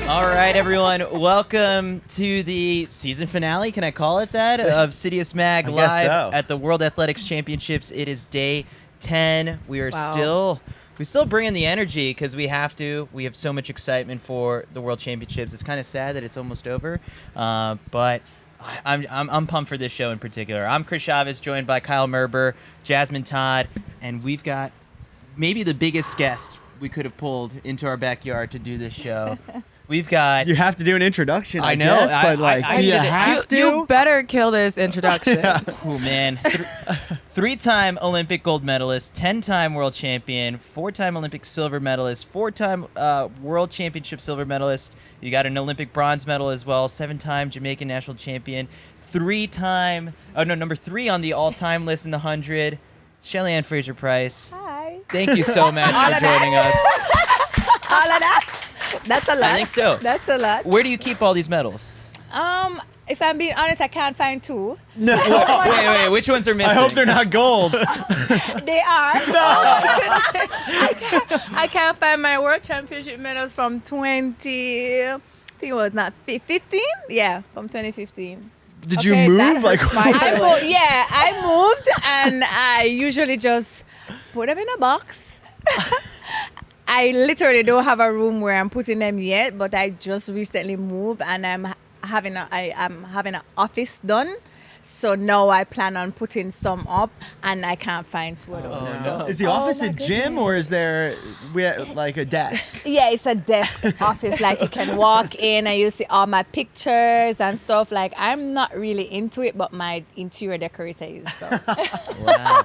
All right, everyone. Welcome to the season finale, can I call it that, of CITIUS MAG live at the World Athletics Championships. It is day 10. We are still bringing the energy because we have to. We have so much excitement for the World Championships. It's kind of sad that it's almost over, but I'm pumped for this show in particular. I'm Chris Chavez, joined by Kyle Merber, Jasmine Todd, and we've got maybe the biggest guest we could have pulled into our backyard to do this show. We've got... You have to do an introduction, I know, guess, but do you have to? You better kill this introduction. Oh, man. Three-time Olympic gold medalist, 10-time world champion, 4-time Olympic silver medalist, 4-time world championship silver medalist. You got an Olympic bronze medal as well, 7-time Jamaican national champion, number 3 on the all-time list in the 100, Shelly-Ann Fraser-Pryce. Hi. Thank you so much for joining us. All of that? That's a lot. I think so. That's a lot. Where do you keep all these medals? If I'm being honest, I can't find 2. No. Wait, which ones are missing? I hope they're not gold. They are. No. I can't find my world championship medals from 20. I think it was not 15. Yeah, from 2015. Did you move? I moved, and I usually just put them in a box. I literally don't have a room where I'm putting them yet, but I just recently moved, and I'm having an office done. So now I plan on putting some up, and I can't find 2 of those. Oh, So. no. Is the office a gym, or is there like a desk? Yeah, it's a desk office. Like, you can walk in and you see all my pictures and stuff. Like, I'm not really into it, but my interior decorator is. So. Wow.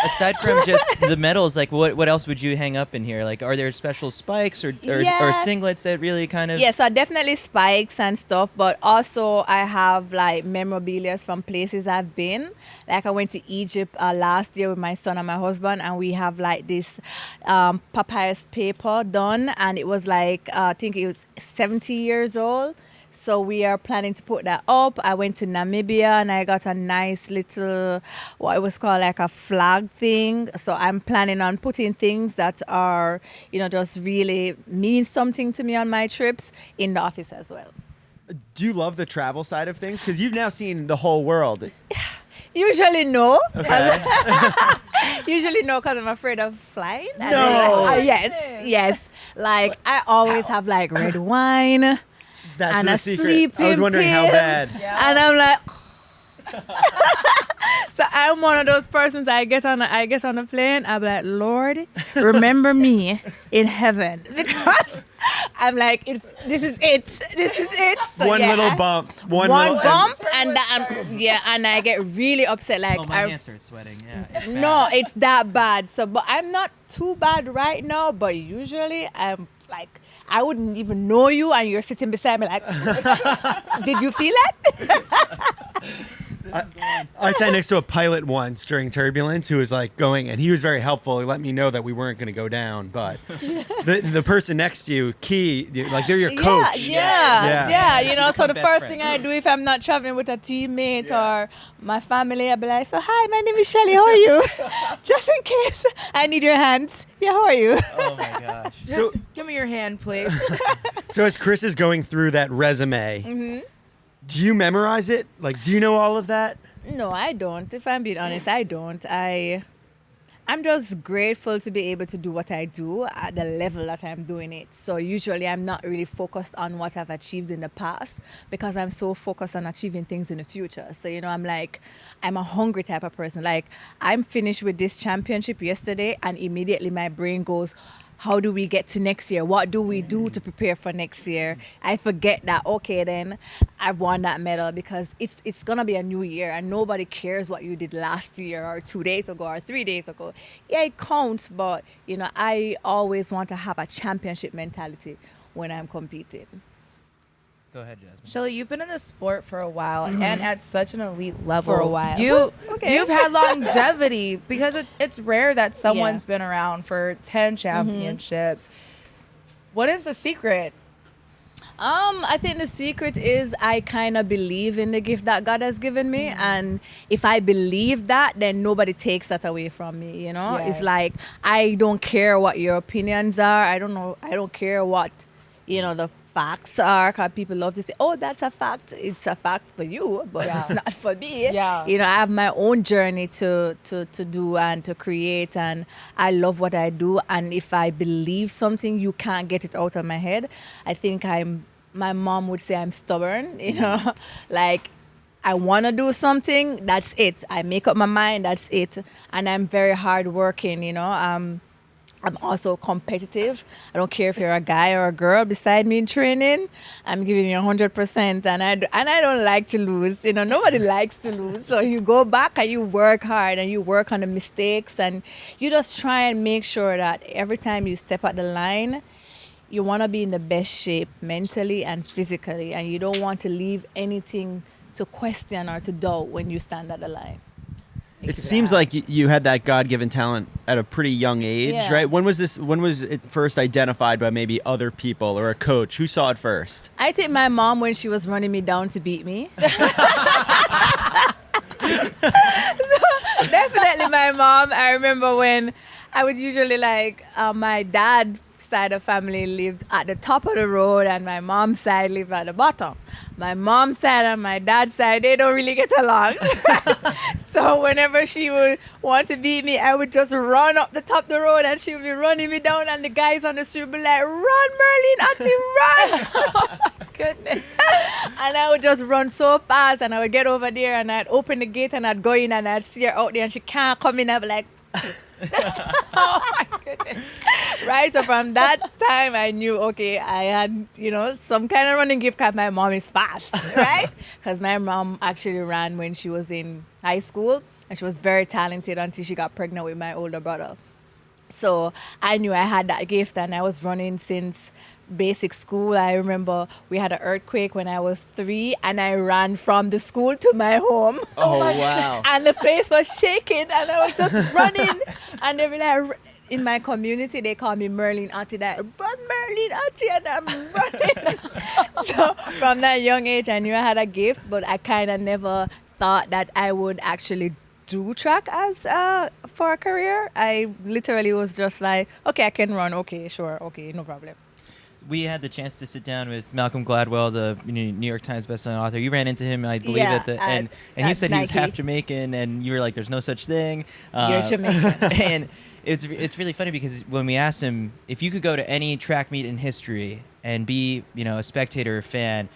Aside from just the medals, like what else would you hang up in here? Like, are there special spikes or singlets that really kind of... Yes, definitely spikes and stuff, but also I have like memorabilia from places I've been. Like, I went to Egypt last year with my son and my husband, and we have like this papyrus paper done, and it was like, I think it was 70 years old. So we are planning to put that up. I went to Namibia and I got a nice little, what it was called like a flag thing. So I'm planning on putting things that are, just really mean something to me on my trips in the office as well. Do you love the travel side of things? Because you've now seen the whole world. Usually no. Okay. Usually no, because I'm afraid of flying. No. Yes. Like, I always have like red wine. That's and the a secret. sleeping I was wondering how pill. bad. Yeah. And I'm like... So I'm one of those persons. I get on a plane. I'm like, Lord, remember me in heaven, because I'm like, this is it. So one little bump. One bump, and I get really upset. Like, my hands start sweating. Yeah. It's bad. no, it's that bad. So, but I'm not too bad right now. But usually, I'm like, I wouldn't even know you, and you're sitting beside me like, did you feel it? I sat next to a pilot once during turbulence who was like going, and he was very helpful. He let me know that we weren't going to go down, but the person next to you, like they're your coach. Yeah. So the first friend. thing I do if I'm not traveling with a teammate or my family, I'll be like, so hi, my name is Shelly, how are you? Just in case I need your hands. Yeah, how are you? Oh my gosh. Just give me your hand, please. So as Chris is going through that resume, do you memorize it? Like, do you know all of that? No, I don't. If I'm being honest, I don't. I'm just grateful to be able to do what I do at the level that I'm doing it. So usually I'm not really focused on what I've achieved in the past, because I'm so focused on achieving things in the future. So, I'm a hungry type of person. Like, I'm finished with this championship yesterday, and immediately my brain goes, how do we get to next year? What do we do to prepare for next year? I forget that, okay, then I've won that medal, because it's going to be a new year, and nobody cares what you did last year or 2 days ago or 3 days ago. Yeah, it counts, but, I always want to have a championship mentality when I'm competing. Go ahead, Jasmine. Shelly, you've been in the sport for a while and at such an elite level. For a while. You've had longevity, because it's rare that someone's been around for 10 championships. What is the secret? I think the secret is I kind of believe in the gift that God has given me, and if I believe that, then nobody takes that away from me. It's like, I don't care what your opinions are. I don't care what the facts are, because people love to say, oh, that's a fact. It's a fact for you, but it's not for me. Yeah. You know, I have my own journey to do and to create, and I love what I do. And if I believe something, you can't get it out of my head. I think my mom would say I'm stubborn, you know, like I want to do something, that's it. I make up my mind, that's it. And I'm very hardworking, you know. I'm also competitive. I don't care if you're a guy or a girl beside me in training. I'm giving you 100%, and I don't like to lose. You know, nobody likes to lose. So you go back and you work hard and you work on the mistakes, and you just try and make sure that every time you step at the line, you want to be in the best shape mentally and physically, and you don't want to leave anything to question or to doubt when you stand at the line. It seems like you had that God-given talent at a pretty young age, right? When was it first identified by maybe other people or a coach? Who saw it first? I think my mom, when she was running me down to beat me. Definitely my mom. I remember when I would usually my dad side of family lived at the top of the road and my mom's side lived at the bottom. My mom's side and my dad's side, they don't really get along. So whenever she would want to beat me, I would just run up the top of the road and she would be running me down, and the guys on the street would be like, run, Merlin, Auntie, run! Oh my goodness. And I would just run so fast, and I would get over there and I'd open the gate and I'd go in and I'd see her out there and she can't come in. I'd be like, oh my goodness. Right, so from that time I knew, okay, I had, you know, some kind of running gift because my mom is fast, right? Because my mom actually ran when she was in high school, and she was very talented until she got pregnant with my older brother. So I knew I had that gift, and I was running since basic school. I remember we had an earthquake when I was 3, and I ran from the school to my home. Oh, wow. And the place was shaking, and I was just running. And they were like, in my community, they call me Merlin Auntie. That run, Merlin Auntie, and I'm running. So from that young age, I knew I had a gift, but I kind of never thought that I would actually do track as for a career. I literally was just like, okay, I can run. Okay, sure. Okay, no problem. We had the chance to sit down with Malcolm Gladwell, the New York Times bestselling author. You ran into him, I believe, and he said Nike. he was half Jamaican, and you were like, "There's no such thing." You're Jamaican. And it's really funny because when we asked him if you could go to any track meet in history and be, a spectator or fan,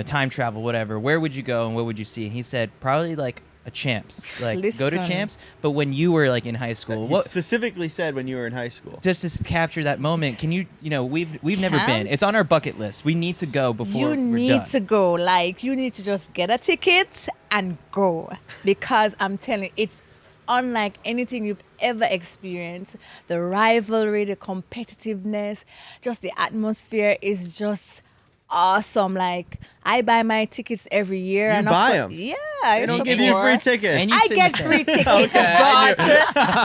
time travel, whatever, where would you go and what would you see? And he said probably like a Champs, like go to Champs. But when you were like in high school, what specifically said when you were in high school? Just to capture that moment, can you? We've never been. It's on our bucket list. We need to go before we're done. You need to go. Like, you need to just get a ticket and go, because I'm telling you, it's unlike anything you've ever experienced. The rivalry, the competitiveness, just the atmosphere is just awesome. Like, I buy my tickets every year. You buy them? Yeah. They don't give you free tickets. I get free tickets, but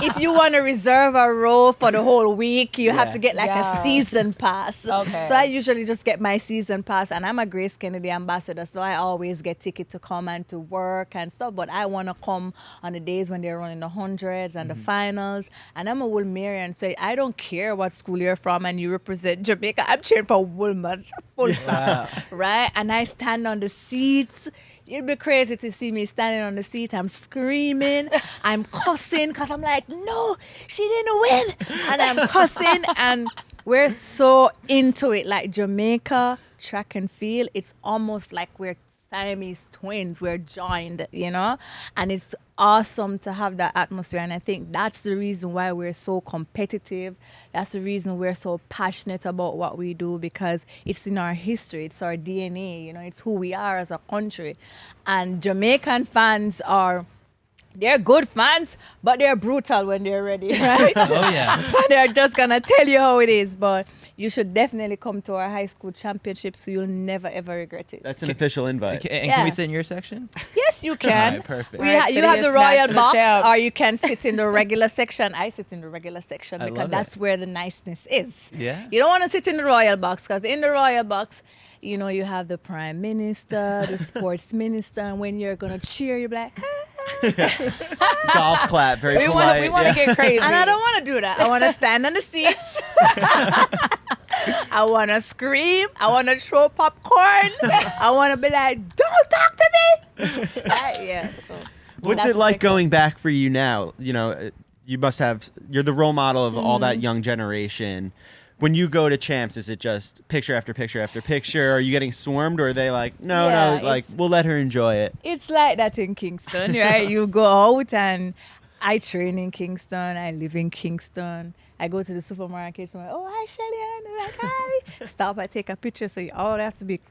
if you want to reserve a row for the whole week, you have to get like a season pass. Okay. So I usually just get my season pass, and I'm a Grace Kennedy ambassador, so I always get tickets to come and to work and stuff, but I want to come on the days when they're running the 100s and the finals, and I'm a Woolmerian, so I don't care what school you're from and you represent Jamaica. I'm cheering for Woolmans full time, right? And I stand on the seats. You'd be crazy to see me standing on the seat. I'm screaming. I'm cussing because I'm like, no, she didn't win. And I'm cussing. And we're so into it. Like, Jamaica track and field, it's almost like we're Siamese twins. We're joined, and it's awesome to have that atmosphere. And I think that's the reason why we're so competitive. That's the reason we're so passionate about what we do, because it's in our history. It's our DNA, it's who we are as a country. And Jamaican fans they're good fans, but they're brutal when they're ready, right? Oh, yeah. So they're just going to tell you how it is. But you should definitely come to our high school championship, so you'll never, ever regret it. That's an official invite. And can we sit in your section? Yes, you can. All right, perfect. You have the royal box, or you can sit in the regular section. I sit in the regular section because that's where the niceness is. Yeah. You don't want to sit in the royal box, because in the royal box, you have the prime minister, the sports minister, and when you're going to cheer, you're like, golf clap, very polite. We want to get crazy. And I don't want to do that. I want to stand on the seats. I want to scream. I want to throw popcorn. I want to be like, don't talk to me. Yeah. So what's it like going back for you now? You know, you must have, you're the role model of all that young generation. When you go to champs, is it just picture after picture after picture? Are you getting swarmed, or are they like, no, like, we'll let her enjoy it? It's like that in Kingston, right? You go out, and I train in Kingston. I live in Kingston. I go to the supermarket. So I'm like, oh, hi, Shelly-Ann. They're like, hi. Stop, I take a picture. So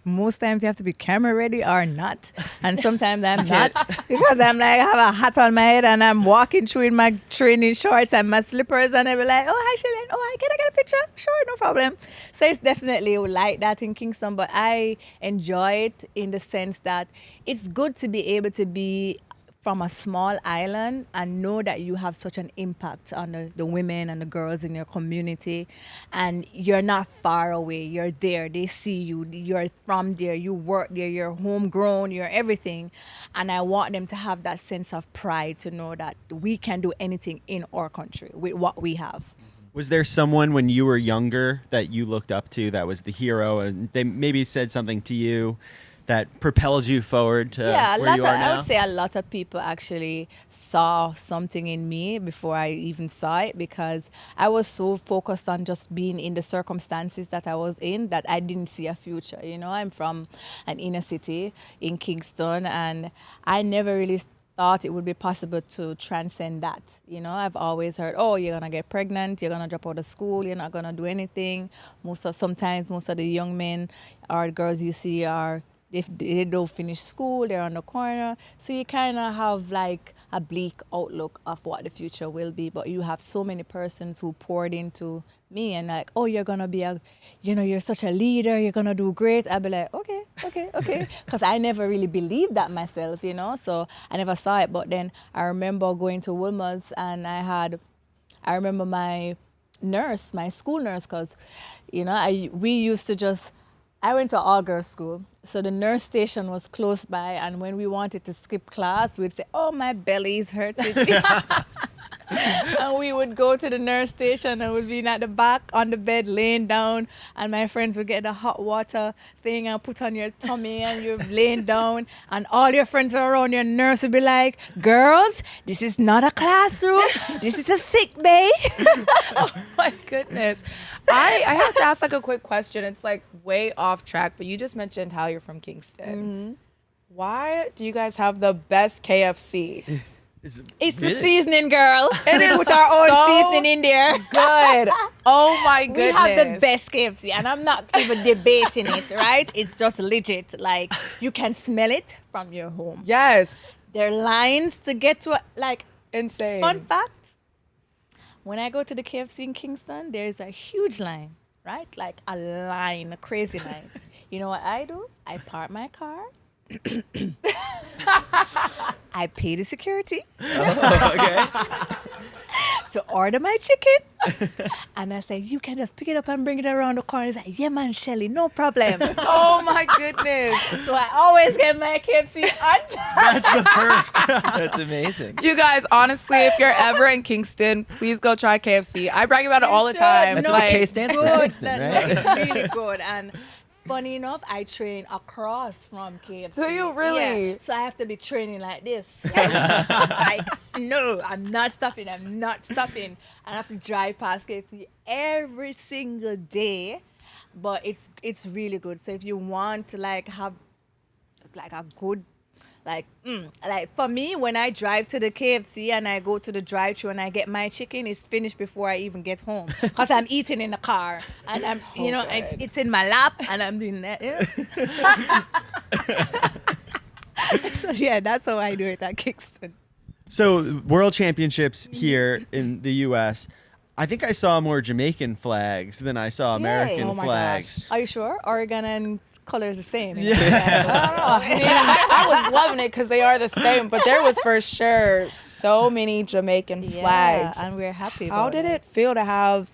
most times you have to be camera ready or not. And sometimes I'm not, because I'm like, I have a hat on my head and I'm walking through in my training shorts and my slippers. And I be like, oh, hi, Shelly-Ann. Oh, can I get a picture? Sure, no problem. So it's definitely like that in Kingston. But I enjoy it in the sense that it's good to be able to be from a small island and know that you have such an impact on the women and the girls in your community, and you're not far away. You're there. They see you. You're from there. You work there. You're homegrown. You're everything. And I want them to have that sense of pride to know that we can do anything in our country with what we have. Was there someone when you were younger that you looked up to that was the hero, and they maybe said something to you that propelled you forward to where you are now? I would say a lot of people actually saw something in me before I even saw it, because I was so focused on just being in the circumstances that I was in that I didn't see a future. You know, I'm from an inner city in Kingston, and I never really thought it would be possible to transcend that. You know, I've always heard, oh, you're going to get pregnant, you're going to drop out of school, you're not going to do anything. Sometimes most of the young men or girls you see are, if they don't finish school, they're on the corner. So you kind of have like a bleak outlook of what the future will be. But you have so many persons who poured into me and like, oh, you're going to be you're such a leader, you're going to do great. I'll be like, okay. Because I never really believed that myself, you know. So I never saw it. But then I remember going to Wilmer's, and I remember my nurse, my school nurse, because, you know, I went to all-girls school, so the nurse station was close by, and when we wanted to skip class, we'd say, oh, my belly's hurting. And we would go to the nurse station and we'd be at the back on the bed laying down, and my friends would get the hot water thing and put on your tummy, and you're laying down, and all your friends are around. Your nurse would be like, girls, this is not a classroom, this is a sick bay. Oh my goodness. I have to ask like a quick question. It's like way off track, but you just mentioned how you're from Kingston. Mm-hmm. Why do you guys have the best KFC? It's the seasoning, girl. It is with our own seasoning in there. Good. Oh my goodness. We have the best KFC, and I'm not even debating it, right? It's just legit. Like, you can smell it from your home. Yes. There are lines to get to, insane. Fun fact, when I go to the KFC in Kingston, there's a huge line, right? Like a crazy line. You know what I do? I park my car. I pay the security to order my chicken, and I say, you can just pick it up and bring it around the corner. He's like, yeah man, Shelly, no problem. Oh my goodness. So I always get my KFC on time. That's the perk. That's amazing. You guys, honestly, if you're ever in Kingston, please go try KFC. I brag about it all the time. That's what the K stands for, Kingston, right? It's really good. And funny enough, I train across from KFC. Do you really? Yeah. So I have to be training like this. No, I'm not stopping. And I have to drive past KFC every single day. But it's really good. So if you want to have a good, for me, when I drive to the KFC and I go to the drive-thru and I get my chicken, it's finished before I even get home, because I'm eating in the car and I'm, it's in my lap and I'm doing that. Yeah. So yeah, that's how I do it at Kingston. So World Championships here in the U.S., I think I saw more Jamaican flags than I saw American flags. Gosh. Are you sure? Oregon and colors the same. Yeah. I don't know. I mean, I was loving it because they are the same, but there was for sure so many Jamaican flags. And we're happy. How did it feel to have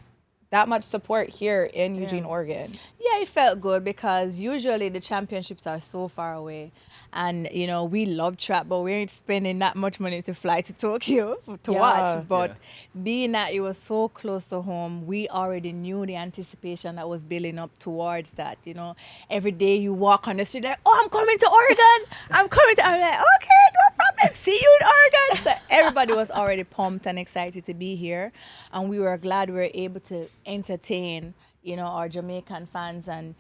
that much support here in Eugene, Oregon? Yeah, it felt good because usually the championships are so far away. And, you know, we love track, but we ain't spending that much money to fly to Tokyo to watch. But being that it was so close to home, we already knew the anticipation that was building up towards that, you know. Every day you walk on the street, like, oh, I'm coming to Oregon. I'm like, okay, no problem. See you in Oregon. So everybody was already pumped and excited to be here. And we were glad we were able to entertain, you know, our Jamaican fans and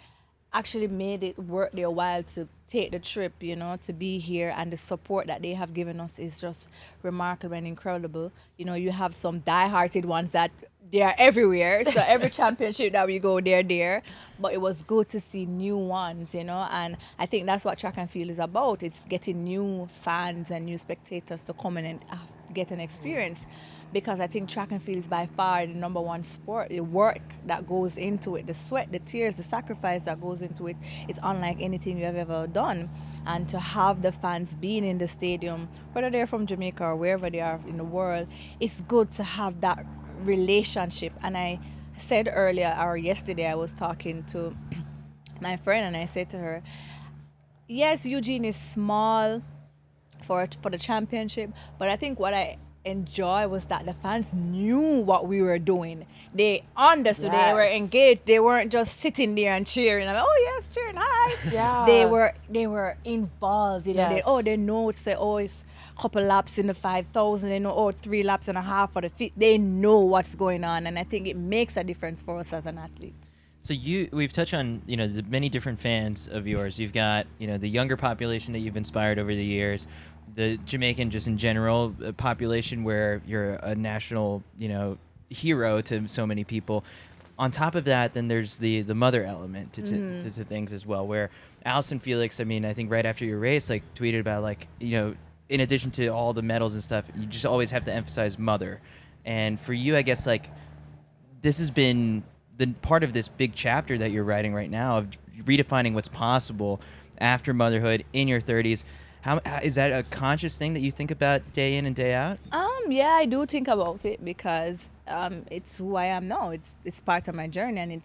actually made it worth their while to take the trip, you know, to be here. And the support that they have given us is just remarkable and incredible. You know, you have some die-hearted ones that they are everywhere. So every championship that we go, they're there. But it was good to see new ones, you know, and I think that's what track and field is about. It's getting new fans and new spectators to come in and get an experience. Because I think track and field is by far the number one sport. The work that goes into it, the sweat, the tears, the sacrifice that goes into it is unlike anything you have ever done. And to have the fans being in the stadium, whether they're from Jamaica or wherever they are in the world, it's good to have that relationship. And I said earlier or yesterday, I was talking to my friend and I said to her, yes, Eugene is small for the championship, but I think what I enjoy was that the fans knew what we were doing. They understood. They were engaged. They weren't just sitting there and cheering. I'm like, oh yes, cheering, hi. Yeah. They were involved. You know, they know it's it's a couple laps in the 5,000. They know 3 laps and a half for the fit. They know what's going on, and I think it makes a difference for us as an athlete. So we've touched on, you know, the many different fans of yours. You've got, you know, the younger population that you've inspired over the years, the Jamaican just in general population where you're a national, you know, hero to so many people. On top of that, then there's the mother element to things as well, where Allison Felix, I mean, I think right after your race, like tweeted about like, you know, in addition to all the medals and stuff, you just always have to emphasize mother. And for you, I guess like this has been the part of this big chapter that you're writing right now of redefining what's possible after motherhood in your 30s. How is that a conscious thing that you think about day in and day out? Yeah, I do think about it because it's who I am now. It's part of my journey, and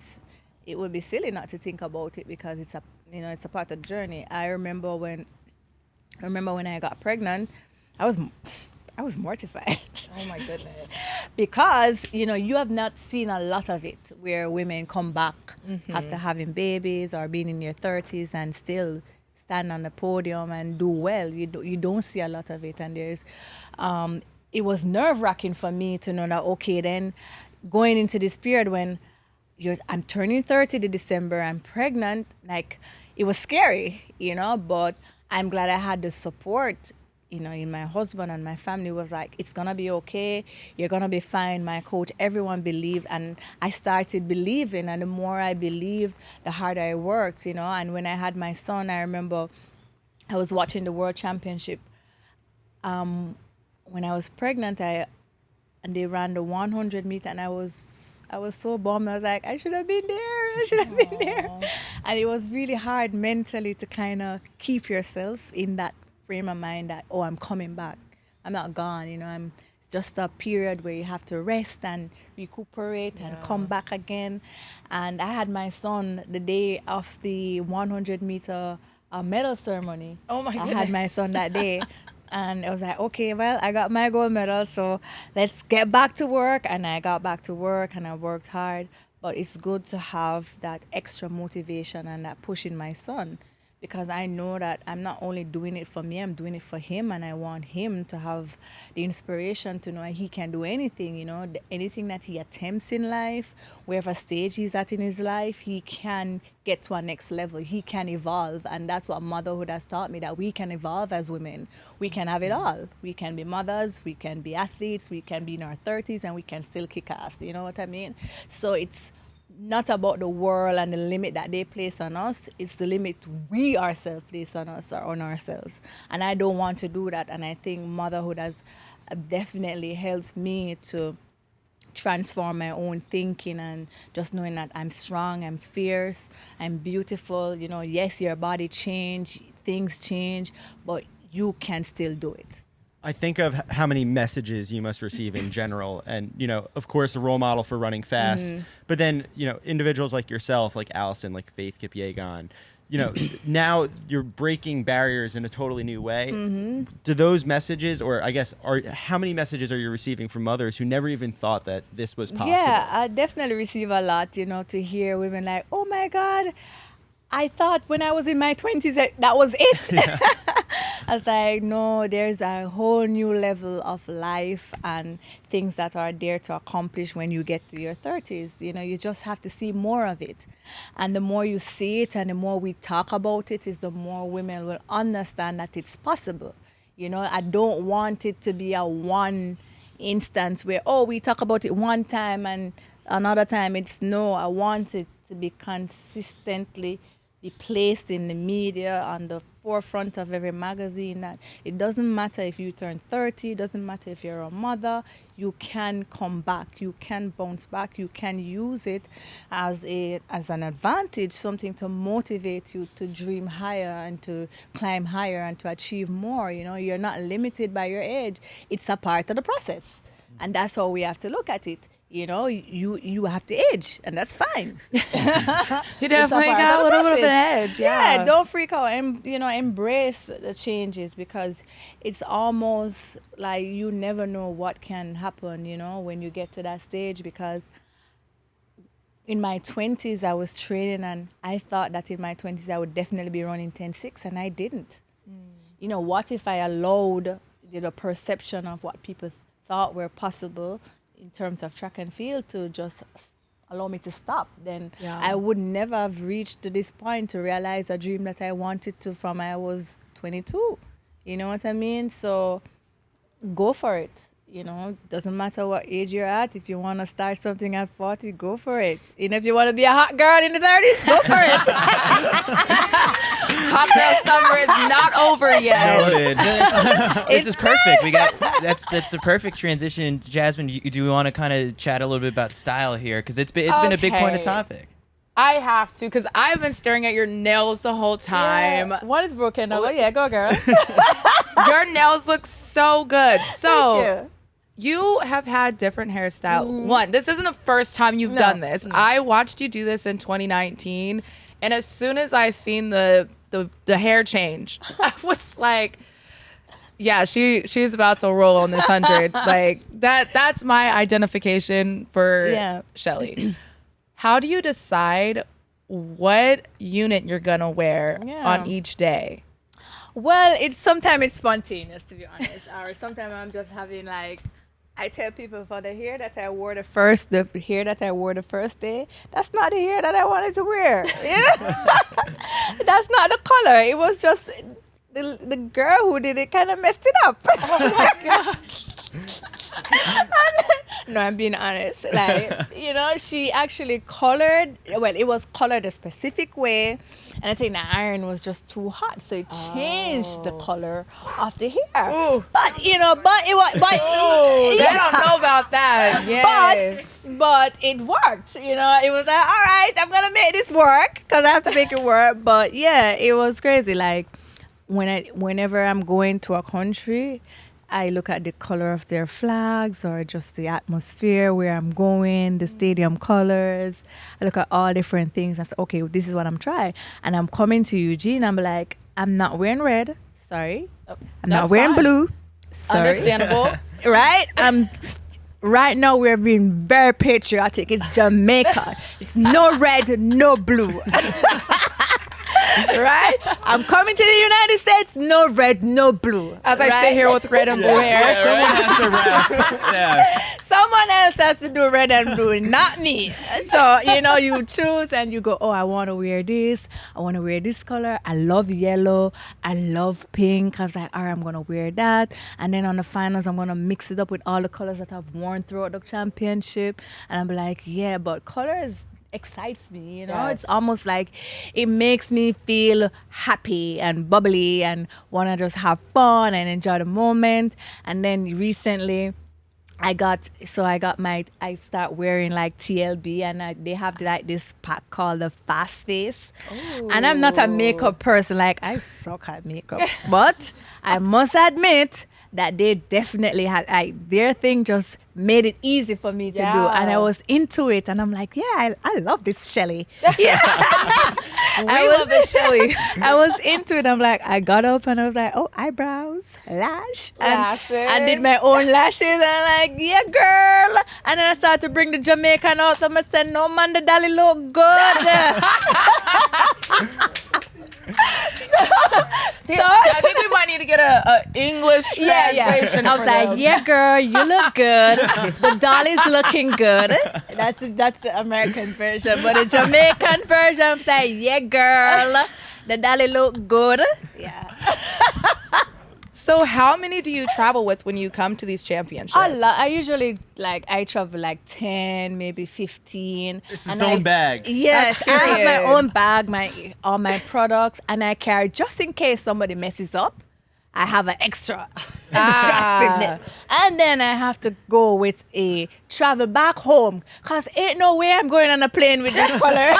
it would be silly not to think about it because it's a part of the journey. I remember when I got pregnant, I was mortified. Oh my goodness. Because, you know, you have not seen a lot of it where women come back after having babies or being in their 30s and still stand on the podium and do well. You don't see a lot of it. And there's, it was nerve-wracking for me to know that, okay, then going into this period when I'm turning 30 in December, I'm pregnant, like, it was scary, you know, but I'm glad I had the support, you know, in my husband and my family was like, it's going to be okay. You're going to be fine. My coach, everyone believed. And I started believing. And the more I believed, the harder I worked, you know. And when I had my son, I remember I was watching the World Championship. When I was pregnant, and they ran the 100 meter, and I was so bummed. I was like, I should have been there. I should have been there. And it was really hard mentally to kind of keep yourself in that frame of mind that, oh, I'm coming back. I'm not gone, you know. It's just a period where you have to rest and recuperate and come back again. And I had my son the day of the 100 meter medal ceremony. Oh my goodness. I had my son that day. And I was like, okay, well, I got my gold medal, so let's get back to work. And I got back to work and I worked hard. But it's good to have that extra motivation and that push in my son, because I know that I'm not only doing it for me, I'm doing it for him, and I want him to have the inspiration to know he can do anything, you know, anything that he attempts in life, wherever stage he's at in his life, he can get to a next level, he can evolve. And that's what motherhood has taught me, that we can evolve as women. We can have it all. We can be mothers, we can be athletes, we can be in our 30s, and we can still kick ass, you know what I mean? So it's not about the world and the limit that they place on us. It's the limit we ourselves place on us or on ourselves. And I don't want to do that. And I think motherhood has definitely helped me to transform my own thinking and just knowing that I'm strong, I'm fierce, I'm beautiful. You know, yes, your body change, things change, but you can still do it. I think of how many messages you must receive in general. And, of course, a role model for running fast. But then, individuals like yourself, like Allison, like Faith Kipyegon, now you're breaking barriers in a totally new way. Do those messages, or I guess, how many messages are you receiving from others who never even thought that this was possible? Yeah, I definitely receive a lot, to hear women like, oh my God, I thought when I was in my 20s that was it. Yeah. I was like, no, there's a whole new level of life and things that are there to accomplish when you get to your 30s. You just have to see more of it. And the more you see it and the more we talk about it, is the more women will understand that it's possible. I don't want it to be a one instance where, we talk about it one time and another time it's no. I want it to be consistently be placed in the media, on the forefront of every magazine, that it doesn't matter if you turn 30, it doesn't matter if you're a mother, you can come back, you can bounce back, you can use it as an advantage, something to motivate you to dream higher and to climb higher and to achieve more. You're not limited by your age. It's a part of the process. And that's how we have to look at it. You have to age, and that's fine. You definitely got a little bit of an edge. Yeah, don't freak out, and embrace the changes, because it's almost like you never know what can happen, when you get to that stage. Because in my 20s, I was training, and I thought that in my 20s I would definitely be running 10.6, and I didn't. What if I allowed the perception of what people thought were possible in terms of track and field to just allow me to stop? Then I would never have reached to this point to realize a dream that I wanted to from I was 22. You know what I mean? So go for it. Doesn't matter what age you're at. If you want to start something at 40, go for it. And if you want to be a hot girl in the 30s, go for it. Hot girl summer is not over yet. This is perfect. We got that's the perfect transition. Jasmine, do we want to kind of chat a little bit about style here, because it's been a big point of topic. I have to, because I've been staring at your nails the whole time. Yeah. One is broken. Oh yeah, go girl. Your nails look so good. So you have had different hairstyle. One, this isn't the first time you've done this. No. I watched you do this in 2019, and as soon as I seen the hair change, I was like, yeah, she's about to roll on this 100. Like that's my identification for Shelly. How do you decide what unit you're gonna wear on each day? Well, sometimes it's spontaneous, to be honest, or sometimes I'm just having like, I tell people, for the hair that I wore the first day, that's not the hair that I wanted to wear. That's not the color. It was just the girl who did it kind of messed it up. Oh my gosh. No, I'm being honest. Like, she actually colored. Well, it was colored a specific way, and I think the iron was just too hot, so it changed the color of the hair. Ooh. But it was. But they don't know about that. Yes. But it worked. It was like, all right, I'm gonna make this work because I have to make it work. But yeah, it was crazy. Like whenever I'm going to a country, I look at the color of their flags or just the atmosphere where I'm going, the stadium colors. I look at all different things and say, okay, this is what I'm trying. And I'm coming to Eugene, I'm like, I'm not wearing red. Sorry. I'm not wearing blue. Sorry. Understandable. Right? Right now we're being very patriotic. It's Jamaica. It's no red, no blue. Right? I'm coming to the United States, no red, no blue. As I sit here with red and blue hair. Someone has to rap. Someone else has to do red and blue, not me. So, you choose and you go, oh, I want to wear this. I want to wear this color. I love yellow. I love pink. I was like, all right, I'm going to wear that. And then on the finals, I'm going to mix it up with all the colors that I've worn throughout the championship. And I'm like, yeah, but colors excites me, It's almost like it makes me feel happy and bubbly and want to just have fun and enjoy the moment. And then recently I start wearing like TLB, and they have like this pack called the Fast Face. Ooh. And I'm not a makeup person, like I suck at makeup, but I must admit that they definitely had, their thing just made it easy for me to do. And I was into it. And I'm like, I love this Shelly. Yeah. We love this Shelly. I was into it. I'm like, I got up and I was like, oh, eyebrows, lashes. I did my own lashes. And I'm like, yeah, girl. And then I started to bring the Jamaican out. So I said, no, man, the dolly look good. I think we might need to get a English translation. I was like, yeah, girl, you look good. The dolly's looking good. That's the American version. But the Jamaican version, I'm like, yeah, girl, the dolly look good. Yeah. So how many do you travel with when you come to these championships? A lot. I usually I travel 10, maybe 15. It's its own bag. Yes, I have my own bag, all my products, and I carry just in case somebody messes up. I have an extra just in there. And then I have to go with a travel back home because ain't no way I'm going on a plane with this color.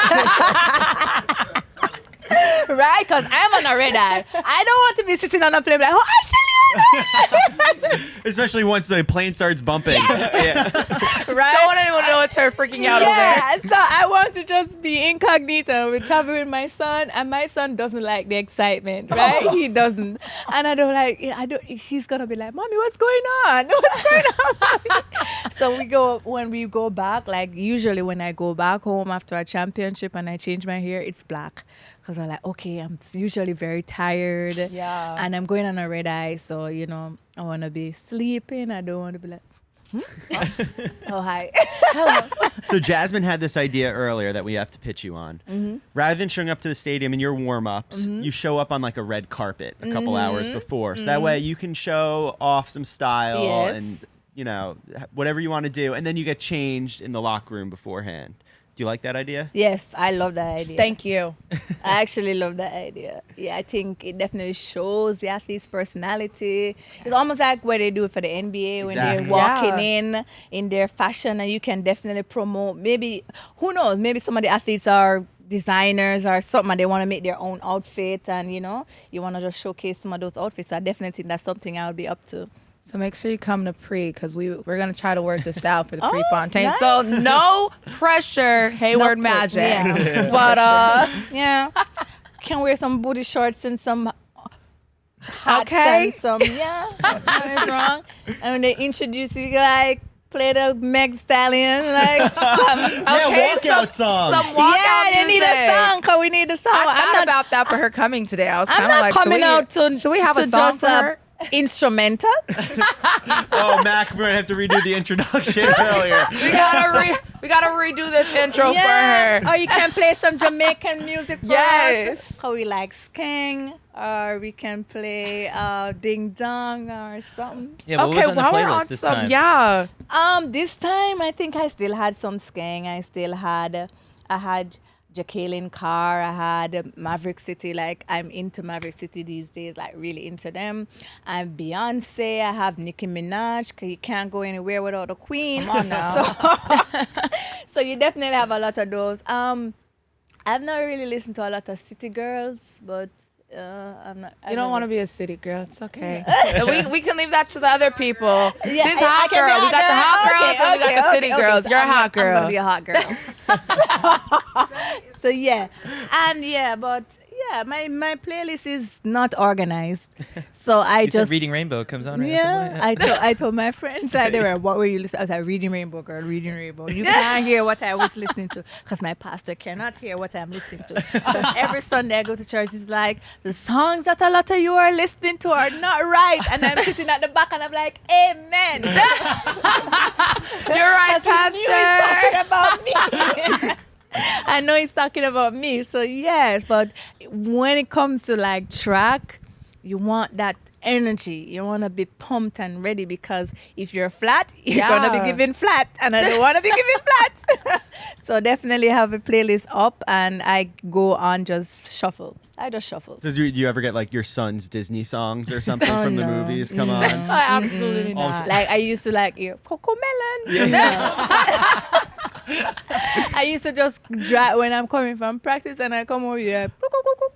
Right? Because I'm on a red eye. I don't want to be sitting on a plane like, oh, Shelly-Ann. Especially once the plane starts bumping. Yeah. Right? Don't want anyone to know it's her freaking out over there. So I want to just be incognito. We travel with my son, and my son doesn't like the excitement, right? He doesn't. And I don't, he's going to be like, Mommy, what's going on? What's going on, Mommy? So when we go back, like usually when I go back home after a championship and I change my hair, it's black. Because I'm like, okay, I'm usually very tired. Yeah. And I'm going on a red eye. So, I want to be sleeping. I don't want to be like, oh, hi. Hello. So Jasmine had this idea earlier that we have to pitch you on. Mm-hmm. Rather than showing up to the stadium in your warm-ups, you show up on like a red carpet a couple hours before. So that way you can show off some style and, whatever you want to do. And then you get changed in the locker room beforehand. Do you like that idea? Yes, I love that idea. Thank you. I actually love that idea. Yeah, I think it definitely shows the athlete's personality. Yes. It's almost like what they do for the NBA when they're walking in their fashion, and you can definitely promote. Maybe, who knows, maybe some of the athletes are designers or something and they want to make their own outfit and, you want to just showcase some of those outfits. I definitely think that's something I would be up to. So make sure you come to pre because we're going to try to work this out for the pre-Fontaine. Nice. So no pressure, Hayward Magic. Yeah. But, yeah. Can wear some booty shorts and some hats and some, nothing's wrong. And when they introduce you, like, play the Meg Stallion, like, walkout songs. Some walkout they need a song because we need a song. I thought about that for her coming today. I was kind of like, should we have a song for her? Instrumental. Oh, Mac, we're gonna have to redo the introduction earlier. We gotta redo this intro for her. Or you can play some Jamaican music for us. How we like skeng, or we can play ding dong or something. Yeah, but what was on the playlist this time? Yeah. This time I think I still had some skeng. I had Jacqueline Carr, I had Maverick City, like I'm into Maverick City these days, like really into them. I'm Beyonce, I have Nicki Minaj, because you can't go anywhere without a queen. Come on now. So you definitely have a lot of those. I've not really listened to a lot of city girls, but I'm not. You don't want to be a city girl. It's okay. we can leave that to the other people. Yeah, she's a hot girl. We got the hot girls and we got the city girls. So You're a hot girl. I'm going to be a hot girl. So yeah. And yeah, but yeah, my playlist is not organized. So I said Reading Rainbow comes on right now. Yeah, I told my friends that they were, what were you listening to? I was like, Reading Rainbow, girl, Reading Rainbow. You can't hear what I was listening to because my pastor cannot hear what I'm listening to. Because every Sunday I go to church, he's like, the songs that a lot of you are listening to are not right. And I'm sitting at the back and I'm like, amen. You're right, pastor. He's talking about me. I know he's talking about me. So yes, but when it comes to like track, you want that energy. You want to be pumped and ready because if you're flat, you're going to be giving flat. And I don't want to be giving flat. So definitely have a playlist up and I go on just shuffle. I just shuffle. Do you ever get like your son's Disney songs or something from the movies come on? Absolutely not. Like I used to like Coco Melon. Yeah. I used to just drive when I'm coming from practice and I come over here,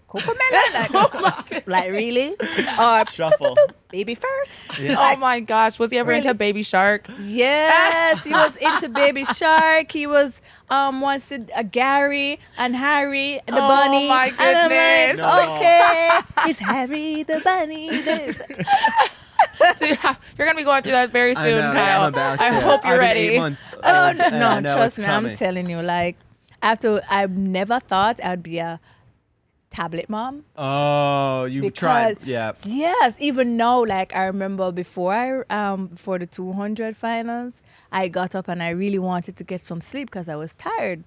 Coco Melon. Like, like really? Or shuffle. baby first. Yeah. Oh my gosh, was he ever into Baby Shark? Yes, he was into Baby Shark. He was wanted a Gary and Harry and the bunny. Oh my goodness. And I'm like, okay, it's Harry the bunny. So you're gonna be going through that very soon, I know, Kyle. I'm about I to. hope you're I've been 8 ready. months, Oh and I no, know trust it's me, coming. I'm telling you, like I never thought I'd be a tablet mom. Oh, you Because- tried. Yeah. Yes, even now, like I remember before the 200 finals, I got up and I really wanted to get some sleep because I was tired.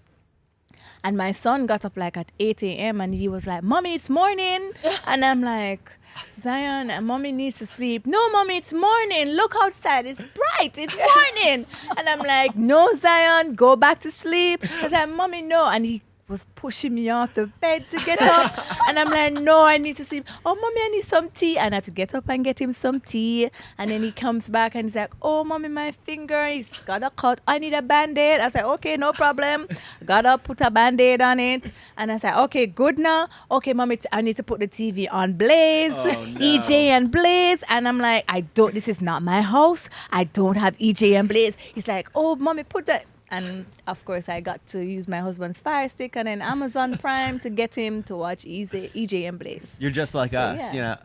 And my son got up like at 8 a.m. and he was like, "Mommy, it's morning." And I'm like, "Zion, Mommy needs to sleep." "No, Mommy, it's morning. Look outside. It's bright. It's morning." And I'm like, "No, Zion, go back to sleep." I was like, "Mommy, no." And he was pushing me off the bed to get up. And I'm like, "No, I need to sleep." "Oh, Mommy, I need some tea." And I had to get up and get him some tea. And then he comes back and he's like, "Oh, Mommy, my finger, he's got a cut. I need a Band-Aid." I said, "Okay, no problem." Got up, put a Band-Aid on it. And I said, "Okay, good now. Okay, Mommy, I need to put the TV on Blaze, Oh, no. EJ and Blaze." And I'm like, this is not my house. I don't have EJ and Blaze. He's like, "Oh, Mommy, put that." And of course, I got to use my husband's Fire Stick and then Amazon Prime to get him to watch EJ and Blaze. You're just like us, yeah. you know.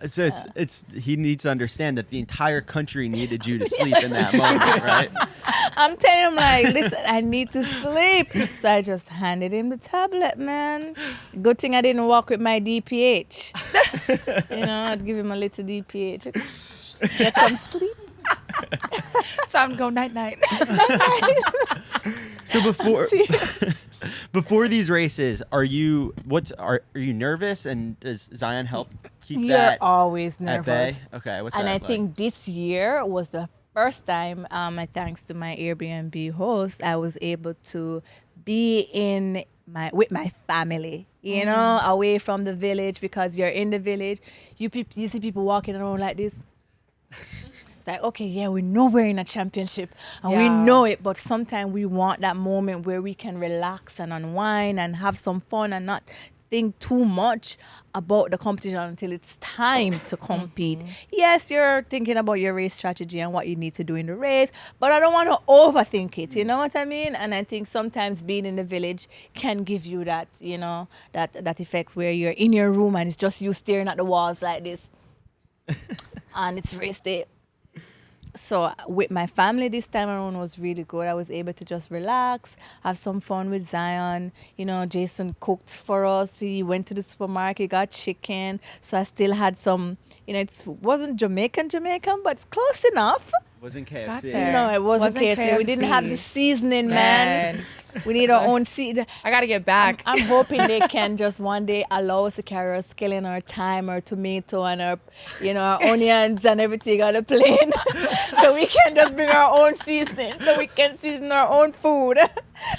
It's he needs to understand that the entire country needed you to sleep in that moment, right? I'm telling him, like, "Listen, I need to sleep." So I just handed him the tablet, man. Good thing I didn't walk with my DPH. I'd give him a little DPH. Get some sleep. Time to go night night. So before these races, are you nervous, and does Zion help keep You're that always at bay? nervous. Okay, what's And that I like? think this year was the first time, thanks to my Airbnb host, I was able to be with my family, away from the village, because you're in the village. You see people walking around like this. It's like, okay, yeah, we know we're in a championship and we know it, but sometimes we want that moment where we can relax and unwind and have some fun and not think too much about the competition until it's time to compete. Yes, you're thinking about your race strategy and what you need to do in the race, but I don't want to overthink it, you know what I mean? And I think sometimes being in the village can give you that, that effect where you're in your room and it's just you staring at the walls like this. And it's race day. So with my family this time around was really good. I was able to just relax, have some fun with Zion. Jason cooked for us. He went to the supermarket, got chicken. So I still had some, it wasn't Jamaican, but it's close enough. Wasn't Got KFC. there. No, it wasn't KFC. We didn't have the seasoning, man. We need our own seasoning. I gotta get back. I'm hoping they can just one day allow us to carry our skillet, our thyme, our tomato, and our onions and everything on the plane, so we can just bring our own seasoning, so we can season our own food,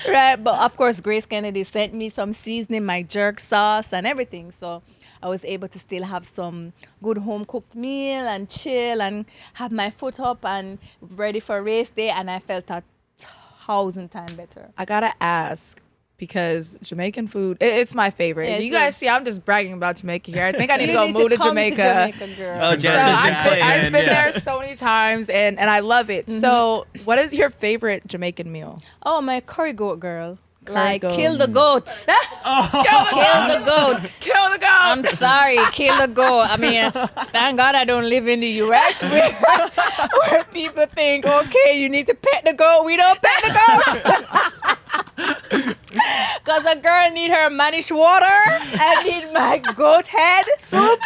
right? But of course, Grace Kennedy sent me some seasoning, my jerk sauce, and everything, so I was able to still have some good home cooked meal and chill and have my foot up and ready for race day, and I felt 1,000 times better. I gotta ask, because Jamaican food, it's my favorite. Yeah, you guys see, I'm just bragging about Jamaica here. I think I need to You go need move to come Jamaica. girl. Oh, So Jasmine's been I've been yeah. there so many times, and I love it. So what is your favorite Jamaican meal? Oh, my curry goat, girl. Curry goat. Kill the goat. Kill the goat. Kill the goat. I'm sorry, kill the goat. I mean, thank God I don't live in the U.S. where people think, okay, you need to pet the goat. We don't pet the goat. Because a girl need her manish water. I need my goat head soup.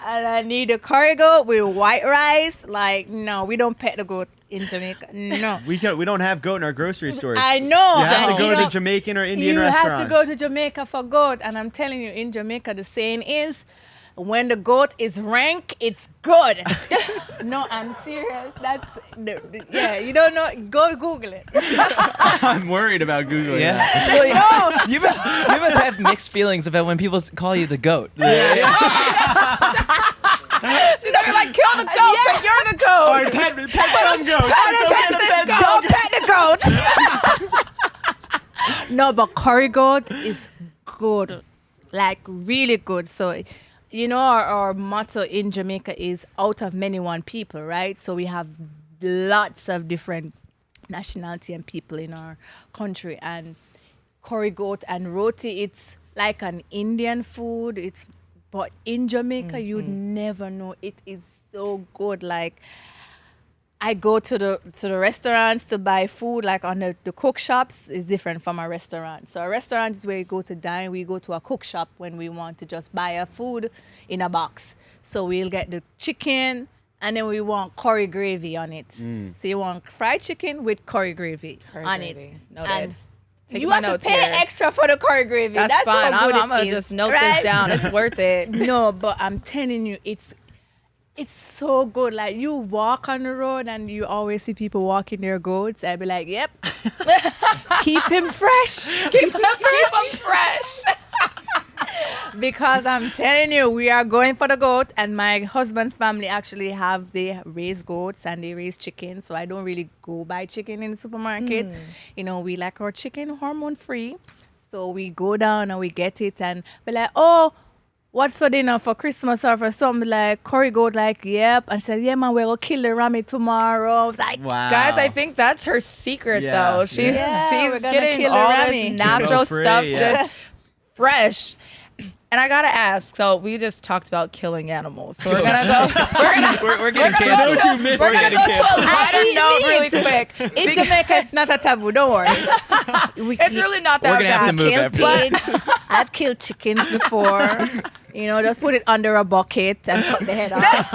And I need a curry goat with white rice. Like, no, we don't pet the goat in Jamaica. No. We don't have goat in our grocery stores. I know. You have to but go you to know, Jamaican or Indian you restaurants. have to go to Jamaica for goat. And I'm telling you, in Jamaica, the saying is, when the goat is rank, it's good. No, I'm serious. You don't know. Go Google it. I'm worried about Googling Yeah. that. Well, you must have mixed feelings about when people call you the goat. She's gonna be like, kill the goat, but you're the goat. Or pet some goats. Don't pet the goat. No, but curry goat is good. Like, really good. So you know, our motto in Jamaica is out of many one people, right? So we have lots of different nationality and people in our country. And curry goat and roti, it's like an Indian food. But in Jamaica, you'd never know. It is so good. Like, I go to the restaurants to buy food, like on the cook shops is different from a restaurant. So a restaurant is where you go to dine. We go to a cook shop when we want to just buy a food in a box. So we'll get the chicken, and then we want curry gravy on it. So you want fried chicken with curry gravy on it. Noted. And Take you my have to notes pay here. extra for the curry gravy. That's fine. how good I'm going it to is, just note right? this down. It's worth it. No, but I'm telling you, it's so good. Like, you walk on the road and you always see people walking their goats. I'd be like, yep. Keep him fresh. Keep them fresh. Because I'm telling you, we are going for the goat, and my husband's family actually they raise goats and they raise chicken. So I don't really go buy chicken in the supermarket. You know, we like our chicken hormone free. So we go down and we get it and be like, oh, what's for dinner for Christmas or for something? Like, curry goat, like, yep. And she said, yeah, man, we're going to kill the rammy tomorrow. I was like, Wow. Guys, I think that's her secret, though. we're She's gonna getting kill the all rammy. this natural Keto-free, stuff yeah. just fresh. And I gotta ask. So we just talked about killing animals. So we're gonna go. We're getting We're gonna canceled. Those who missed We're it. gonna go to a lighter I note eat really meat. quick. in Jamaica, it's not a taboo. Don't worry. It's really not that We're gonna have to bad. move Killed after that. pigs. I've killed chickens before. You know, just put it under a bucket and cut the head off.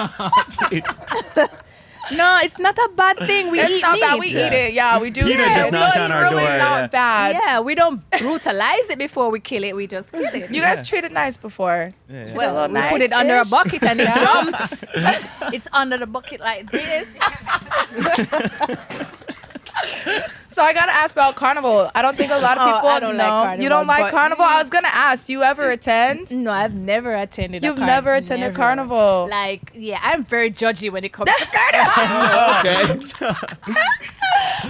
No, it's not a bad thing. We It's eat not meat. bad. We eat it. Yeah, we do. Peter eat just it. knocked So on it's our really door, not yeah. bad. Yeah, we don't brutalize it before we kill it. We just kill it. You guys treated nice before. Yeah. Well, we little put it under a nice-ish. bucket and it jumps. It's under the bucket like this. So I gotta ask about carnival. I don't think a lot of Oh, people I don't know. like carnival, You don't like but- carnival? I was gonna ask. Do you ever attend? No, I've never attended You've never attended carnival. Like, yeah, I'm very judgy when it comes to carnival. Okay.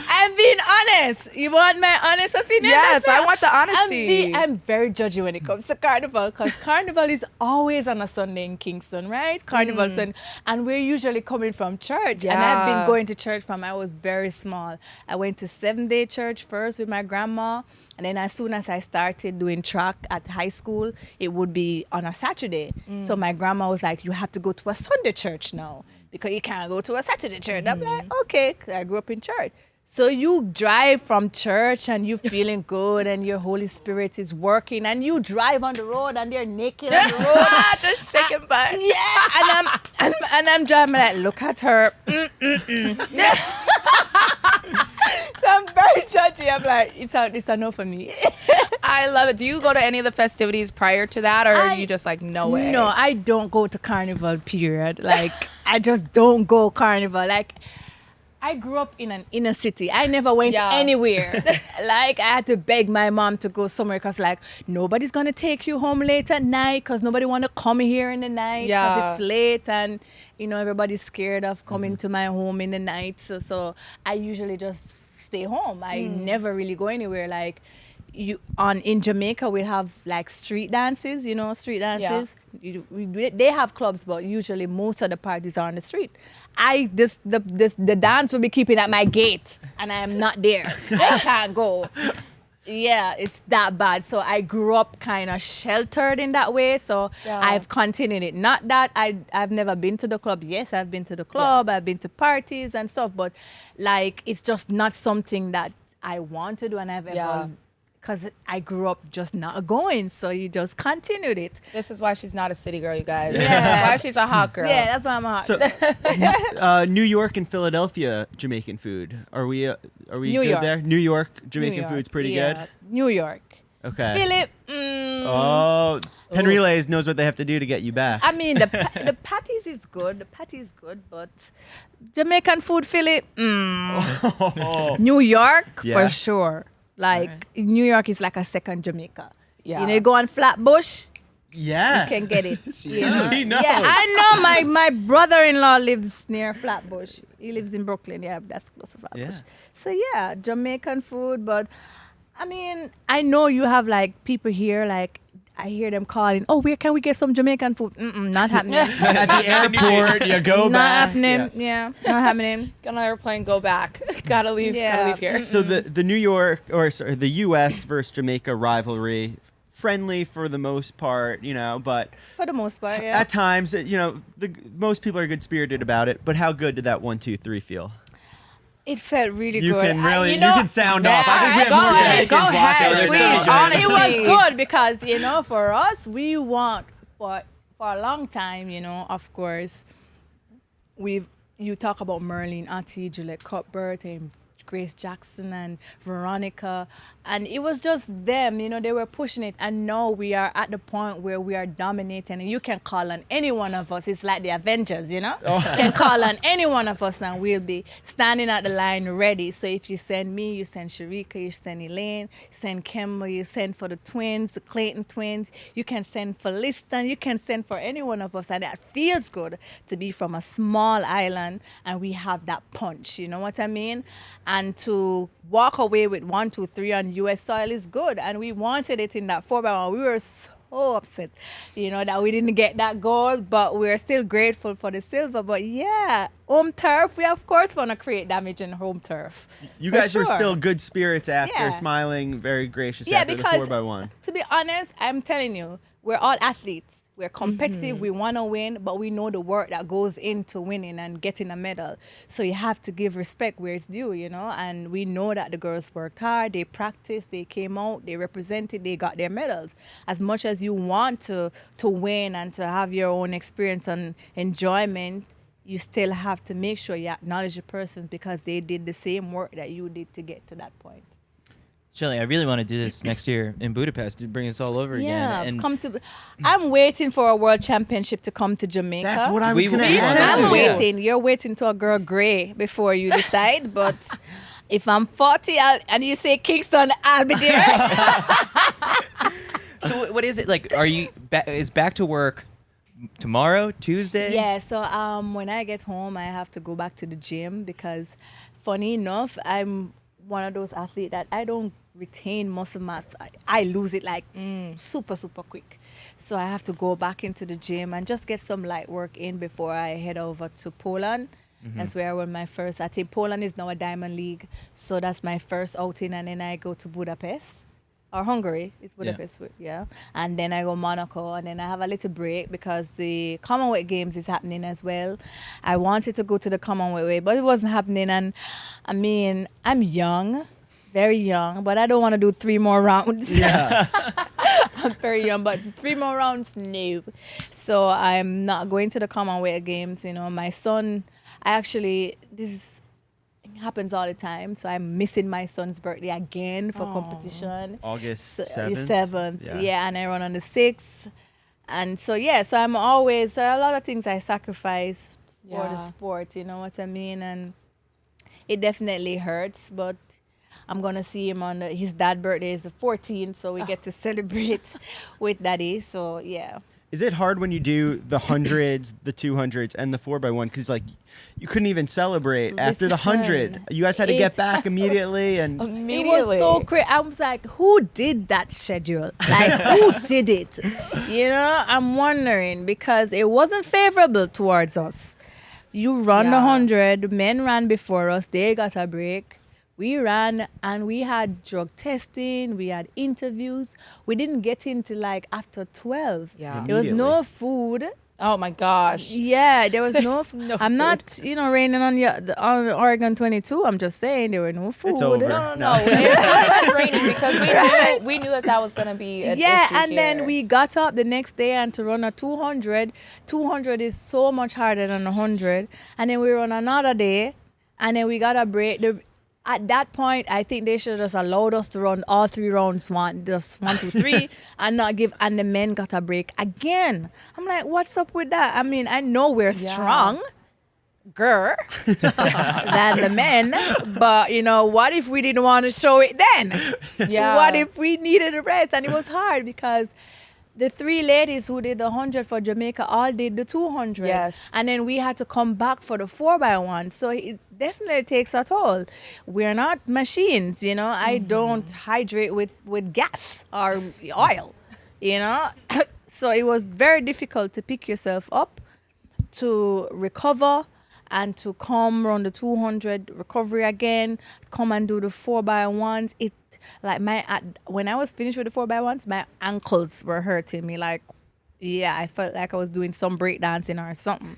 I'm being honest. You want my honest opinion? Yes, That's I it. want the honesty. I'm very judgy when it comes to carnival, because carnival is always on a Sunday in Kingston, right? Carnival Sunday, and we're usually coming from church. And I've Yeah. been going to church from I was very small. I went to 7-day church first with my grandma, and then as soon as I started doing track at high school, it would be on a Saturday. So my grandma was like, "You have to go to a Sunday church now because you can't go to a Saturday church." I'm like, "Okay," 'cause I grew up in church. So you drive from church and you're feeling good and your Holy Spirit is working, and you drive on the road and they're naked on the road. Just shaking butt. Yeah, and I'm driving like, look at her. So I'm very judgy. I'm like, it's a no for me. I love it. Do you go to any of the festivities prior to that, or are you just like, no way? No, I don't go to carnival, period. Like, I just don't go carnival. Like, I grew up in an inner city. I never went anywhere. Like, I had to beg my mom to go somewhere because, like, nobody's going to take you home late at night because nobody want to come here in the night because it's late, and, you know, everybody's scared of coming to my home in the night. So I usually just stay home. I never really go anywhere. Like, in Jamaica we have like street dances, you know, street dances. They have clubs, but usually most of the parties are on the street. The dance will be keeping at my gate, and I am not there. I can't go. Yeah, it's that bad. So I grew up kind of sheltered in that way. So I've continued it. Not that I've never been to the club. Yes, I've been to the club. I've been to parties and stuff, but like, it's just not something that I want to do, and I've ever. Because I grew up just not going, so you just continued it. This is why she's not a city girl, you guys. Yeah. That's why she's a hot girl. Yeah, that's why I'm hot. So, New York and Philadelphia Jamaican food. Are we New good York. there? New York Jamaican New York, food's pretty yeah. good. New York. Okay. Philip. Oh, Henry Lays knows what they have to do to get you back. I mean, the patties is good. The patty is good, but Jamaican food, Philip. New York, for sure. Like, New York is like a second Jamaica. Yeah. You know, you go on Flatbush, Yeah. you can get it. She knows. Yeah, I know. My brother-in-law lives near Flatbush. He lives in Brooklyn. Yeah, that's close to Flatbush. Yeah. So yeah, Jamaican food. But I mean, I know you have like people here. Like, I hear them calling, oh, where can we get some Jamaican food? Not happening. At the airport, you go not back. Happening. Yeah, not happening. Get on an airplane, go back. Gotta leave here. So the New York, the U.S. versus Jamaica rivalry, friendly for the most part, but for the most part, yeah. At times, most people are good-spirited about it, but how good did that 1-2-3 feel? It felt really you good. Can really, you can sound off. I think we have more Jamaicans watching. It was good because, for us, we want, for a long time, of course, you talk about Merlin, Auntie, Juliette Cuthbert, and Grace Jackson and Veronica, and it was just them, they were pushing it, and now we are at the point where we are dominating, and you can call on any one of us. It's like the Avengers, You can call on any one of us and we'll be standing at the line ready. So if you send me, you send Sharika, you send Elaine, you send Kemba, you send for the twins, the Clayton twins, you can send for Liston, you can send for any one of us, and that feels good to be from a small island and we have that punch, you know what I mean? And to walk away with 1-2-3 on U.S. soil is good. And we wanted it in that 4x1. We were so upset, that we didn't get that gold, but we're still grateful for the silver. But yeah, home turf, we of course want to create damage in home turf. You guys were still good spirits after, smiling, very gracious after the 4x1. To be honest, I'm telling you, we're all athletes. We're competitive, we want to win, but we know the work that goes into winning and getting a medal. So you have to give respect where it's due, and we know that the girls worked hard, they practiced, they came out, they represented, they got their medals. As much as you want to win and to have your own experience and enjoyment, you still have to make sure you acknowledge the persons because they did the same work that you did to get to that point. Shelly, I really want to do this next year in Budapest to bring us all over again. Yeah, I'm waiting for a world championship to come to Jamaica. That's what I was going to ask. I'm waiting. You're waiting to a girl Gray before you decide. But if I'm 40 and you say Kingston, I'll be there. So what is it like? Are you is back to work tomorrow, Tuesday? Yeah. So when I get home, I have to go back to the gym because, funny enough, I'm one of those athletes that I don't retain muscle mass. I lose it like super, super quick. So I have to go back into the gym and just get some light work in before I head over to Poland. That's where I won my first. I think Poland is now a Diamond League. So that's my first outing. And then I go to Budapest. Or Hungary. It's Budapest, yeah. And then I go Monaco. And then I have a little break because the Commonwealth Games is happening as well. I wanted to go to the Commonwealth, but it wasn't happening. And I mean, I'm young, very young, but I don't want to do 3 more rounds. Yeah. I'm very young, but 3 more rounds, no. So I'm not going to the Commonwealth Games. My son, this happens all the time, so I'm missing my son's birthday again for competition. August 7th? 7th, yeah, and I run on the 6th. And so, so I'm always, a lot of things I sacrifice for the sport, you know what I mean? And it definitely hurts, but I'm going to see him on his dad's birthday is the 14th, so we get to celebrate with daddy, so yeah. Is it hard when you do the 100s, the 200s, and the 4x1? Because, you couldn't even celebrate after the 100. You guys had to get back immediately. And it was so crazy. I was like, who did that schedule? Who did it? I'm wondering because it wasn't favorable towards us. You run the 100. Men ran before us. They got a break. We ran and we had drug testing, we had interviews. We didn't get into after 12. Yeah. There was no food. Oh my gosh. Yeah, there was no I'm food. Not, raining on Oregon 22. I'm just saying there were no food. It's over. No. It was raining because we knew that was going to be an issue and here. then we got up the next day and to run a 200. 200 is so much harder than 100. And then we run another day and then we got a break. At that point, I think they should have just allowed us to run all 3 rounds, 1, 2, 3, and not give. And the men got a break again. I'm like, what's up with that? I mean, I know we're strong, than the men, but what if we didn't want to show it then? Yeah. What if we needed a rest? And it was hard because the 3 ladies who did the 100 for Jamaica all did the 200. Yes. And then we had to come back for the 4x1. So it definitely takes a toll. We're not machines, I don't hydrate with gas or oil. you know. So it was very difficult to pick yourself up, to recover, and to come around the 200 recovery again, come and do the 4x1s. It like when I was finished with the 4x1s, my ankles were hurting me. Like, yeah, I felt like I was doing some breakdancing or something.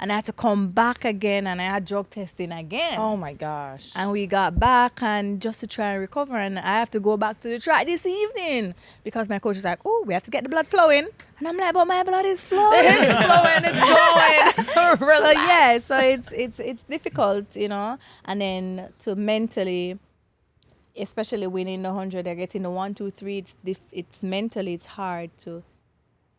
And I had to come back again, and I had drug testing again. Oh my gosh. And we got back, and just to try and recover, and I have to go back to the track this evening because my coach is like, oh, we have to get the blood flowing. And I'm like, but my blood is flowing. It's flowing. So yeah, so it's difficult, you know. And then to mentally, especially winning the 100 or getting the 1, 2, 3, it's mentally, it's hard to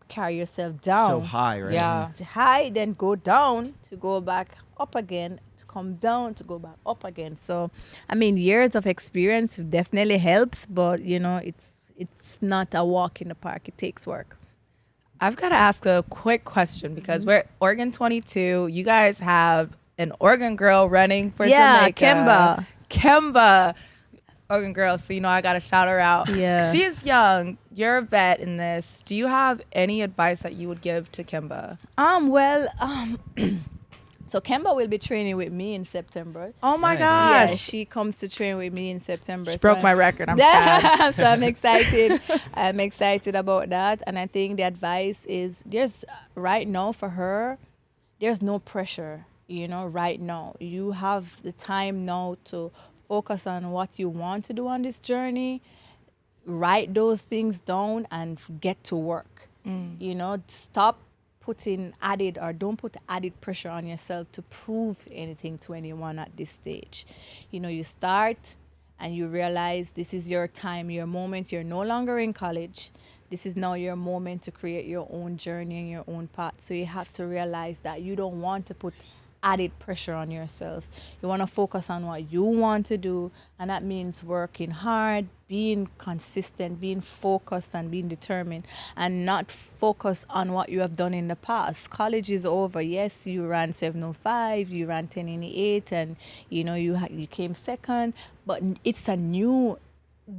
carry yourself down. So high, right? Yeah. High, then go down to go back up again, to come down to go back up again. So, I mean, years of experience definitely helps, but you know, it's not a walk in the park. It takes work. I've got to ask a quick question because we're Oregon 22. You guys have an Oregon girl running for Jamaica. Kemba. Oregon girl, so you know I gotta shout her out. Yeah. She is young. You're a vet in this. Do you have any advice that you would give to Kemba? So Kemba will be training with me in September. Oh my Nice. gosh. Yeah, she comes to train with me in September. She broke my record. I'm sad. So I'm excited. I'm excited about that. And I think the advice is right now for her, there's no pressure, you know, right now. You have the time now to focus on what you want to do on this journey, write those things down and get to work. You know, stop don't put added pressure on yourself to prove anything to anyone at this stage. You know, you start and you realize this is your time, your moment. You're no longer in college. This is now your moment to create your own journey and your own path. So you have to realize that you don't want to put added pressure on yourself. You want to focus on what you want to do, and that means working hard, being consistent, being focused and being determined, and not focus on what you have done in the past. College is over. Yes, you ran 7:05, you ran 10:88, and you know you came second, but it's a new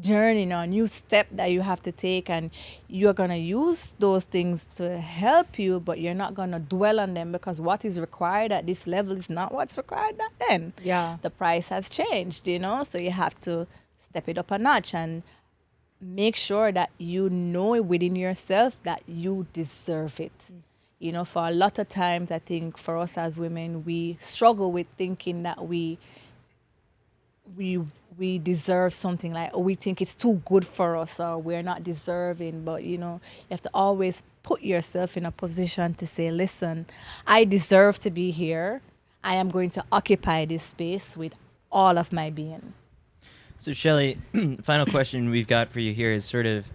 journey now, a new step that you have to take, and you're going to use those things to help you, but you're not going to dwell on them because what is required at this level is not what's required back then. Yeah. The price has changed, you know, so you have to step it up a notch and make sure that you know within yourself that you deserve it. You know, for a lot of times, I think for us as women, we struggle with thinking that we deserve something, like, or we think it's too good for us or we're not deserving. But you know, you have to always put yourself in a position to say, listen, I deserve to be here. I am going to occupy this space with all of my being. So Shelly, final question we've got for you here is sort of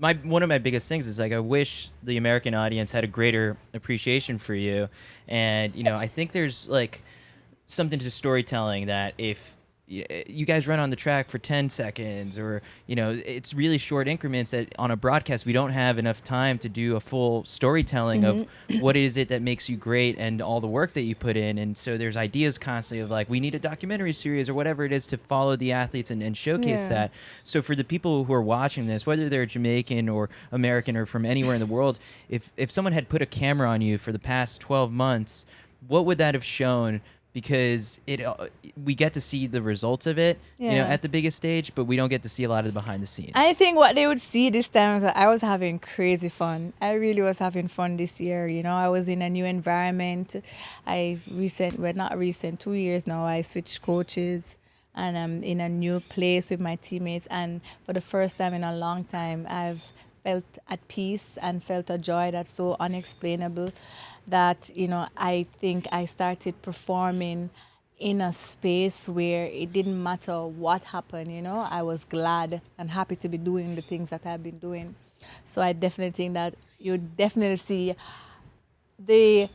one of my biggest things is, like, I wish the American audience had a greater appreciation for you. And you know, I think there's like something to storytelling that if you guys run on the track for 10 seconds or, you know, it's really short increments that on a broadcast we don't have enough time to do a full storytelling of what is it that makes you great and all the work that you put in. And so there's ideas constantly of like, we need a documentary series or whatever it is to follow the athletes and showcase that. So for the people who are watching this, whether they're Jamaican or American or from anywhere in the world, if someone had put a camera on you for the past 12 months, what would that have shown? Because we get to see the results of it, you know, at the biggest stage, but we don't get to see a lot of the behind the scenes. I think what they would see this time is that I was having crazy fun. I really was having fun this year. You know, I was in a new environment. 2 years now, I switched coaches and I'm in a new place with my teammates. And for the first time in a long time, I've felt at peace and felt a joy that's so unexplainable that, you know, I think I started performing in a space where it didn't matter what happened, you know. I was glad and happy to be doing the things that I've been doing. So I definitely think that you definitely see the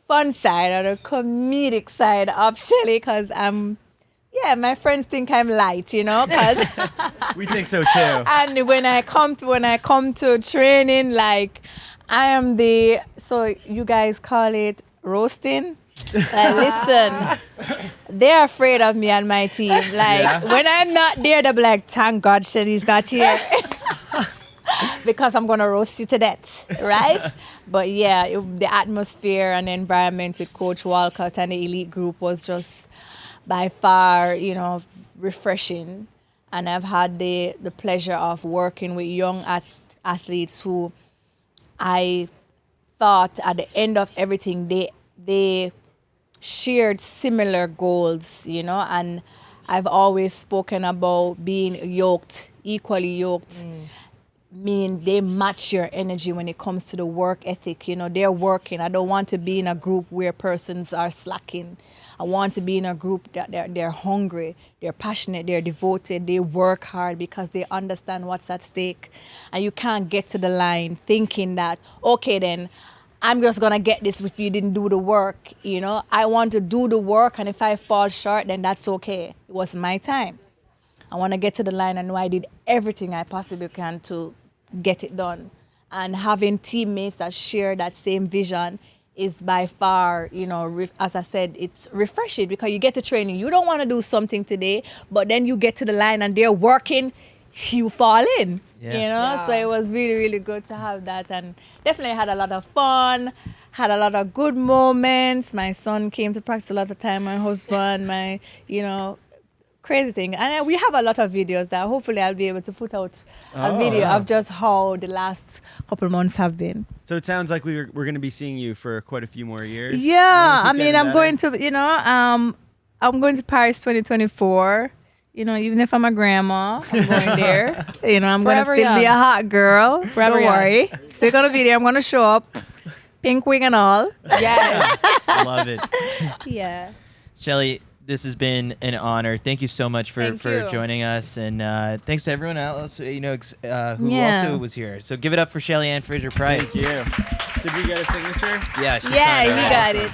fun side or the comedic side of Shelly, because my friends think I'm light, you know, 'cause we think so too. And when I come to training, like, I am so you guys call it roasting. Like, listen, they're afraid of me and my team. Like, when I'm not there, they'll be like, thank God Shelly's not here. because I'm going to roast you to death, right? But yeah, the atmosphere and the environment with Coach Walcott and the elite group was just by far, refreshing. And I've had the pleasure of working with young athletes who I thought at the end of everything, they shared similar goals, and I've always spoken about being equally yoked, meaning they match your energy when it comes to the work ethic. They're working. I don't want to be in a group where persons are slacking. I want to be in a group that they're hungry, they're passionate, they're devoted, they work hard because they understand what's at stake. And you can't get to the line thinking that, okay, then I'm just going to get this if you didn't do the work. I want to do the work, and if I fall short, then that's okay. It was my time. I want to get to the line and know I did everything I possibly can to get it done. And having teammates that share that same vision is by far, as I said, it's refreshing because you get to training. You don't want to do something today, but then you get to the line and they're working, you fall in, So it was really, really good to have that, and definitely had a lot of fun, had a lot of good moments. My son came to practice a lot of time, my husband, my, crazy thing. And we have a lot of videos that hopefully I'll be able to put out a video of just how the last couple months have been. So it sounds like we're going to be seeing you for quite a few more years. Yeah, I'm going to, I'm going to Paris 2024. Even if I'm a grandma, I'm going there. I'm going to still be a hot girl. Forever Don't worry. Still going to be there. I'm going to show up. Pink wing and all. Yes. Love it. Yeah. Shelly, this has been an honor. Thank you so much for joining us, and thanks to everyone else who also was here. So give it up for Shelly-Ann Fraser-Pryce. Thank you. Did we get a signature? Yeah, she got it.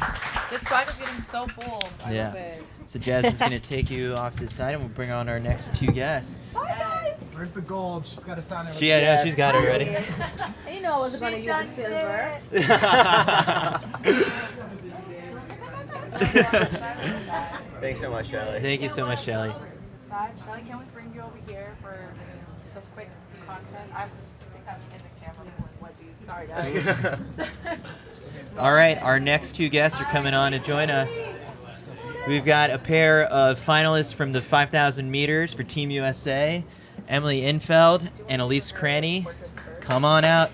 This squad is getting so full. I love it. So Jasmine's going to take you off to the side, and we'll bring on our next two guests. Bye, guys. Where's the gold? She's got to sign it. She's got it ready. I wasn't going to use the silver. Thanks so much, Shelly. Thank you so much, Shelly. Shelly, can we bring you over here for some quick content? I think I'm in the camera more than wedgies. Sorry, guys. All right, our next two guests are coming on to join us. We've got a pair of finalists from the 5,000 meters for Team USA, Emily Infeld and Elise Cranny. Come on out.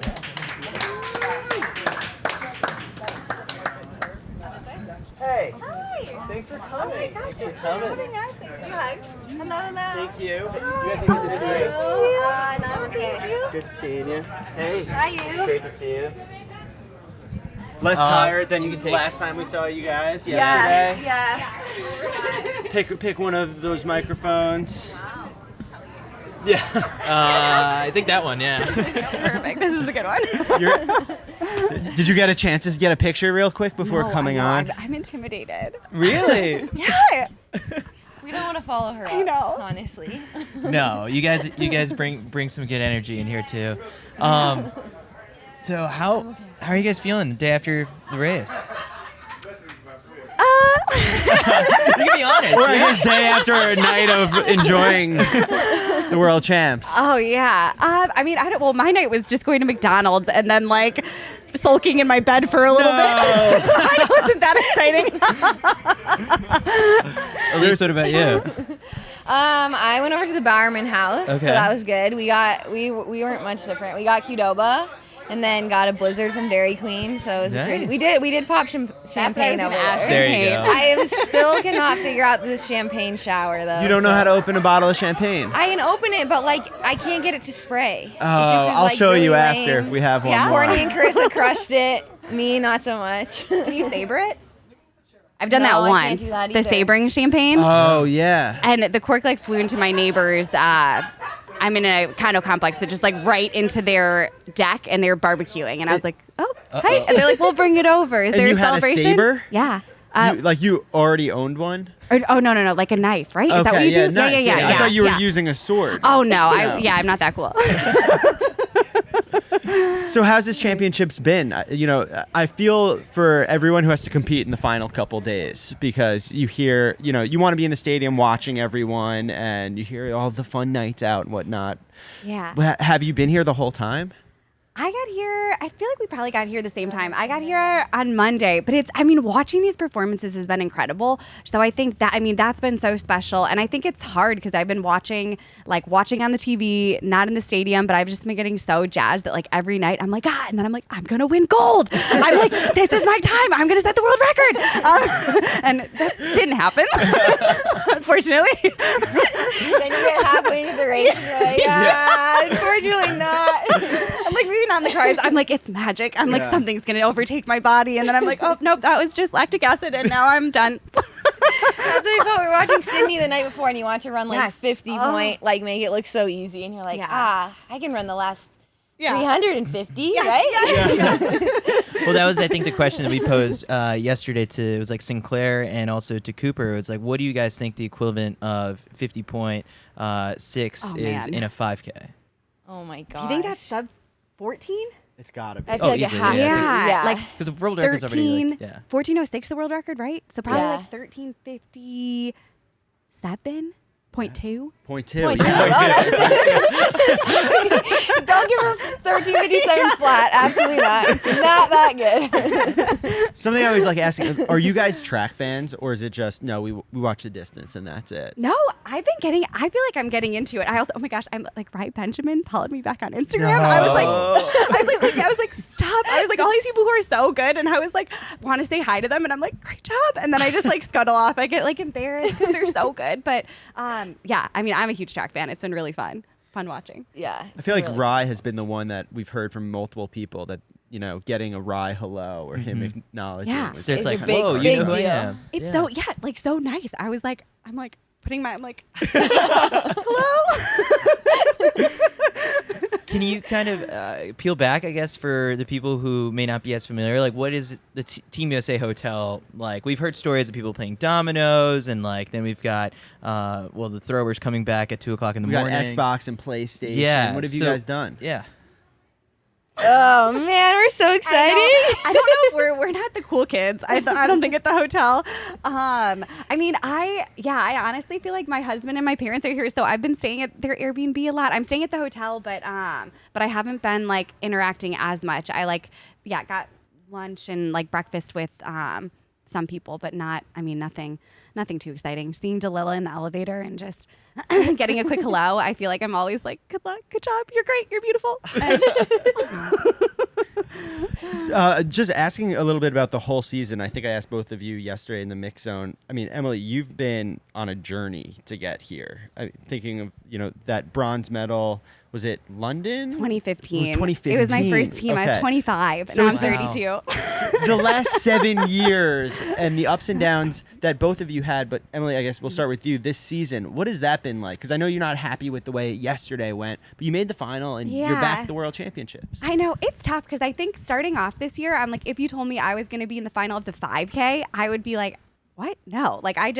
Hey. Hi. Thanks for coming. Thanks for coming. Thank you. You guys are good to see you. No, I'm okay. Good seeing you. Hey. How are you? Great to see you. Less tired than last time we saw you guys yesterday. Yeah. Pick one of those microphones. Wow. Yeah. I think that one, yeah. Perfect. This is the good one. Did you get a chance to get a picture real quick before coming on? I'm intimidated. Really? Yeah. We don't want to follow her up, honestly. No, you guys bring some good energy in here too. So how are you guys feeling the day after the race? You can be honest. Or I guess day after a night of enjoying the world champs. Oh yeah. My night was just going to McDonald's and then sulking in my bed for a little bit. It wasn't that exciting. Elise, what about you? I went over to the Bowerman house, Okay. so that was good. We weren't much different. We got Qdoba, and then got a Blizzard from Dairy Queen, so it was Nice. crazy. We did pop champagne over there. There you go. I still cannot figure out this champagne shower though. You don't know how to open a bottle of champagne? I can open it, but I can't get it to spray. Oh, I'll show really you lame. after if we have one more. Courtney and Carissa crushed it. Me, not so much. Can you saber it? I've done No, that I can't once. do that The either. sabering champagne. Oh, yeah. And the cork flew into my neighbor's. I'm in a condo complex, but just right into their deck, and they were barbecuing, and I was like, "Oh, hi!" And they're like, "We'll bring it over." Is And there you a had a celebration? saber? Yeah. You already owned one? No, like a knife, right? Is that what you do? Nice. Yeah. I thought you were yeah. using a sword. Oh no, I'm not that cool. So how's this championships been? I feel for everyone who has to compete in the final couple days, because you hear, you want to be in the stadium watching everyone, and you hear all the fun nights out and whatnot. Yeah. Have you been here the whole time? I got here, I feel like we probably got here the same time. I got here on Monday, but watching these performances has been incredible. So I think that's been so special. And I think it's hard because I've been watching on the TV, not in the stadium, but I've just been getting so jazzed that like every night I'm like, and then I'm like, I'm going to win gold. I'm like, this is my time. I'm going to set the world record. And that didn't happen, unfortunately. Then you get halfway into the race and you're like, unfortunately not. I'm like, maybe not in the cars. I'm like, it's magic. I'm like, something's going to overtake my body. And then I'm like, oh, nope, that was just lactic acid. And now I'm done. That's what I thought. We were watching Sydney the night before and you watch her run like 50 point, like make it look so easy. And you're like, I can run the last 350, right? Well, that was, I think, the question that we posed yesterday it was like Sinclair and also to Cooper. It was like, what do you guys think the equivalent of 50.6 is in a 5K? Oh my god. Do you think that's sub 14? It's gotta be. I feel like it easily, has to be. Yeah. Like because the world record's already like, 1406 the world record, right? So probably like 1357.2. Point two. Don't give us 1357 flat. Absolutely not. It's not that good. Something I always like asking: are you guys track fans, or is it just no? We watch the distance and that's it. No, I feel like I'm getting into it. I also, oh my gosh, I'm like, Ryan Benjamin followed me back on Instagram. No. I was like, stop. I was like, all these people who are so good, and I was like, want to say hi to them, and I'm like, great job, and then I just like scuttle off. I get like embarrassed because they're so good, but yeah, I mean, I'm a huge track fan. It's been really fun watching. Yeah. I feel like Rye has been the one that we've heard from multiple people that, you know, getting a Rye hello or him acknowledging. Yeah. Was So it's like, a big, whoa, big you know who I deal. am. It's so nice. I was like, I'm like hello. Can you kind of peel back, I guess, for the people who may not be as familiar? Like, what is the Team USA hotel like? We've heard stories of people playing dominoes, and like then we've got the throwers coming back at 2:00 in the morning. We got Xbox and PlayStation. Yeah. What have you guys done? Yeah. Oh man, we're so excited. I don't know if we're not the cool kids. I don't think at the hotel. I mean, I honestly feel like my husband and my parents are here, so I've been staying at their Airbnb a lot. I'm staying at the hotel, but I haven't been like interacting as much. I got lunch and like breakfast with some people, but nothing too exciting. Seeing Delilah in the elevator and just getting a quick hello. I feel like I'm always like, good luck, good job, you're great, you're beautiful. Just asking a little bit about the whole season. I think I asked both of you yesterday in the mix zone. I mean, Emily, you've been on a journey to get here. Thinking of, that bronze medal. Was it London? 2015. It was 2015. It was my first team. Okay. I was 25. So now I'm it's 32. The last 7 years and the ups and downs that both of you had, but Emily, I guess we'll start with you this season. What has that been like? Because I know you're not happy with the way yesterday went, but you made the final and you're back at the World Championships. I know. It's tough because I think starting off this year, I'm like, if you told me I was going to be in the final of the 5K, I would be like, what? No. Like I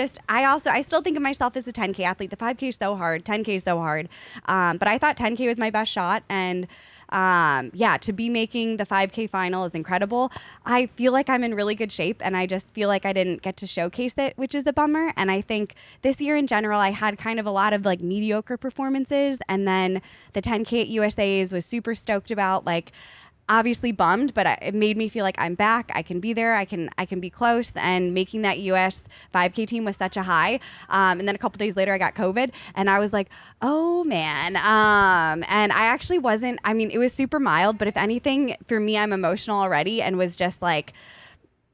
still think of myself as a 10K athlete. The 5K is so hard. 10K is so hard. But I thought 10K was my best shot. And to be making the 5K final is incredible. I feel like I'm in really good shape, and I just feel like I didn't get to showcase it, which is a bummer. And I think this year in general, I had kind of a lot of like mediocre performances. And then the 10K at USA's was super stoked about, like, obviously bummed, but it made me feel like I'm back. I can be there. I can be close. And making that US 5K team was such a high. And then a couple days later, I got COVID, and I was like, oh man. And I actually wasn't. I mean, it was super mild, but if anything, for me, I'm emotional already, and was just like,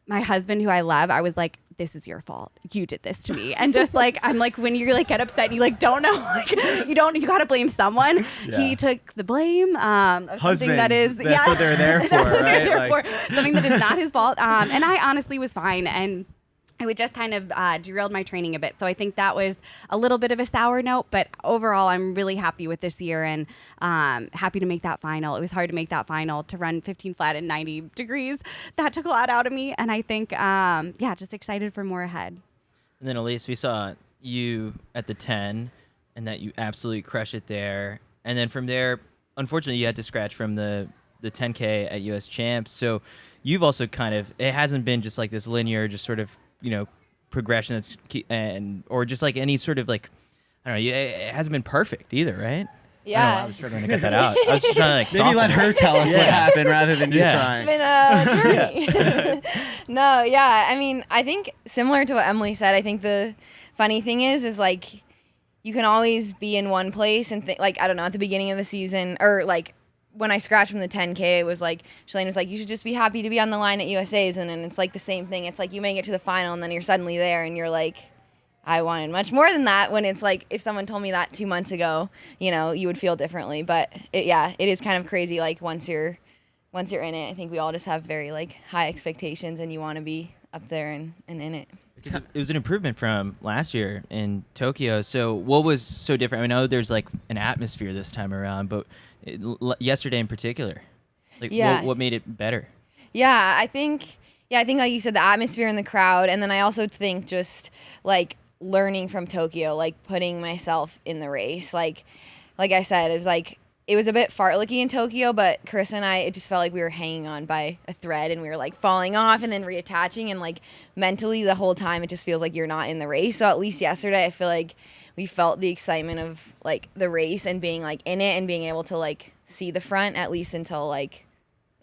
my husband, who I love, I was like, this is your fault. You did this to me. And just like, I'm like, when you like get upset and you like don't know, like you gotta blame someone. Yeah. He took the blame. Something that is, that's what they're there for, right? Something that is not his fault. And I honestly was fine. And I would just kind of derailed my training a bit. So I think that was a little bit of a sour note, but overall I'm really happy with this year and happy to make that final. It was hard to make that final, to run 15 flat in 90 degrees. That took a lot out of me. And I think, just excited for more ahead. And then Elise, we saw you at the 10 and that you absolutely crushed it there. And then from there, unfortunately, you had to scratch from the 10K at US Champs. So you've also it hasn't been just like this linear, just sort of, progression or just like any sort of like, I don't know, it hasn't been perfect either, right? Yeah. I was struggling to get that out. I was just trying to maybe let her tell us what happened rather than you trying. It's been a journey. No, yeah. I mean, I think similar to what Emily said, I think the funny thing is like you can always be in one place and like, I don't know, at the beginning of the season or like when I scratched from the 10K, it was like, Shelly-Ann was like, you should just be happy to be on the line at USA's. And then it's like the same thing. It's like you make it to the final and then you're suddenly there and you're like, I wanted much more than that. When it's like, if someone told me that 2 months ago, you know, you would feel differently. But it is kind of crazy. Like once you're in it, I think we all just have very like high expectations and you want to be up there and in it. It was an improvement from last year in Tokyo. So what was so different? I know there's like an atmosphere this time around, but yesterday in particular, like what made it better? Yeah, I think like you said, the atmosphere in the crowd, and then I also think just like learning from Tokyo, like putting myself in the race. Like I said, it was a bit fartlicky in Tokyo, but Chris and I, it just felt like we were hanging on by a thread and we were like falling off and then reattaching, and like mentally the whole time it just feels like you're not in the race. So at least yesterday I feel like we felt the excitement of like the race and being like in it and being able to like see the front at least until like,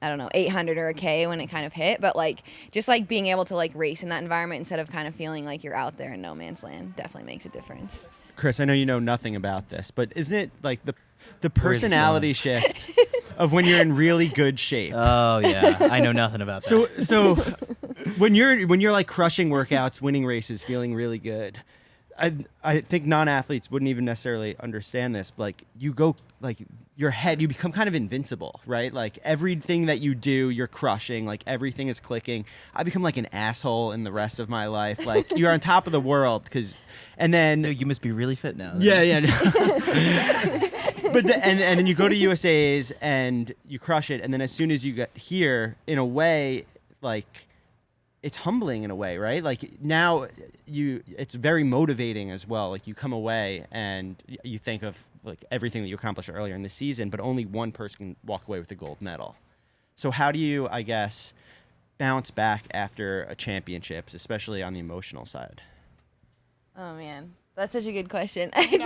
I don't know, 800 or a K when it kind of hit. But like just like being able to like race in that environment instead of kind of feeling like you're out there in no man's land definitely makes a difference. Chris, I know you know nothing about this, but isn't it like the personality shift of when you're in really good shape? Oh yeah, I know nothing about that. So when you're like crushing workouts, winning races, feeling really good, I think non-athletes wouldn't even necessarily understand this, but like you go like your head, you become kind of invincible, right? Like everything that you do, you're crushing, like everything is clicking. I become like an asshole in the rest of my life. Like you're on top of the world and then you must be really fit now. Yeah. But and then you go to USA's and you crush it, and then as soon as you get here, in a way, like it's humbling in a way, right? Like now it's very motivating as well. Like you come away and you think of like everything that you accomplished earlier in the season, but only one person can walk away with a gold medal. So how do you, I guess, bounce back after a championships, especially on the emotional side? Oh man, that's such a good question. I think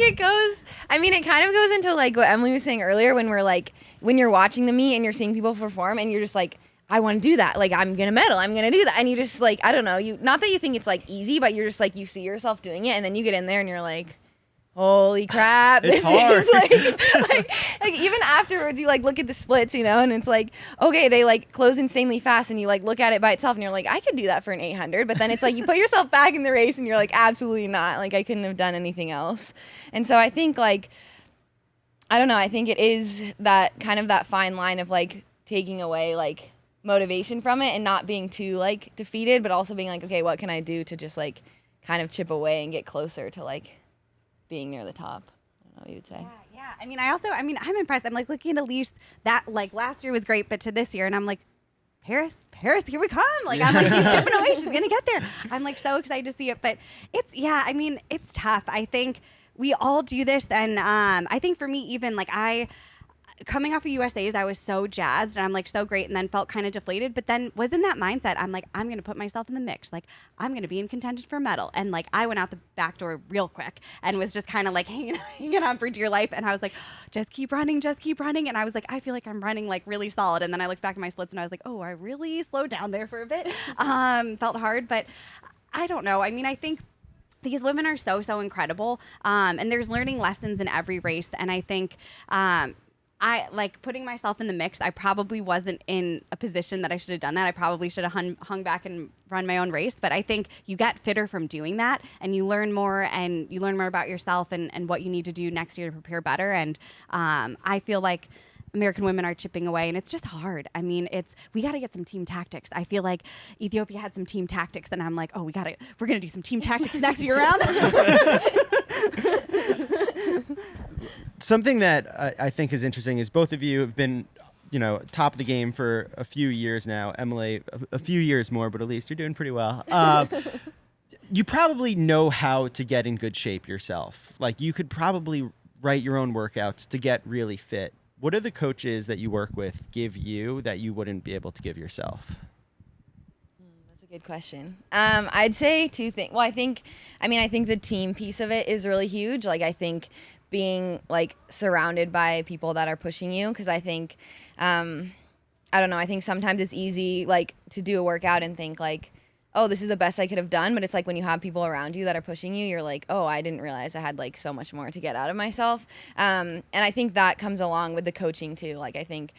it kind of goes into like what Emily was saying earlier when you're watching the meet and you're seeing people perform and you're just like, I want to do that. Like I'm going to medal. I'm going to do that. And you just like, I don't know, not that you think it's like easy, but you're just like, you see yourself doing it and then you get in there and you're like, holy crap, it's this hard. is like even afterwards you like look at the splits, you know, and it's like, okay, they like close insanely fast and you like look at it by itself and you're like, I could do that for an 800, but then it's like you put yourself back in the race and you're like, absolutely not, like I couldn't have done anything else. And so I think like, I don't know, I think it is that kind of that fine line of like taking away like motivation from it and not being too like defeated, but also being like, okay, what can I do to just like kind of chip away and get closer to like being near the top. I don't know what you would say. Yeah. I'm impressed. I'm like looking at Elise, that like last year was great, but to this year, and I'm like, Paris, here we come. Like, I'm like, she's chipping away. She's going to get there. I'm like so excited to see it. But it's tough. I think we all do this. And I think for me, even like coming off of USA's, I was so jazzed and I'm like so great, and then felt kind of deflated, but then was in that mindset. I'm like, I'm going to put myself in the mix. Like I'm going to be in contention for a medal. And like, I went out the back door real quick and was just kind of like hanging on for dear life. And I was like, just keep running. And I was like, I feel like I'm running like really solid. And then I looked back at my splits and I was like, oh, I really slowed down there for a bit. Felt hard, but I don't know. I mean, I think these women are so incredible. And there's learning lessons in every race. And I think, I like putting myself in the mix. I probably wasn't in a position that I should have done that. I probably should have hung back and run my own race. But I think you get fitter from doing that, and you learn more about yourself and what you need to do next year to prepare better. And I feel like American women are chipping away, and it's just hard. I mean, we got to get some team tactics. I feel like Ethiopia had some team tactics, and I'm like, oh, we're going to do some team tactics next year round. Something that I think is interesting is both of you have been, top of the game for a few years now. Emily, a few years more, but Elise, you're doing pretty well. You probably know how to get in good shape yourself. Like you could probably write your own workouts to get really fit. What do the coaches that you work with give you that you wouldn't be able to give yourself? That's a good question. I'd say two things. Well, I think the team piece of it is really huge. Like I think being like surrounded by people that are pushing you. Because I think, I don't know, I think sometimes it's easy like to do a workout and think like, oh, this is the best I could have done. But it's like when you have people around you that are pushing you, you're like, oh, I didn't realize I had like so much more to get out of myself. And I think that comes along with the coaching too. Like, I think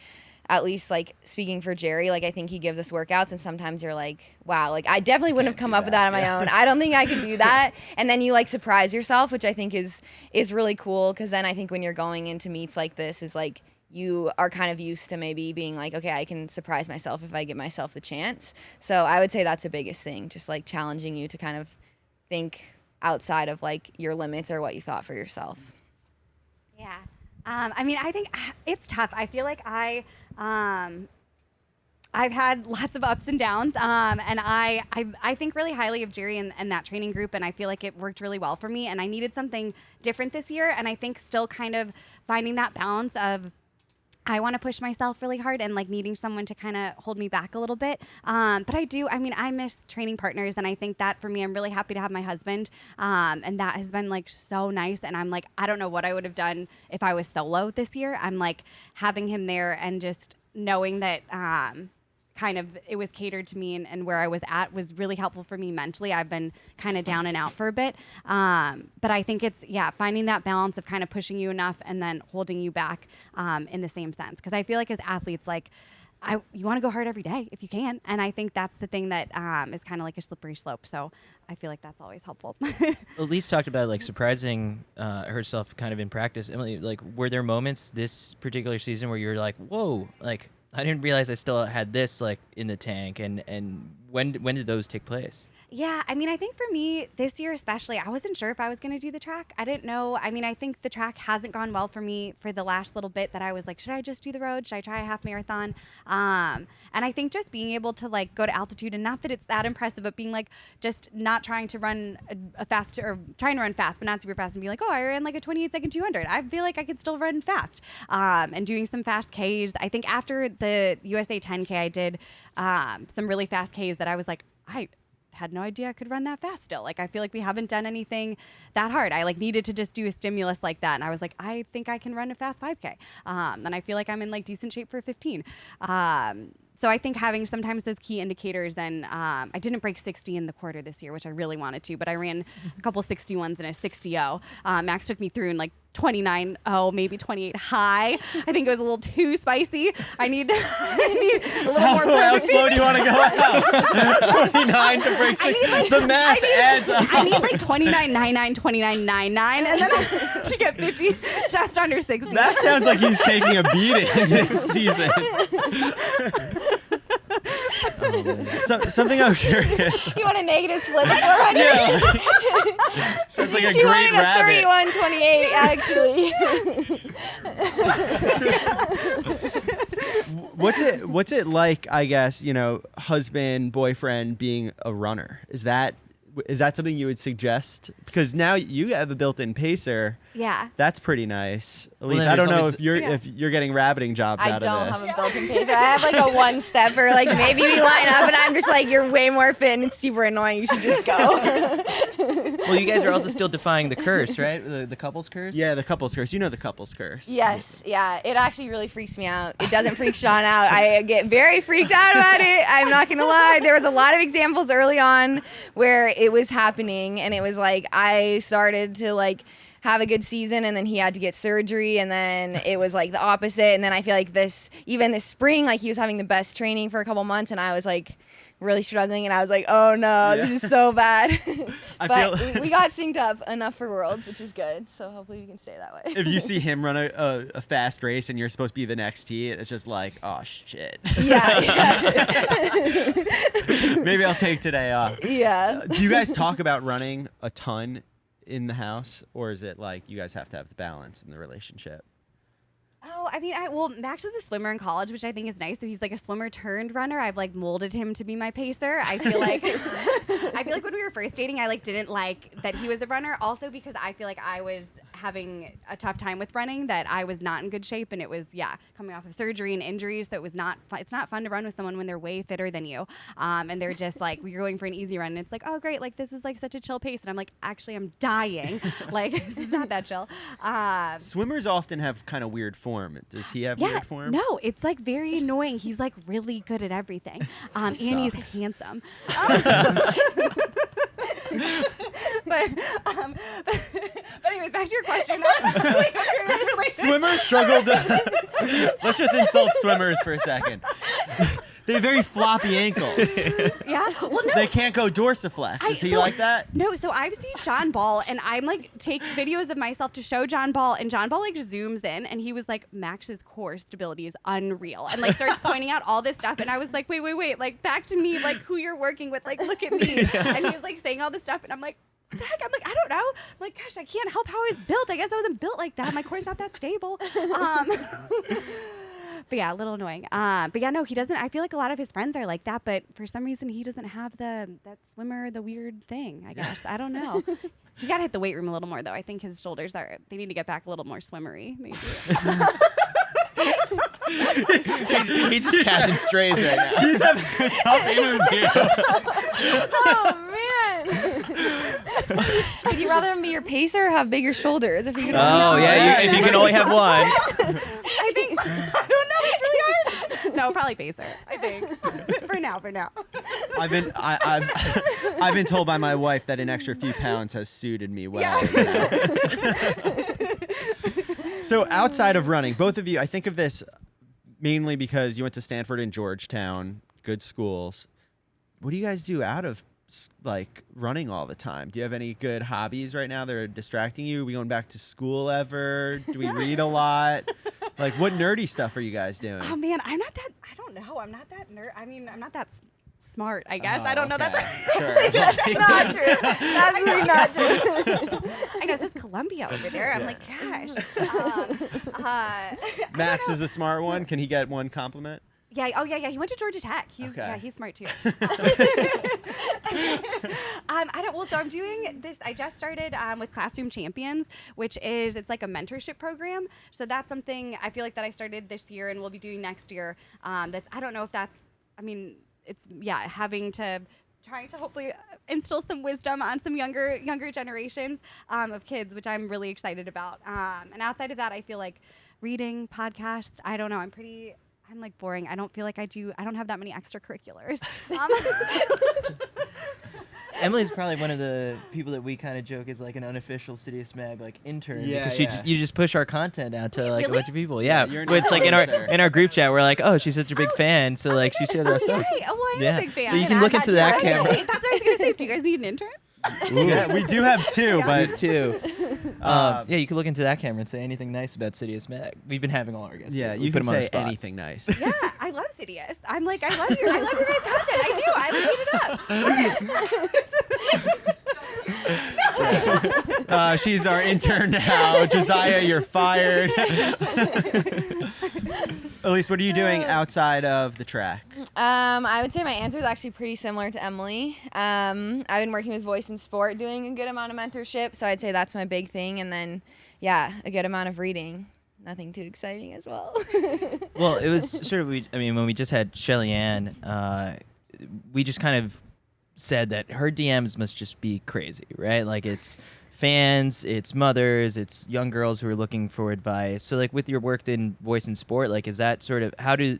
at least like speaking for Jerry, like I think he gives us workouts and sometimes you're like, wow, like I definitely wouldn't have come up with that on my own. I don't think I could do that. And then you like surprise yourself, which I think is really cool. Cause then I think when you're going into meets like this is like, you are kind of used to maybe being like, okay, I can surprise myself if I give myself the chance. So I would say that's the biggest thing, just like challenging you to kind of think outside of like your limits or what you thought for yourself. Yeah. I mean, I think it's tough. I feel like I've had lots of ups and downs, and I think really highly of Jerry and that training group, and I feel like it worked really well for me, and I needed something different this year, and I think still kind of finding that balance of I want to push myself really hard and like needing someone to kind of hold me back a little bit. But I miss training partners. And I think that for me, I'm really happy to have my husband. And that has been like so nice. And I'm like, I don't know what I would have done if I was solo this year. I'm like having him there and just knowing that, kind of it was catered to me and where I was at was really helpful for me mentally. I've been kind of down and out for a bit. But I think it's, finding that balance of kind of pushing you enough and then holding you back in the same sense. Because I feel like as athletes, like you want to go hard every day if you can. And I think that's the thing that is kind of like a slippery slope. So I feel like that's always helpful. Elise talked about like surprising herself kind of in practice. Emily, like were there moments this particular season where you're like, whoa, like I didn't realize I still had this like in the tank, and when did those take place? Yeah, I mean, I think for me this year especially, I wasn't sure if I was going to do the track. I didn't know. I mean, I think the track hasn't gone well for me for the last little bit that I was like, should I just do the road? Should I try a half marathon? And I think just being able to like go to altitude, and not that it's that impressive, but being like just not trying to run a fast, or trying to run fast, but not super fast, and be like, oh, I ran like a 28-second 200. I feel like I could still run fast. And doing some fast Ks. I think after the USA 10K, I did some really fast Ks that I was like, I had no idea I could run that fast still. Like, I feel like we haven't done anything that hard. I like needed to just do a stimulus like that. And I was like, I think I can run a fast 5K. And I feel like I'm in like decent shape for 15. So I think having sometimes those key indicators, then I didn't break 60 in the quarter this year, which I really wanted to, but I ran a couple 61s and a 60-0. Max took me through in like 29-0, maybe 28 high. I think it was a little too spicy. I need a little more. How slow do you want to go out? 29 to break 60. Like, the math adds up. I need like 29.99, 29.99, and then to get 50, just under 60. That sounds like he's taking a beating this season. Something I'm curious. You want a negative split of 400? Yeah. Sounds like a she great rabbit. 31-28, actually. What's it like, I guess, husband, boyfriend being a runner? Is that something you would suggest? Because now you have a built-in pacer. Yeah. That's pretty nice. Elise, I don't know if you're getting rabbiting jobs out of this. I don't have a built-in pacer. I have like a one-stepper. Like maybe we line up and I'm just like, you're way more fit and it's super annoying. You should just go. Well, you guys are also still defying the curse, right? The couples curse? Yeah, the couples curse. You know the couples curse. Yes. Yeah. It actually really freaks me out. It doesn't freak Sean out. I get very freaked out about it. I'm not going to lie. There was a lot of examples early on where it was happening and it was like I started to like have a good season and then he had to get surgery and then it was like the opposite. And then I feel like this spring, like he was having the best training for a couple months and I was like really struggling and I was like, oh no, This is so bad. But we got synced up enough for Worlds, which is good. So hopefully we can stay that way. If you see him run a fast race and you're supposed to be the next tee, it's just like, oh shit. Yeah. Maybe I'll take today off. Yeah. Do you guys talk about running a ton in the house, or is it like you guys have to have the balance in the relationship? Oh, I mean, Max is a swimmer in college, which I think is nice. So he's like a swimmer turned runner. I've like molded him to be my pacer. I feel like when we were first dating, I like didn't like that he was a runner. Also because I feel like I having a tough time with running, that I was not in good shape, and it was coming off of surgery and injuries, so it was not fun. It's not fun to run with someone when they're way fitter than you, and they're just like, you're going for an easy run, and it's like, oh great, like this is like such a chill pace, and I'm like, actually I'm dying. Like this is not that chill. Swimmers often have kind of weird form. Does he have weird form? No, it's like very annoying. He's like really good at everything, and he's handsome. But anyways, back to your question. Swimmers struggle to. Let's just insult swimmers for a second. They have very floppy ankles. Yeah. Well, no. They can't go dorsiflex. Is he like that? No. So I've seen John Ball, and I'm like take videos of myself to show John Ball, and John Ball like zooms in, and he was like, Max's core stability is unreal, and like starts pointing out all this stuff, and I was like, wait, like back to me, like who you're working with, like look at me, and he was like saying all this stuff, and I'm like, what the heck? I'm like, I don't know. I'm like, gosh, I can't help how I was built. I guess I wasn't built like that. My core's not that stable. But yeah, a little annoying. But yeah, no, he doesn't. I feel like a lot of his friends are like that, but for some reason he doesn't have that swimmer, the weird thing, I guess. I don't know. He's got to hit the weight room a little more, though. I think his shoulders they need to get back a little more swimmery. He's just catching strays right now. He's having a tough interview. Oh, man. Would you rather him be your pacer or have bigger shoulders? If you could if you can only have one. I don't know. It's really hard. No, probably pacer. I think for now. I've been told by my wife that an extra few pounds has suited me well. Yeah. So outside of running, both of you, I think of this mainly because you went to Stanford and Georgetown, good schools. What do you guys do out of like running all the time? Do you have any good hobbies right now that are distracting you? Are we going back to school ever? Do we read a lot? Like, what nerdy stuff are you guys doing? Oh man, I'm not that. I don't know. I'm not that nerd. I mean, I'm not that smart. I guess I don't know. That's not true. Absolutely not true. I guess it's Columbia over there. I'm like, gosh. Max is the smart one. Can he get one compliment? Yeah. Oh, yeah. He went to Georgia Tech. He's smart too. So I'm doing this. I just started with Classroom Champions, which it's like a mentorship program. So that's something I feel like that I started this year and we'll be doing next year. I don't know if that's. I mean, it's trying to hopefully instill some wisdom on some younger generations of kids, which I'm really excited about. And outside of that, I feel like reading, podcasts. I don't know. I'm like boring. I don't feel like I don't have that many extracurriculars. Emily's probably one of the people that we kind of joke is like an unofficial CITIUS MAG like intern. Yeah, because you just push our content out to like a bunch of people. Yeah, it's like in our group chat, we're like, oh, she's such a big fan, so like she shares our stuff. I'm a big fan. So you can look into that camera. That's what I was gonna say. Do you guys need an intern? Yeah, we do have two, but you can look into that camera and say anything nice about CITIUS MAG. We've been having all our guests. Yeah, you can say anything nice. Yeah, I love CITIUS. I'm like, I love your guys' content. I do. I like it up. She's our intern now. Josiah, you're fired. Elise, what are you doing outside of the track? I would say my answer is actually pretty similar to Emily. I've been working with Voice in Sport, doing a good amount of mentorship, so I'd say that's my big thing. And then, a good amount of reading. Nothing too exciting as well. Well, it was sort of, when we just had Shelly-Ann, we just kind of said that her DMs must just be crazy, right? Like it's fans, it's mothers, it's young girls who are looking for advice. So like with your work in Voice in Sport, like is that sort of, how do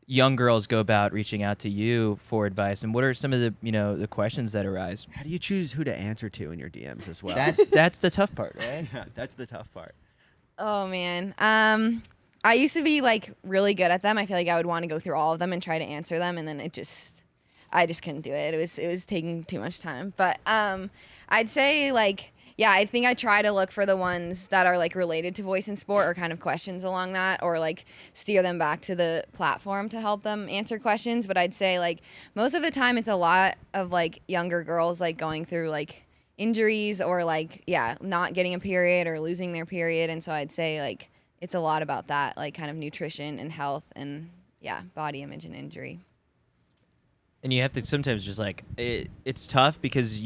young girls go about reaching out to you for advice, and what are some of the the questions that arise? How do you choose who to answer to in your DMs as well? That's the tough part, right? Yeah, that's the tough part. Oh man. I used to be like really good at them. I feel like I would want to go through all of them and try to answer them, and then I just couldn't do it. It was taking too much time. But I'd say I think I try to look for the ones that are like related to Voice in Sport or kind of questions along that, or like steer them back to the platform to help them answer questions. But I'd say like most of the time it's a lot of like younger girls like going through like injuries or like not getting a period or losing their period. And so I'd say like it's a lot about that, like kind of nutrition and health and body image and injury. And you have to sometimes just like it's tough because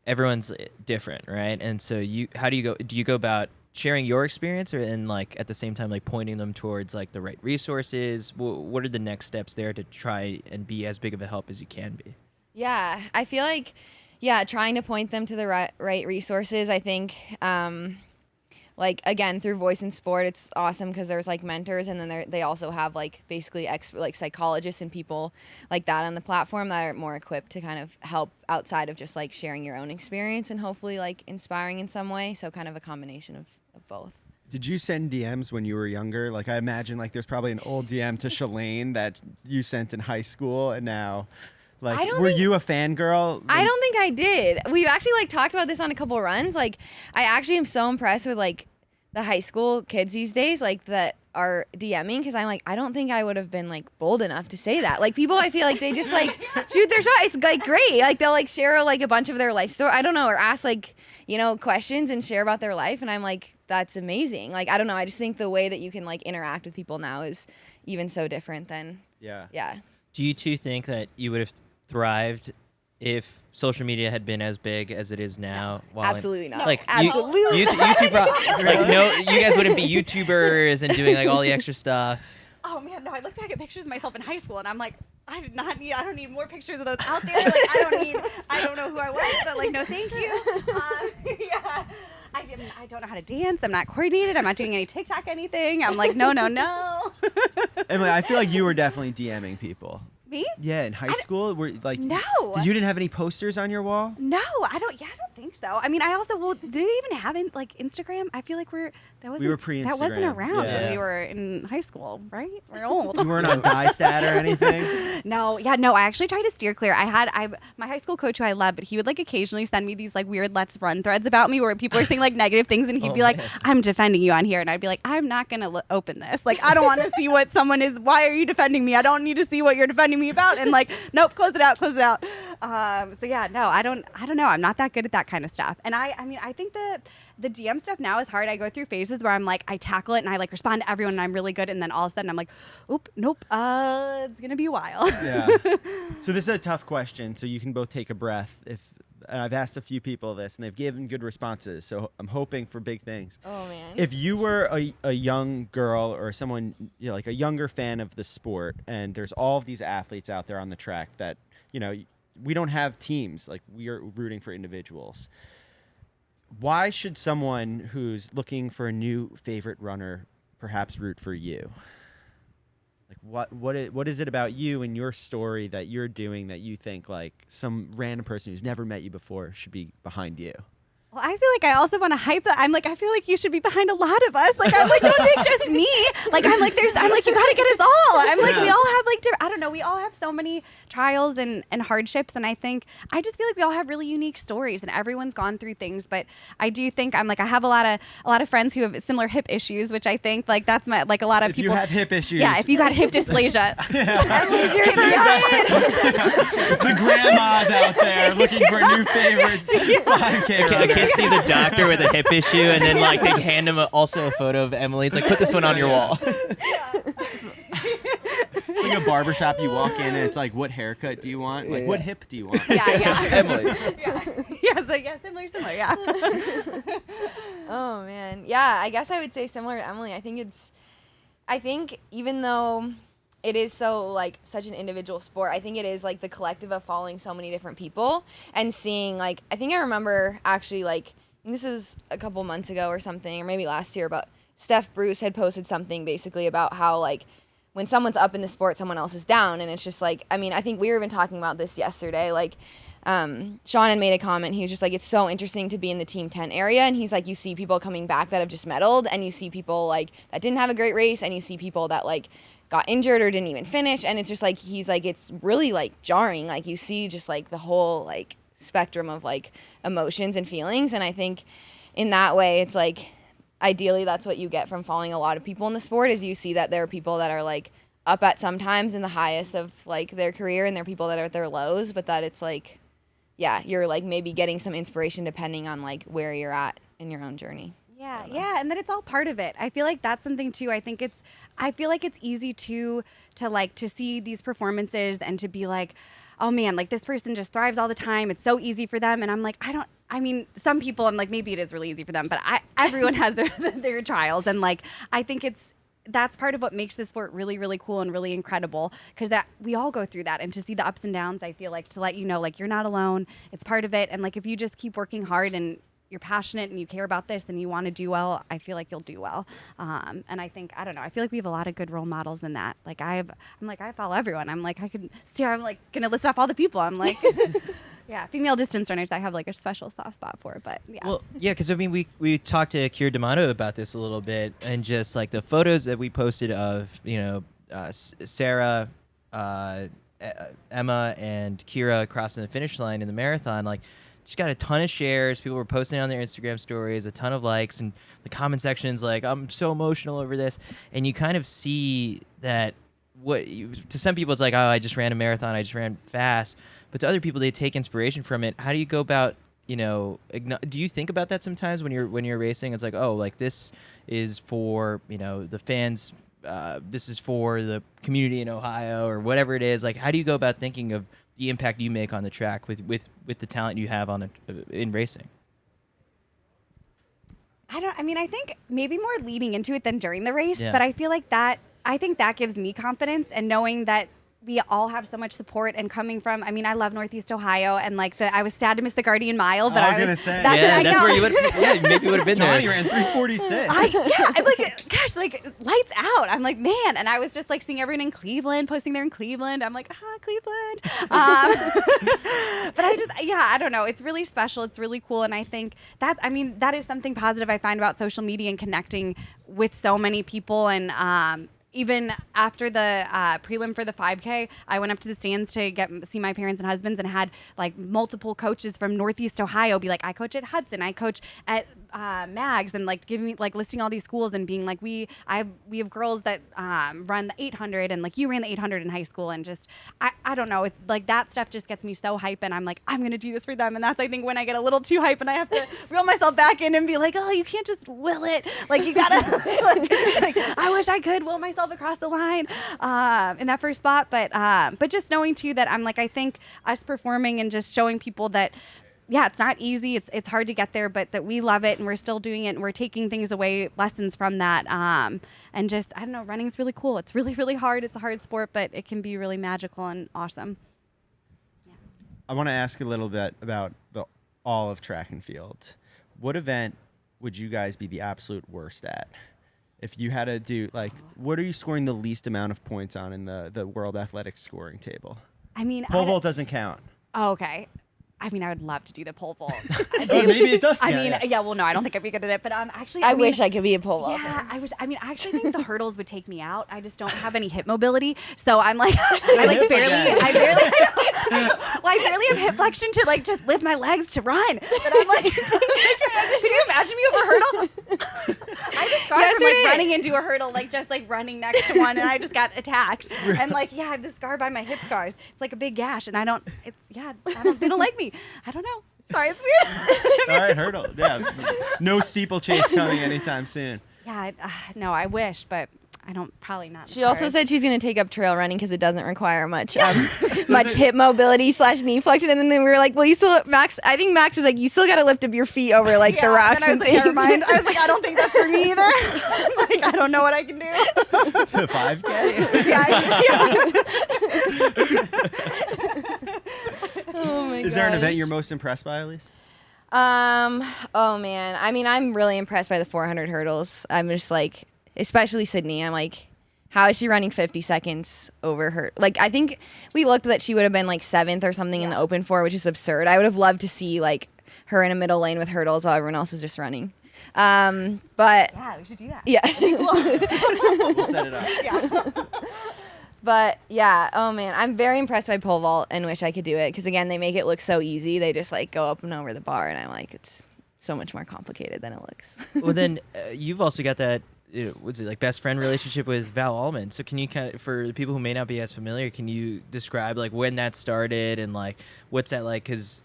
everyone's different, right? And so how do you go about sharing your experience, or and like at the same time like pointing them towards like the right resources? What are the next steps there to try and be as big of a help as you can be? Yeah, I feel like trying to point them to the right resources. I think like again through Voice in Sport, it's awesome because there's like mentors, and then they also have like basically like psychologists and people like that on the platform that are more equipped to kind of help outside of just like sharing your own experience and hopefully like inspiring in some way. So kind of a combination of both. Did you send DMs when you were younger? Like I imagine like there's probably an old DM to Shelly-Ann that you sent in high school, and now like were you a fangirl? I don't think I did. We've actually like talked about this on a couple runs. Like I actually am so impressed with like the high school kids these days, like that are DMing, because I'm like, I don't think I would have been like bold enough to say that. Like people, I feel like they just like shoot their shot. It's like great. Like they'll like share like a bunch of their life story. I don't know, or ask like, you know, questions and share about their life. And I'm like, that's amazing. Like, I don't know. I just think the way that you can like interact with people now is even so different than, yeah. Do you two think that you would have thrived if social media had been as big as it is now? Absolutely not. Like absolutely. YouTube, like no, you guys wouldn't be YouTubers and doing like all the extra stuff. Oh man, no! I look back at pictures of myself in high school, and I'm like, I don't need more pictures of those out there. Like, I don't know who I was, but like, no, thank you. Yeah. I don't know how to dance. I'm not coordinated. I'm not doing any TikTok anything. I'm like, no. Emily, I feel like you were definitely DMing people. Me? Yeah, in high school, were like no. You didn't have any posters on your wall? No, I don't. Yeah, I don't think so. I mean, I also did they even have like Instagram? I feel like we were pre-Instagram. That wasn't around when we were in high school, right? We're old. You weren't on DieStat or anything? No. I actually tried to steer clear. My high school coach who I love, but he would like occasionally send me these like weird Let's Run threads about me where people are saying like negative things, and he'd be like, "I'm defending you on here," and I'd be like, "I'm not gonna open this. Like, I don't want to see what someone is. Why are you defending me? I don't need to see what you're defending me about." And like, nope, close it out. So yeah, no, I don't know. I'm not that good at that kind of stuff. And I mean, I think that the DM stuff now is hard. I go through phases where I'm like, I tackle it and I like respond to everyone and I'm really good. And then all of a sudden I'm like, nope, it's going to be a while. Yeah. So this is a tough question. So you can both take a breath. And I've asked a few people this and they've given good responses. So I'm hoping for big things. Oh man. If you were a young girl or someone, you know, like a younger fan of the sport, and there's all of these athletes out there on the track that, you know, we don't have teams, like we are rooting for individuals. Why should someone who's looking for a new favorite runner perhaps root for you? Like what is it about you and your story that you're doing that you think like some random person who's never met you before should be behind you? Well, I feel like I also want to hype that. I'm like, I feel like you should be behind a lot of us. Like, I'm like, don't take just me. Like, I'm like, you got to get us all. I'm like, we all have like, I don't know, we all have so many trials and hardships. And I just feel like we all have really unique stories and everyone's gone through things. But I do think I have a lot of friends who have similar hip issues, which I think like that's my, like a lot of if people. If you have hip issues. Yeah, if you got hip dysplasia. The grandmas out there looking for a new favorite 5K runner. A kid sees a doctor with a hip issue, and then like they hand him also a photo of Emily. It's like, put this one on your wall. It's like a barbershop, you walk in and it's like, what haircut do you want? Like, what hip do you want? Yeah. Emily. Yeah, similar, yeah. Oh man. Yeah, I guess I would say similar to Emily. I think even though it is so like such an individual sport, I think it is like the collective of following so many different people and seeing like, I think I remember actually like, this was a couple months ago or something, or maybe last year, but Steph Bruce had posted something basically about how like when someone's up in the sport, someone else is down. And it's just like, I mean, I think we were even talking about this yesterday. Like, Sean had made a comment. He was just like, it's so interesting to be in the Team 10 area. And he's like, you see people coming back that have just medaled, and you see people like that didn't have a great race, and you see people that like got injured or didn't even finish. And it's just like, he's like, it's really like jarring. Like you see just like the whole like spectrum of like emotions and feelings. And I think in that way, it's like, ideally that's what you get from following a lot of people in the sport, is you see that there are people that are like up at some times in the highest of like their career, and there are people that are at their lows, but that it's like, yeah, you're like maybe getting some inspiration depending on like where you're at in your own journey. Yeah, and then it's all part of it. I feel like that's something too. I feel like it's easy to see these performances and to be like, oh man, like this person just thrives all the time. It's so easy for them. And I'm like, some people, I'm like, maybe it is really easy for them, but everyone has their trials. And like, I think that's part of what makes this sport really, really cool and really incredible, because that we all go through that. And to see the ups and downs, I feel like to let you know, like, you're not alone. It's part of it. And like, if you just keep working hard and you're passionate and you care about this and you want to do well, I feel like you'll do well. And I think, I don't know, I feel like we have a lot of good role models in that. Like I follow everyone. I'm like, I'm like going to list off all the people. I'm like, yeah, female distance runners I have like a special soft spot for, but yeah. Well, yeah, because I mean, we talked to Kira D'Amato about this a little bit, and just like the photos that we posted of, Sarah, Emma, and Kira crossing the finish line in the marathon, like, she got a ton of shares. People were posting on their Instagram stories, a ton of likes, and the comment section's like, I'm so emotional over this. And you kind of see that to some people it's like, oh, I just ran a marathon, I just ran fast. But to other people, they take inspiration from it. How do you go about, do you think about that sometimes when you're racing? It's like, oh, like this is for, the fans, this is for the community in Ohio or whatever it is. Like, how do you go about thinking of the impact you make on the track with the talent you have in racing? I think maybe more leading into it than during the race, but I feel like that gives me confidence, and knowing that we all have so much support, and coming from, I love Northeast Ohio, and like I was sad to miss the Guardian Mile, but I was going to say, that's where you would, maybe would have been Johnny there. Ran 3:46. I'm like, gosh, like lights out. I'm like, man, and I was just like seeing everyone in Cleveland, posting there in Cleveland. I'm like, Cleveland. But I don't know. It's really special. It's really cool, and I think that is something positive I find about social media and connecting with so many people, and even after the prelim for the 5K, I went up to the stands to see my parents and husbands, and had like multiple coaches from Northeast Ohio be like, I coach at Hudson, I coach at Mags, and like giving me like listing all these schools and being like, we have girls that run the 800, and like you ran the 800 in high school, and just I don't know, it's like that stuff just gets me so hype, and I'm like, I'm gonna do this for them. And that's, I think, when I get a little too hype and I have to reel myself back in and be like, oh, you can't just will it, like you gotta like I wish I could will myself across the line in that first spot, but just knowing too that I'm like, I think us performing and just showing people that, yeah, it's not easy, it's hard to get there, but that we love it and we're still doing it, and we're taking things away, lessons from that, and just, I don't know, running is really cool. It's really, really hard. It's a hard sport, but it can be really magical and awesome. Yeah. I want to ask a little bit about all of track and field. What event would you guys be the absolute worst at? If you had to do, like, what are you scoring the least amount of points on in the World Athletics scoring table? Pole vault doesn't count. Oh, okay. I would love to do the pole vault. Maybe it does. Well, no, I don't think I'd be good at it. But actually, I wish I could be a pole vaulter. Yeah, I actually think the hurdles would take me out. I just don't have any hip mobility, so I'm like, I barely have hip flexion to like just lift my legs to run. But I'm like, can you imagine me over a hurdle? I just got from like running into a hurdle, like just like running next to one, and I just got attacked. And like, yeah, I have this scar by my hip scars. It's like a big gash, and they don't like me. I don't know. Sorry, it's weird. All right, hurdle. Yeah, no steeplechase coming anytime soon. Yeah, no, I wish, but I don't, probably not. She also said she's going to take up trail running because it doesn't require much hip mobility / knee flexion. And then we were like, well, you still, Max, I think Max was like, you still got to lift up your feet over like the rocks and things. Never mind. I was like, I don't think that's for me either. Like, I don't know what I can do. The 5K? Oh my god. Is there an event you're most impressed by, Elise? Oh man. I'm really impressed by the 400 hurdles. I'm just like, especially Sydney. I'm like, how is she running 50 seconds over her? Like, I think we looked that she would have been like 7th or something in the open 4, which is absurd. I would have loved to see like her in a middle lane with hurdles while everyone else was just running. But yeah, we should do that. Yeah. We'll set it up. Yeah. But yeah, oh man, I'm very impressed by pole vault and wish I could do it, because again, they make it look so easy. They just like go up and over the bar, and I'm like, it's so much more complicated than it looks. Well, then you've also got that, what's it, like best friend relationship with Val Allman. So can you kind of, for the people who may not be as familiar, can you describe like when that started and like what's that like? Because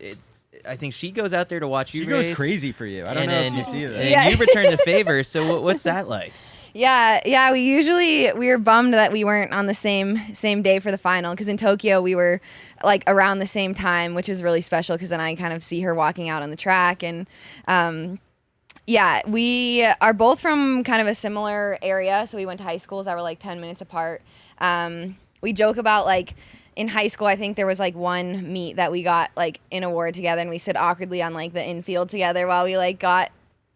I think she goes out there to watch you race. She goes crazy for you. I don't know if you see that. And you return the favor. So what's that like? Yeah. We were bummed that we weren't on the same day for the final, because in Tokyo we were like around the same time, which is really special because then I kind of see her walking out on the track. And we are both from kind of a similar area, so we went to high schools that were like 10 minutes apart. We joke about like in high school, I think there was like one meet that we got like an award together, and we stood awkwardly on like the infield together while we like got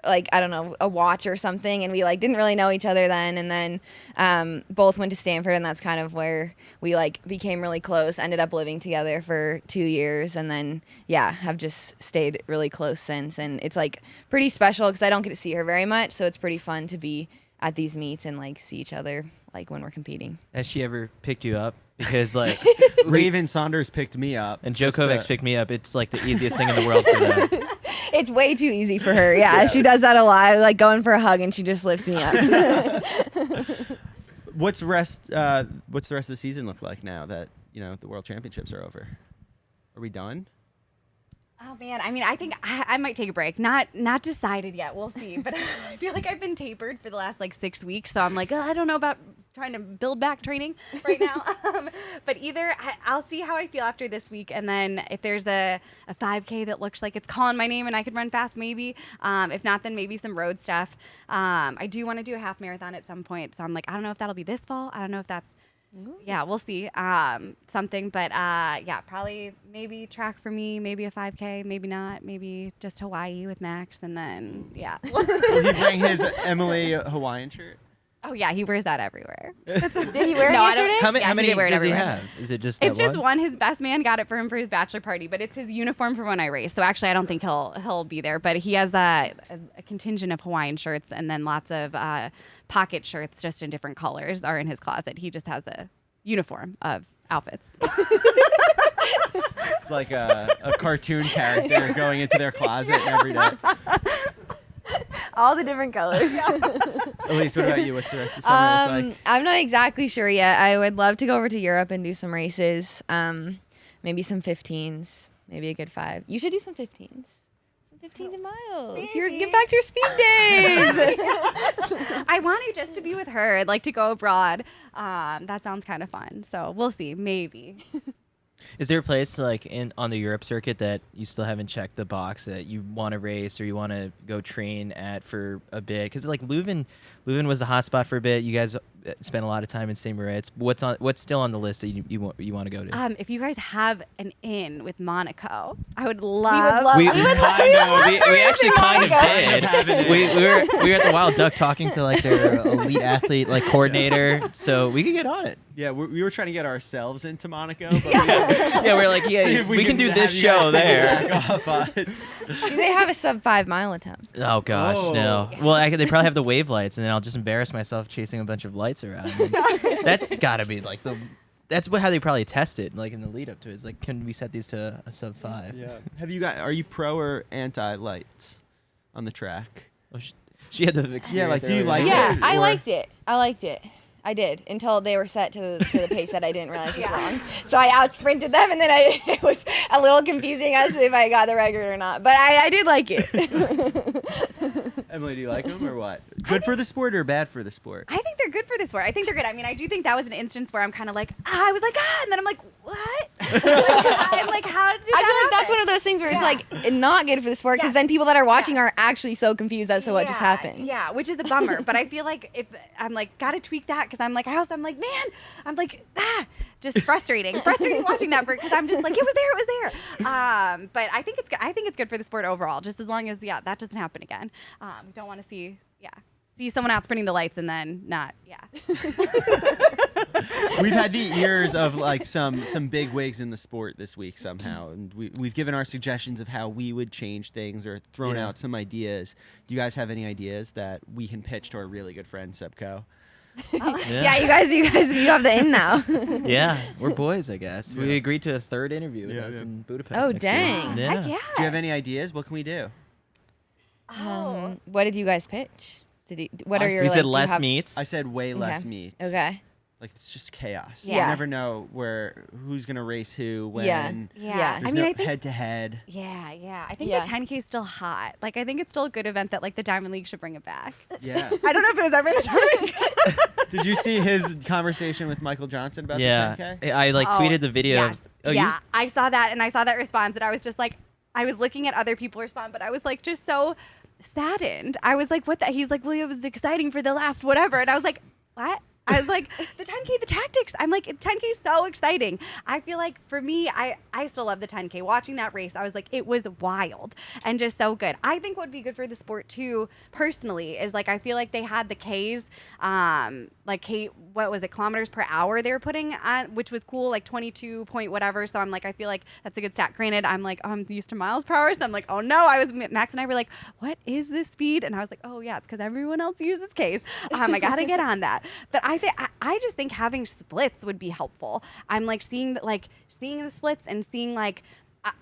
like, I don't know, a watch or something, and we like didn't really know each other then. And then both went to Stanford, and that's kind of where we like became really close, ended up living together for 2 years, and then have just stayed really close since. And it's like pretty special because I don't get to see her very much, so it's pretty fun to be at these meets and like see each other like when we're competing. Has she ever picked you up? Because like Raven Saunders picked me up and Joe Kovacs picked me up. It's like the easiest thing in the world for them. It's way too easy for her. Yeah, she does that a lot. Like going for a hug and she just lifts me up. What's the rest of the season look like now that the World Championships are over? Are we done? Oh man, I mean, I think I might take a break. Not decided yet. We'll see. But I feel like I've been tapered for the last like 6 weeks, so I'm like, I don't know about trying to build back training right now. But either I'll see how I feel after this week, and then if there's a 5K that looks like it's calling my name and I could run fast, maybe. If not, then maybe some road stuff. I do want to do a half marathon at some point, so I'm like, I don't know if that'll be this fall. I don't know if that's. Yeah, we'll see. Something, but probably maybe track for me, maybe a 5K, maybe not, maybe just Hawaii with Max, and then Will he bring his Emily Hawaiian shirt? Oh yeah, he wears that everywhere. Did he wear it yesterday? How many does he have? Is it just it's that just one? His best man got it for him for his bachelor party, but it's his uniform for when I race. So actually, I don't think he'll be there. But he has a contingent of Hawaiian shirts, and then lots of pocket shirts just in different colors are in his closet. He just has a uniform of outfits. It's like a cartoon character going into their closet every day. All the different colors. Elise, what about you? What's the rest of the summer look like? I'm not exactly sure yet. I would love to go over to Europe and do some races. Maybe some 15s. Maybe a good 5. You should do some 15s. Some 15s and miles. Get back to your speed days. I want to just to be with her. I'd like to go abroad. That sounds kind of fun. So we'll see. Maybe. Is there a place like on the Europe circuit that you still haven't checked the box that you want to race or you want to go train at for a bit? Because like Leuven was the hot spot for a bit. You guys spent a lot of time in St. Moritz. What's still on the list that you want to go to? If you guys have an in with Monaco, I would love. We actually kind of did. We were at the Wild Duck talking to like their elite athlete like coordinator, so we could get on it. Yeah, we were trying to get ourselves into Monaco. But we're like, we can do this show there. Do they have a sub 5 mile attempt? Oh gosh, no. Well, they probably have the wave lights, and then I'll just embarrass myself chasing a bunch of lights around. That's got to be like how they probably test it, like in the lead up to it. It's like, can we set these to a sub 5? Yeah. Are you pro or anti lights on the track? Oh, she had the experience. Yeah, like, do you like it? Yeah, I liked it. I did until they were set to the pace that I didn't realize was wrong. So I out-sprinted them, and then it was a little confusing as to if I got the record or not. But I did like it. Emily, do you like them or what? Good for the sport or bad for the sport? I think they're good for the sport. I think they're good. I mean, I do think that was an instance where I'm kind of like, I was like, and then I'm like, what? I'm like, how did that I feel like happen? that's one of those things where it's like not good for the sport because then people that are watching are actually so confused as to what just happened. Yeah, which is a bummer. But I feel like if I'm like, gotta tweak that because I'm like, just frustrating watching that because I'm just like, it was there. But I think it's good for the sport overall, just as long as that doesn't happen again. We don't want to see someone out sprinting the lights and then not. We've had the ears of like some big wigs in the sport this week somehow, and we've given our suggestions of how we would change things or thrown out some ideas. Do you guys have any ideas that we can pitch to our really good friend Sebco? Yeah, you guys, you have the in now. Yeah, we're boys, I guess. We agreed to a third interview with us in Budapest. Oh, next dang. year. Yeah. Do you have any ideas? What can we do? What did you guys pitch? What are your? We like, said less meats. I said way less meats. Okay. Like, it's just chaos. Yeah. You never know who's going to race who, when. Yeah. There's no head-to-head. Yeah. I think Yeah. the 10K is still hot. Like, I think it's still a good event that, like, the Diamond League should bring it back. Yeah. I don't know if it was ever the Diamond League. Did you see his conversation with Michael Johnson about the 10K? I tweeted the video. Yes. I saw that, and I saw that response, and I was just like, I was looking at other people respond, but I was like, just so saddened. I was like, what the? He's like, well, it was exciting for the last whatever. And I was like, what? I was like, the 10K, the tactics. I'm like, 10K is so exciting. I feel like for me, I still love the 10K. Watching that race, I was like, it was wild and just so good. I think what would be good for the sport too, personally, is like, I feel like they had the Ks, what was it, kilometers per hour they were putting on, which was cool, like 22 point whatever. So I'm like, I feel like that's a good stat. Granted, I'm like, I'm used to miles per hour. So I'm like, oh no, Max and I were like, what is this speed? And I was like, oh yeah, it's because everyone else uses Ks. I got to get on that. But I just think having splits would be helpful. I'm like seeing the splits and seeing like,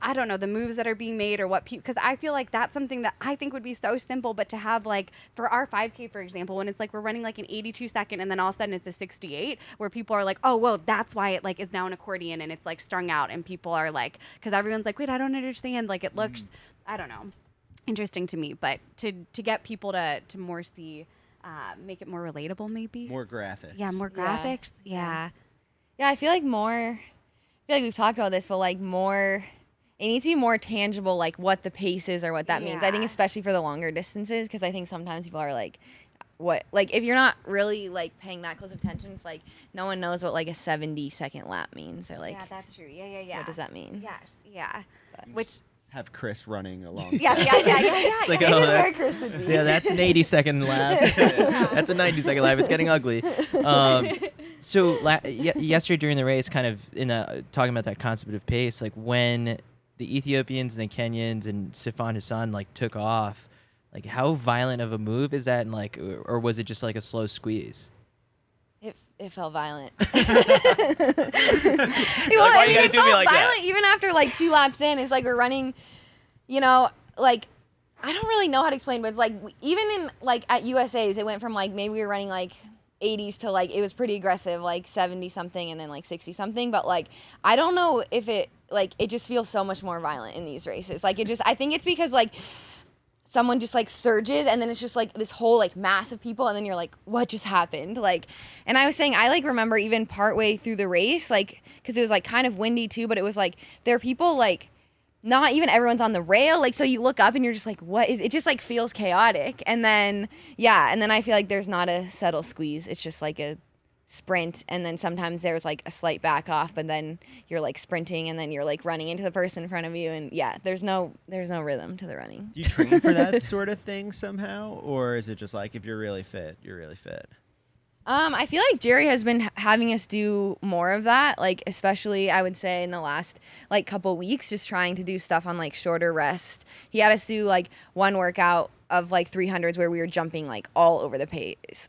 I don't know, the moves that are being made or what people, because I feel like that's something that I think would be so simple, but to have like for our 5K, for example, when it's like we're running like an 82 second and then all of a sudden it's a 68 where people are like, oh, well, that's why it like is now an accordion and it's like strung out and people are like, because everyone's like, wait, I don't understand. Like it looks, I don't know, interesting to me, but to get people to more see, make it more relatable maybe. More graphics. Yeah, more graphics. Yeah. Yeah, I feel like we've talked about this, but like more, it needs to be more tangible, like what the pace is or what that means. I think especially for the longer distances, because I think sometimes people are like, what, like if you're not really like paying that close attention, it's like no one knows what like a 70-second lap means or like. Yeah, that's true. Yeah. What does that mean? Yes. Yeah. But. Which. Have Chris running along. Yeah. It's like, This is where Chris would be. yeah, that's an 80-second lap. That's a 90-second lap. It's getting ugly. So yesterday during the race, kind of talking about that concept of pace, like when the Ethiopians and the Kenyans and Sifan Hassan like took off, like how violent of a move is that, and like, or was it just like a slow squeeze? It felt violent. Why you gotta do me like that? Even after like 2 laps in, it's like we're running, like I don't really know how to explain, but it's like even in like at USA's, it went from like maybe we were running like 80s to like it was pretty aggressive, like 70 something and then like 60 something. But like I don't know if it just feels so much more violent in these races. Like I think it's because like someone just like surges and then it's just like this whole like mass of people and then you're like, what just happened? Like, and I was saying, I like remember even partway through the race, like, cause it was like kind of windy too, but it was like, there are people like, not even everyone's on the rail. Like, so you look up and you're just like, what is, it just like feels chaotic. And then, and then I feel like there's not a subtle squeeze. It's just like a sprint, and then sometimes there's like a slight back off, but then you're like sprinting and then you're like running into the person in front of you, and there's no rhythm to the running. Do you train for that sort of thing somehow, or is it just like if you're really fit, you're really fit? I feel like Jerry has been having us do more of that, like especially I would say in the last like couple weeks, just trying to do stuff on like shorter rest. He had us do like one workout of like 300s where we were jumping like all over the place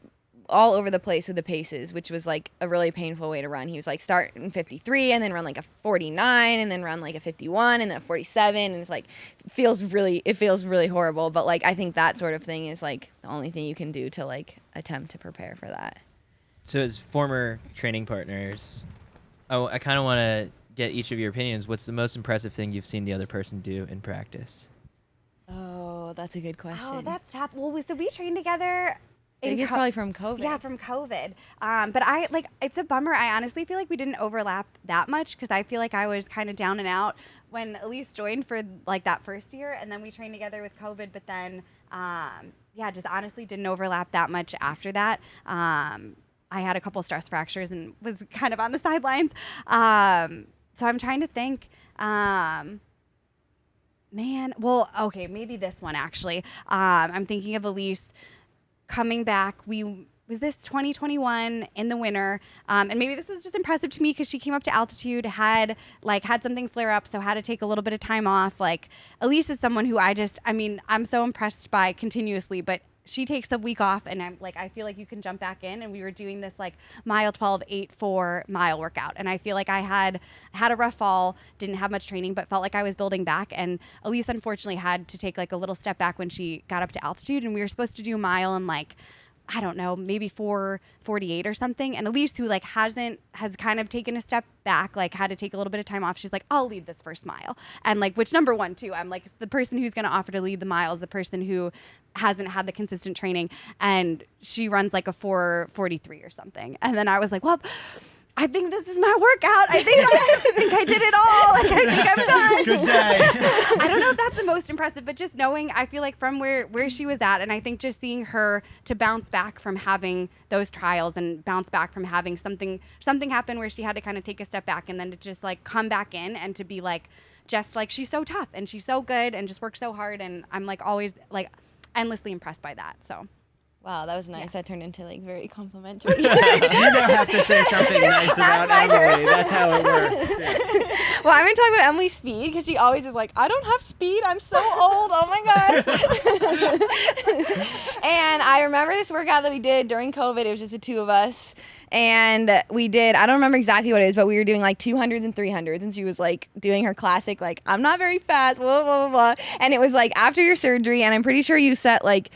with the paces, which was like a really painful way to run. He was like start in 53 and then run like a 49 and then run like a 51 and then a 47, and it's like it feels really horrible, but like I think that sort of thing is like the only thing you can do to like attempt to prepare for that. So as former training partners, I kind of want to get each of your opinions. What's the most impressive thing you've seen the other person do in practice? Oh, that's a good question. Oh, that's tough. Well, so we trained together. I think it's probably from COVID. Yeah, from COVID. But it's a bummer. I honestly feel like we didn't overlap that much because I feel like I was kind of down and out when Elise joined for like that first year, and then we trained together with COVID. But then, just honestly didn't overlap that much after that. I had a couple stress fractures and was kind of on the sidelines. So I'm trying to think. Maybe this one actually. I'm thinking of Elise coming back. Was this 2021 in the winter, and maybe this is just impressive to me because she came up to altitude, had something flare up, so had to take a little bit of time off. Like Elise is someone who I'm so impressed by continuously, but she takes a week off, and I feel like you can jump back in. And we were doing this like mile 12, 8-4 mile workout, and I feel like I had a rough fall, didn't have much training, but felt like I was building back. And Elise unfortunately had to take like a little step back when she got up to altitude, and we were supposed to do a mile in like I don't know, maybe 4:48 or something. And Elise, who like has kind of taken a step back, like had to take a little bit of time off. She's like, I'll lead this first mile. And like, which number one too, I'm like, the person who's going to offer to lead the mile is the person who hasn't had the consistent training. And she runs like a 4:43 or something. And then I was like, well, I think this is my workout. I think I did it all. Like, I think I'm done. Good day. I don't know if that's the most impressive, but just knowing, I feel like from where she was at, and I think just seeing her to bounce back from having those trials and bounce back from having something happen where she had to kind of take a step back and then to just like come back in and to be like, just like, she's so tough and she's so good and just works so hard. And I'm like always like endlessly impressed by that. So. Wow, that was nice. Yeah. That turned into like very complimentary. You don't have to say something nice about Emily. That's how it works. Yeah. Well, I'm going to talk about Emily's speed because she always is like, I don't have speed. I'm so old. Oh my God. And I remember this workout that we did during COVID. It was just the two of us. And we did, I don't remember exactly what it is, but we were doing like 200s and 300s. And she was like doing her classic, like, I'm not very fast, blah, blah, blah, blah. And it was like after your surgery. And I'm pretty sure you set like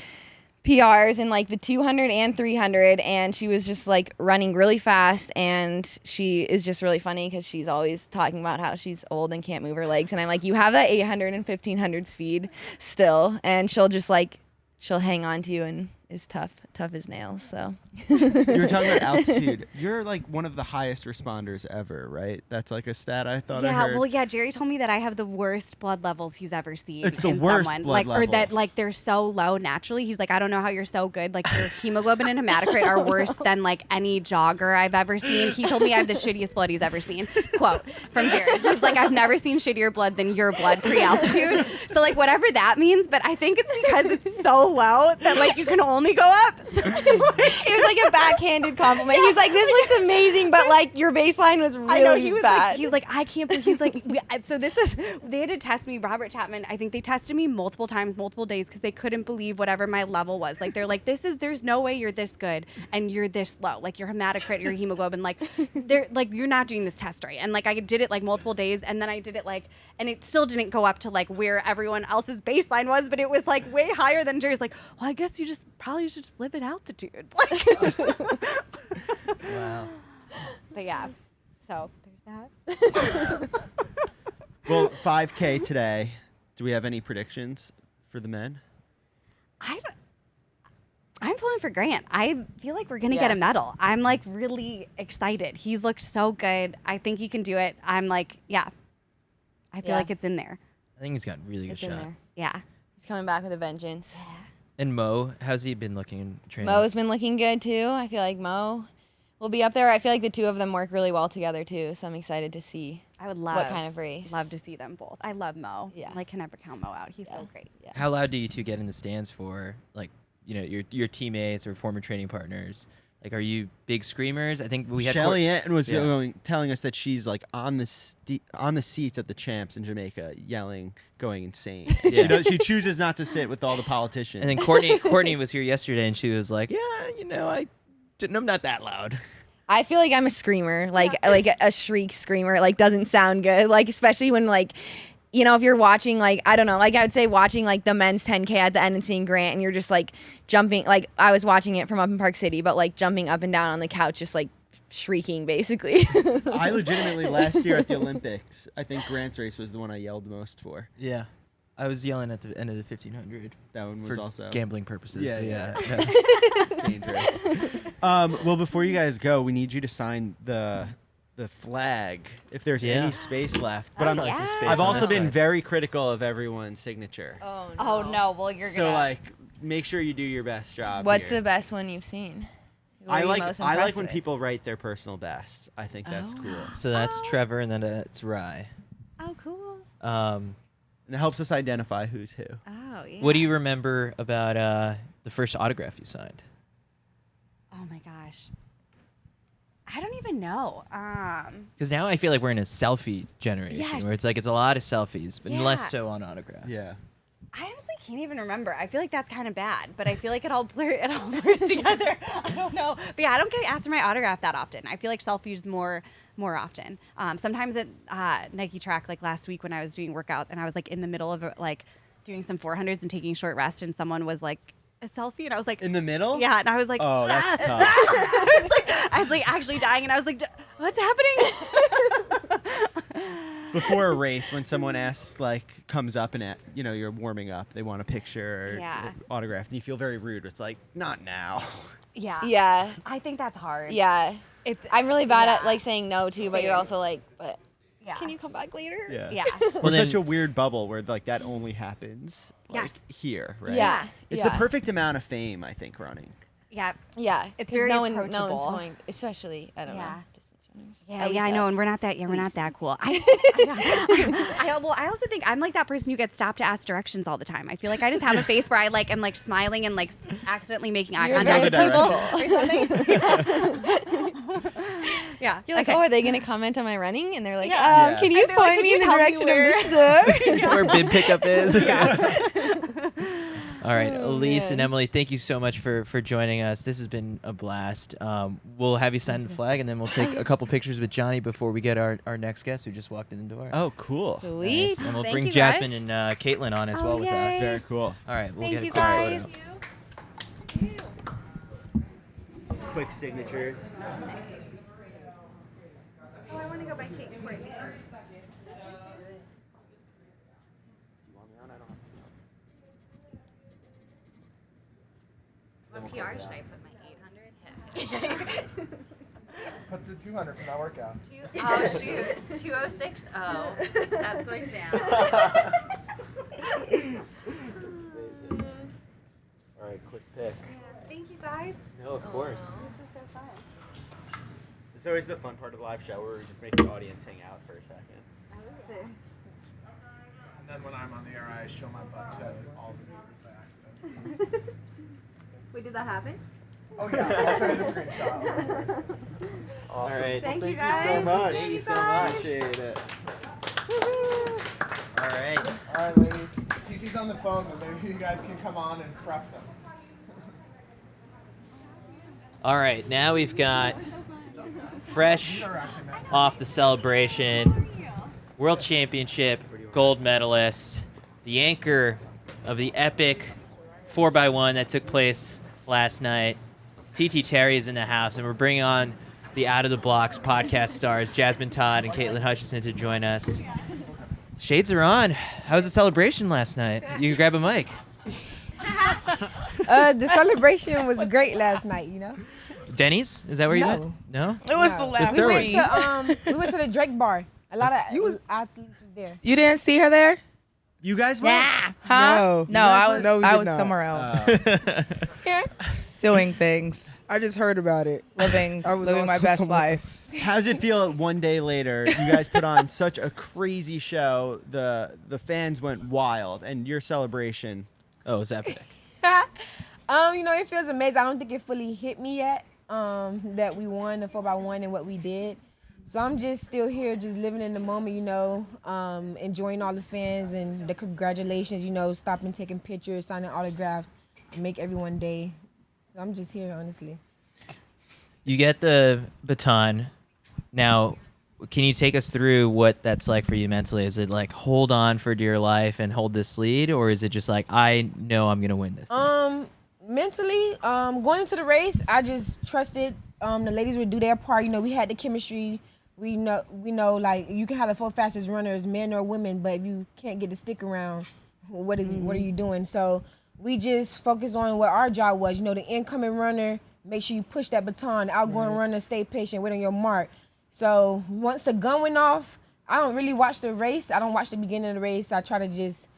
PRs in like the 200 and 300, and she was just like running really fast, and she is just really funny because she's always talking about how she's old and can't move her legs, and I'm like, you have that 800 and 1500 speed still, and she'll hang on to you and is tough as nails. So you were talking about altitude. You're like one of the highest responders ever, right? That's like a stat I thought I heard. Yeah, well, yeah, Jerry told me that I have the worst blood levels he's ever seen. It's the worst blood levels. Or that like they're so low naturally. He's like, I don't know how you're so good. Like your hemoglobin and hematocrit are worse than like any jogger I've ever seen. He told me I have the shittiest blood he's ever seen. Quote from Jerry. He's like, I've never seen shittier blood than your blood pre-altitude. So like whatever that means, but I think it's because it's so low that like you can only go up. It was like a backhanded compliment. He's like, this looks amazing, but like your baseline was really I know, he was bad. Like, he's like, I can't believe. He's like, so this is, they had to test me, Robert Chapman. I think they tested me multiple times, multiple days, because they couldn't believe whatever my level was. Like, they're like, there's no way you're this good and you're this low. Like your hematocrit, your hemoglobin, like they're like, you're not doing this test right. And like, I did it like multiple days, and then I did it like, and it still didn't go up to like where everyone else's baseline was, but it was like way higher than Jerry's. Like, well, I guess you probably should just live at altitude. Wow. But yeah, so there's that. Well, 5K today. Do we have any predictions for the men? I'm pulling for Grant. I feel like we're gonna get a medal. I'm like really excited. He's looked so good. I think he can do it. I'm like, yeah. I feel like it's in there. I think he's got a really good shot. Yeah. He's coming back with a vengeance. Yeah. And Mo, how's he been looking in training? Mo's been looking good too. I feel like Mo will be up there. I feel like the two of them work really well together too, so I'm excited to see what kind of race. Love to see them both. I love Mo. Yeah. Like, can never count Mo out. He's so great. Yeah. How loud do you two get in the stands for, like, you know, your teammates or former training partners? Like, are you big screamers? I think we had Shelly-Ann was telling us that she's like on the seats at the champs in Jamaica, yelling, going insane. Yeah. She chooses not to sit with all the politicians. And then Courtney was here yesterday, and she was like, "Yeah, you know, I'm not that loud." I feel like I'm a screamer, like a shriek screamer. Like doesn't sound good. Like especially when like, you know, if you're watching, like, I don't know, like I would say watching like the men's 10K at the end and seeing Grant, and you're just like jumping, like I was watching it from up in Park City, but like jumping up and down on the couch, just like shrieking basically. I legitimately last year at the Olympics, I think Grant's race was the one I yelled the most for. Yeah. I was yelling at the end of the 1500. That one was also gambling purposes. Yeah. No. Dangerous. Well, before you guys go, we need you to sign the flag if there's any space left. But I've also been very critical of everyone's signature. Oh no. Oh no. Well, you're so like make sure you do your best job. What's here. the best one you've seen? I like when people write their personal bests. I think that's cool. So that's Trevor, and then it's Rye. Oh, cool. And it helps us identify who's who. Oh, yeah. What do you remember about the first autograph you signed? Oh my gosh. I don't even know. Because now I feel like we're in a selfie generation where it's like it's a lot of selfies, but less so on autographs. Yeah. I honestly can't even remember. I feel like that's kind of bad, but I feel like it all blurs together. I don't know. But yeah, I don't get asked for my autograph that often. I feel like selfies more often. Sometimes at Nike Track, like last week when I was doing workout and I was like in the middle of like doing some 400s and taking short rest, and someone was like, a selfie, and I was like, in the middle. Yeah, and I was like, oh, that's tough. I was like actually dying, and I was like, what's happening? Before a race, when someone asks, like, comes up and you're warming up, they want a picture or autograph, and you feel very rude. It's like, not now. Yeah. I think that's hard. Yeah. I'm really bad at like saying no too, but you're also like, but can you come back later? Yeah. We're such a weird bubble where like that only happens here, right? Yeah. It's the perfect amount of fame, I think, running. Yeah. Yeah. It's very approachable. no one's going, especially, I don't know. Yeah, I know, and we're not that. Yeah, we're not that cool. I also think I'm like that person who gets stopped to ask directions all the time. I feel like I just have a face where I like am like smiling and like accidentally making eye contact with people. Yeah, you're like, oh, are they gonna comment on my running? And they're like, Yeah. Can you point me in the direction of the store? Where bib pickup is. All right, Elise and Emily, thank you so much for joining us. This has been a blast. We'll have you sign the flag, and then we'll take a couple pictures with Johnny before we get our next guest who just walked in the door. Oh, cool. Sweet. Nice. And we'll Thank bring you, Jasmine guys. and Caitlin on as well with us. Very cool. All right, we'll get a you, quick guys. photo. Quick signatures. Oh, I want to go by Kate and Courtney. What PR should I put my 800? Put the 200 for that workout. Oh shoot, 206. Oh, that's going down. All right, quick pick. Thank you guys. No, of course. This is so fun. It's always the fun part of the live show where we just make the audience hang out for a second. And then when I'm on the air, I show my butt to all the viewers by accident. Wait, did that happen? Oh yeah, I'll show you the screenshot. Awesome. All right. Thank you so guys. much. Thank you so guys. much. Appreciate it. All right. All right, ladies. TT's on the phone, but maybe you guys can come on and prep them. All right, now we've got fresh off the celebration, world championship gold medalist, the anchor of the epic 4x1 that took place last night. TT Terry is in the house, and we're bringing on the Out of the Blocks podcast stars, Jasmine Todd and Caitlin Hutchison, to join us. Shades are on. How was the celebration last night? You can grab a mic. The celebration was great last night, you know? Denny's? Is that where you No. went? No? It was the last We went to the Drake bar. A lot of athletes was there. You didn't see her there? You guys went? Yeah. Huh? No, I we was did not. somewhere else. Doing things. I just heard about it. Living my also best somewhere life. How does it feel one day later? You guys put on such a crazy show. The fans went wild, and your celebration. Oh, it was epic. You know, it feels amazing. I don't think it fully hit me yet that we won the 4x1 and what we did. So I'm just still here, just living in the moment, you know, enjoying all the fans and the congratulations, you know, stopping, taking pictures, signing autographs, and make everyone day. So I'm just here, honestly. You get the baton. Now, can you take us through what that's like for you mentally? Is it like hold on for dear life and hold this lead, or is it just like I know I'm gonna win this? Mentally, going into the race, I just trusted the ladies would do their part. You know, we had the chemistry. We know, like you can have the 4 fastest runners, men or women, but if you can't get the stick around, what are you doing? So we just focus on what our job was. You know, the incoming runner, make sure you push that baton. The outgoing runner, stay patient, wait on your mark. So once the gun went off, I don't really watch the race. I don't watch the beginning of the race. I try to just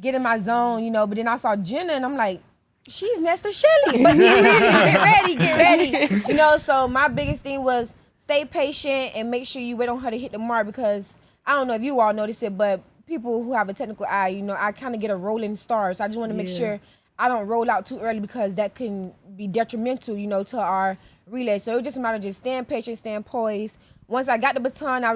get in my zone, you know. But then I saw Jenna, and I'm like, she's next to Shelly. But get ready. You know, so my biggest thing was stay patient and make sure you wait on her to hit the mark, because I don't know if you all notice it, but people who have a technical eye, you know, I kind of get a rolling start. So I just want to make sure I don't roll out too early, because that can be detrimental, you know, to our relay. So it just a matter of just staying patient, staying poised. Once I got the baton, I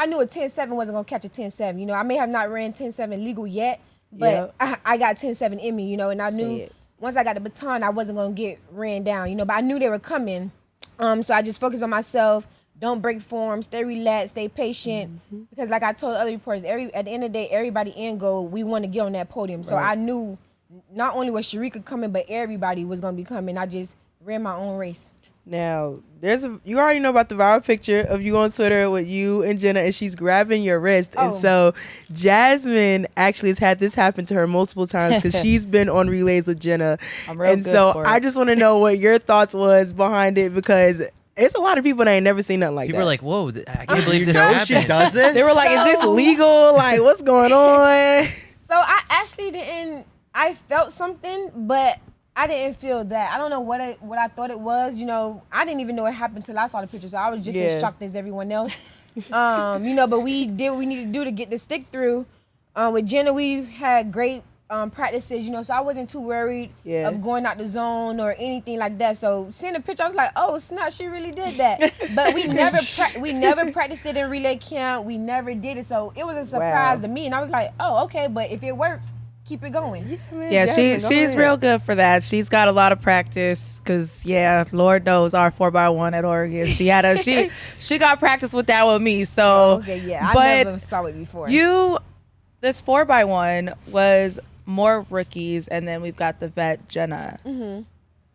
knew a 10-7 wasn't going to catch a 10-7. You know, I may have not ran 10-7 legal yet, but I got 10-7 in me, you know, and I knew once I got the baton, I wasn't going to get ran down, you know, but I knew they were coming. So I just focused on myself, don't break form, stay relaxed, stay patient, because like I told other reporters, at the end of the day, everybody end goal, we want to get on that podium. So I knew not only was Sharika coming, but everybody was gonna be coming. I just ran my own race. Now, you already know about the viral picture of you on Twitter with you and Jenna, and she's grabbing your wrist. Oh. And so Jasmine actually has had this happen to her multiple times because she's been on relays with Jenna. And so I just want to know what your thoughts was behind it, because it's a lot of people that ain't never seen nothing like people that. People are like, whoa, I can't believe this happened. She does this? They were like, is this legal? Like, what's going on? So I actually didn't, I felt something, but I didn't feel that. I don't know what I thought it was. You know, I didn't even know it happened till I saw the picture. So I was just as shocked as everyone else. You know, but we did what we needed to do to get the stick through. With Jenna, we had great practices, you know, so I wasn't too worried of going out the zone or anything like that. So seeing the picture, I was like, oh snap, she really did that. But we never practiced it in relay camp. We never did it. So it was a surprise to me. And I was like, oh, okay, but if it works, keep it going. Yeah, she's real good for that. She's got a lot of practice because, Lord knows our 4x1 at Oregon. She had she got practice with that with me. So, I never saw it before. This 4x1 was more rookies, and then we've got the vet Jenna. Mm-hmm.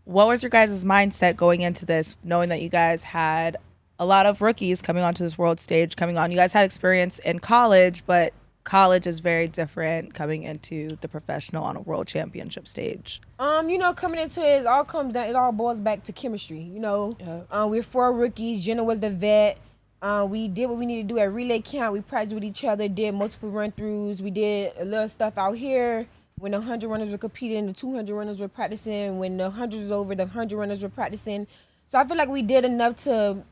What was your guys' mindset going into this, knowing that you guys had a lot of rookies coming onto this world stage, coming on? You guys had experience in college, but college is very different coming into the professional on a world championship stage. You know, coming into it all comes down, it all boils back to chemistry. You know, we're 4 rookies. Jenna was the vet. We did what we needed to do at relay camp. We practiced with each other, did multiple run-throughs. We did a little stuff out here. When the 100 runners were competing, the 200 runners were practicing. When the 100 was over, the 100 runners were practicing. So I feel like we did enough to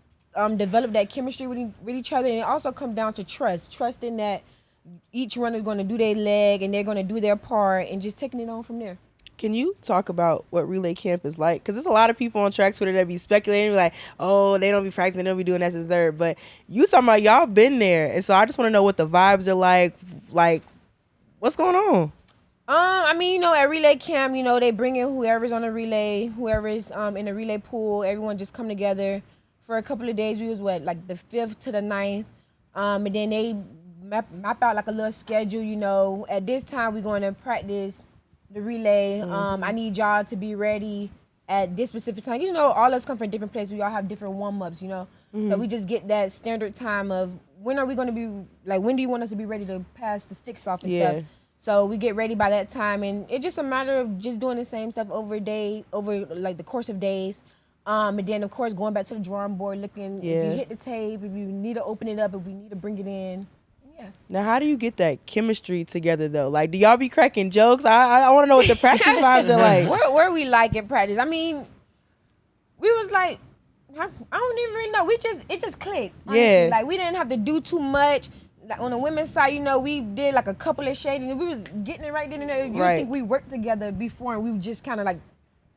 develop that chemistry with each other. And it also comes down to trusting that each runner is going to do their leg and they're going to do their part and just taking it on from there. Can you talk about what relay camp is like? Because there's a lot of people on track Twitter that be speculating, like, oh, they don't be practicing, they don't be doing that and third. But you talking about y'all been there. And so I just want to know what the vibes are like. Like, what's going on? I mean, you know, at relay camp, you know, they bring in whoever's on the relay, whoever's in the relay pool. Everyone just come together for a couple of days. We was like the 5th to the 9th. And then they map out like a little schedule, you know. At this time, we're going to practice the relay. I need y'all to be ready at this specific time. You know, all us come from different places. We all have different warm-ups, you know. So we just get that standard time of when are we going to be, like, when do you want us to be ready to pass the sticks off and stuff. So we get ready by that time. And it's just a matter of just doing the same stuff over like the course of days. And then, of course, going back to the drawing board, looking if you hit the tape, if you need to open it up, if we need to bring it in. Now, how do you get that chemistry together, though? Like, do y'all be cracking jokes? I want to know what the practice vibes are like. Where we like at practice? I mean, we was like, I don't even really know. It just clicked. Honestly. Yeah. Like, we didn't have to do too much. Like, on the women's side, you know, we did like a couple of shades, and we was getting it right then and there. You think we worked together before, and we were just kind of like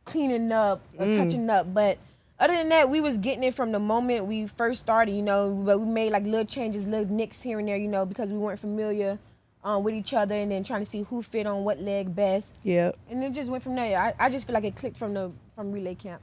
cleaning up or touching up. But other than that, we was getting it from the moment we first started, you know, but we made like little changes, little nicks here and there, you know, because we weren't familiar with each other, and then trying to see who fit on what leg best. Yeah. And it just went from there. I just feel like it clicked from relay camp.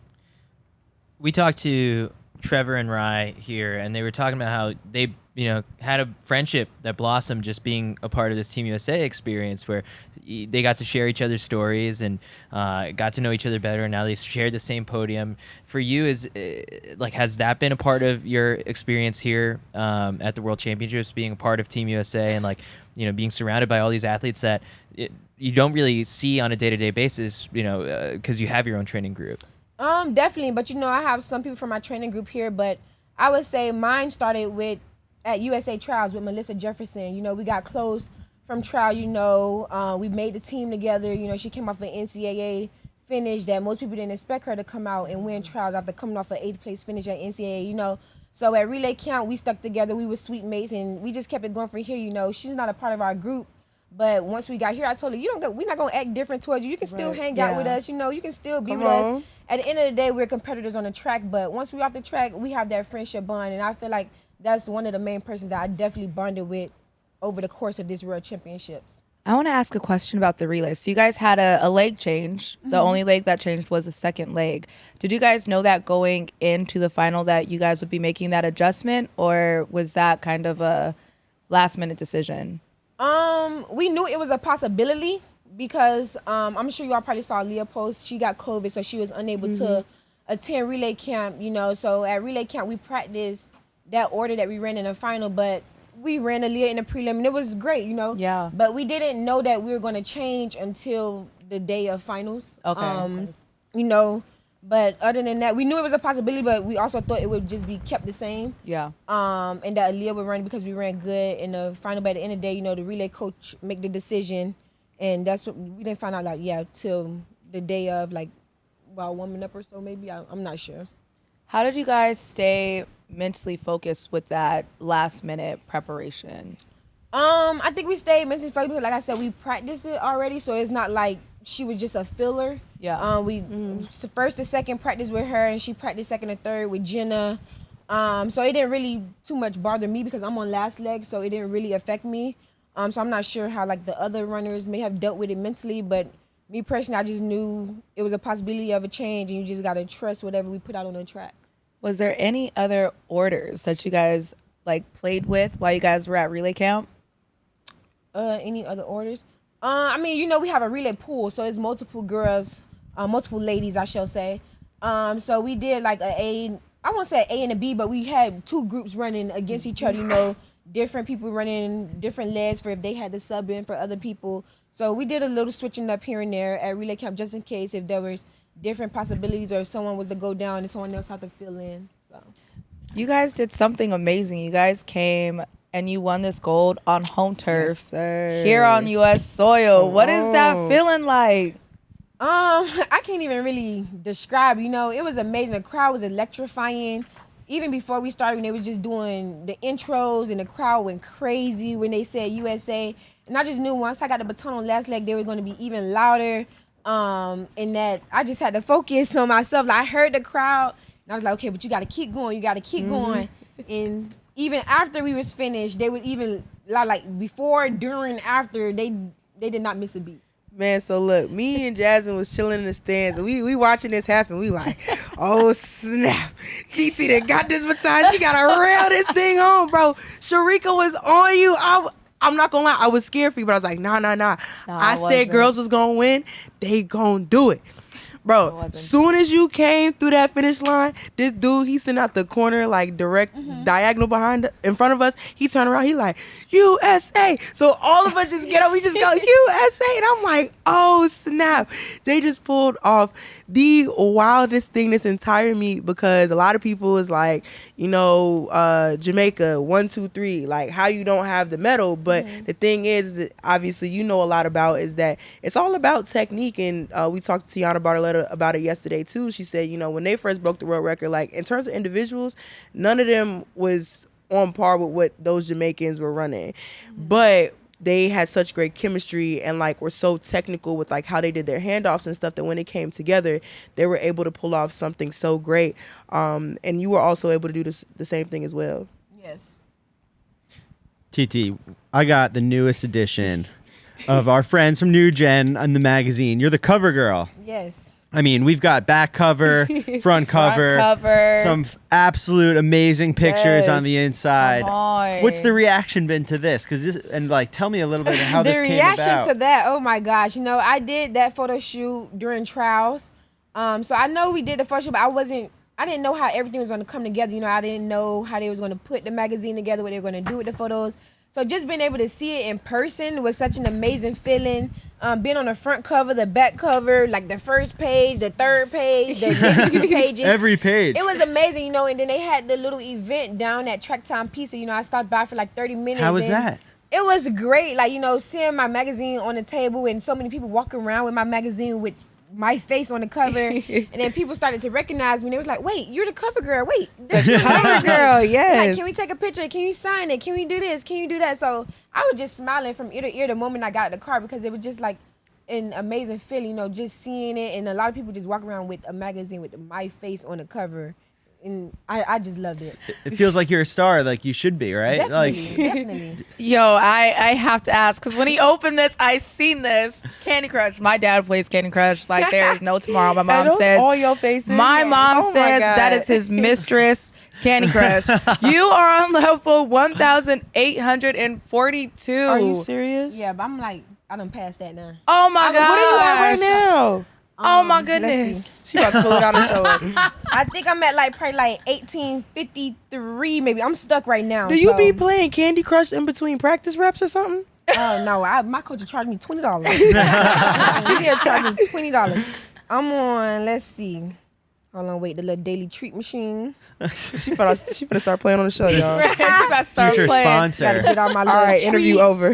We talked to Trevor and Rye here, and they were talking about how they, you know, had a friendship that blossomed just being a part of this Team USA experience, where they got to share each other's stories and got to know each other better. And now they shared the same podium. For you, has that been a part of your experience here at the World Championships, being a part of Team USA and, like, you know, being surrounded by all these athletes that you don't really see on a day-to-day basis, you know, because you have your own training group? Definitely, but you know, I have some people from my training group here, but I would say mine started at USA Trials with Melissa Jefferson. You know, we got close from trial, you know, we made the team together. You know, she came off an NCAA finish that most people didn't expect her to come out and win trials after coming off an 8th place finish at NCAA, you know. So at relay count, we stuck together. We were sweet mates, and we just kept it going from here, you know. She's not a part of our group. But once we got here, I told her, we're not going to act different towards you. You can still hang out with us. You know, you can still be with us. At the end of the day, we're competitors on the track. But once we're off the track, we have that friendship bond. And I feel like that's one of the main persons that I definitely bonded with over the course of this World Championships. I want to ask a question about the relays. So you guys had a leg change. The only leg that changed was the second leg. Did you guys know that going into the final that you guys would be making that adjustment? Or was that kind of a last-minute decision? We knew it was a possibility, because I'm sure you all probably saw Leah post. She got COVID, so she was unable to attend relay camp. You know, so at relay camp we practiced that order that we ran in the final, but we ran a Leah in the prelim, and it was great. You know, Yeah. But we didn't know that we were going to change until the day of finals. Okay. You know. But other than that, we knew it was a possibility, but we also thought it would just be kept the same. Yeah. And that Aaliyah would run because we ran good in the final. But at the end of the day, you know, the relay coach make the decision, and that's what we didn't find out. Like, till the day of, like, while warming up or so, maybe. I'm not sure. How did you guys stay mentally focused with that last minute preparation? I think we stayed mentally focused because, like I said, we practiced it already, so it's not like she was just a filler. Yeah. We first and second practice with her, and she practiced second and third with Jenna. So it didn't really too much bother me because I'm on last leg, so it didn't really affect me. So I'm not sure how like the other runners may have dealt with it mentally, but me personally, I just knew it was a possibility of a change, and you just gotta trust whatever we put out on the track. Was there any other orders that you guys like played with while you guys were at relay camp? Any other orders? I mean, you know, we have a relay pool, so it's multiple girls, multiple ladies, I shall say. So we did like I won't say A and a B, but we had two groups running against each other, you know, different people running different legs for if they had to sub in for other people. So we did a little switching up here and there at relay camp just in case if there was different possibilities or if someone was to go down and someone else had to fill in. So You guys did something amazing. You guys came and you won this gold on home turf here on U.S. soil. What is that feeling like? I can't even really describe. You know, it was amazing. The crowd was electrifying. Even before we started, when they were just doing the intros and the crowd went crazy when they said USA. And I just knew once I got the baton on last leg, they were going to be even louder. And that I just had to focus on myself. Like, I heard the crowd, and I was like, okay, but you got to keep going. You got to keep going. And even after we was finished, they would even, like before, during, after, they did not miss a beat. Man, so look, me and Jasmine was chilling in the stands, and we watching this happen. We like, oh snap, TT done got this baton. She gotta rail this thing home, bro. Sharika was on you. I'm not gonna lie, I was scared for you, but I was like, nah. I said girls was gonna win. They gonna do it. Bro, soon as you came through that finish line, this dude, he sent out the corner, like direct diagonal in front of us. He turned around, he like, USA. So all of us just get up, we just go, USA. And I'm like, oh snap. They just pulled off the wildest thing this entire meet, because a lot of people is like, you know, Jamaica, 1, 2, 3, like how you don't have the medal. But the thing is that obviously you know a lot about is that it's all about technique. And we talked to Tiana Bartoletta about it yesterday too. She said, you know, when they first broke the world record, like in terms of individuals, none of them was on par with what those Jamaicans were running. But they had such great chemistry and like were so technical with like how they did their handoffs and stuff that when it came together, they were able to pull off something so great. And you were also able to do the same thing as well. Yes. TT, I got the newest edition of our friends from New Gen on the magazine. You're the cover girl. Yes. I mean, we've got back cover, front cover, some absolute amazing pictures on the inside. What's the reaction been to this? Tell me a little bit of how this came about. The reaction to that, oh my gosh. You know, I did that photo shoot during trials. So I know we did the photo shoot, but I didn't know how everything was going to come together. You know, I didn't know how they was going to put the magazine together, what they were going to do with the photos. So just being able to see it in person was such an amazing feeling. Being on the front cover, the back cover, like the first page, the third page, the next few pages. Every page. It was amazing, you know, and then they had the little event down at Track Time Pizza. You know, I stopped by for like 30 minutes. How was that? It was great. Like, you know, seeing my magazine on the table and so many people walking around with my magazine with my face on the cover. And then people started to recognize me. They was like, wait, you're the cover girl. Wait, this is the cover girl. Yes. Like, can we take a picture? Can you sign it? Can we do this? Can you do that? So I was just smiling from ear to ear the moment I got in the car, because it was just like an amazing feeling, you know, just seeing it. And a lot of people just walk around with a magazine with my face on the cover. And I just loved it. It feels like you're a star, like you should be, right? Definitely. Yo, I have to ask, because when he opened this, I seen this Candy Crush. My dad plays Candy Crush like there is no tomorrow. My mom says all your faces. My mom says that is his mistress, Candy Crush. You are on level 1,842. Are you serious? Yeah, but I'm like I done passed that now. Oh my god. What are you at right now? Oh my Let's goodness. see. She about to pull it out and show us. I think I'm at probably 1853 maybe. I'm stuck right now. Do you so. be playing Candy Crush in between practice reps or something? Oh no, my coach charged me $20. He'll charge me $20. I'm on. Let's see. Hold on, wait. The little daily treat machine. She finna start playing on the show, y'all. She about to start Future playing. Gotta sponsor. get all my All little right, interview treats. over.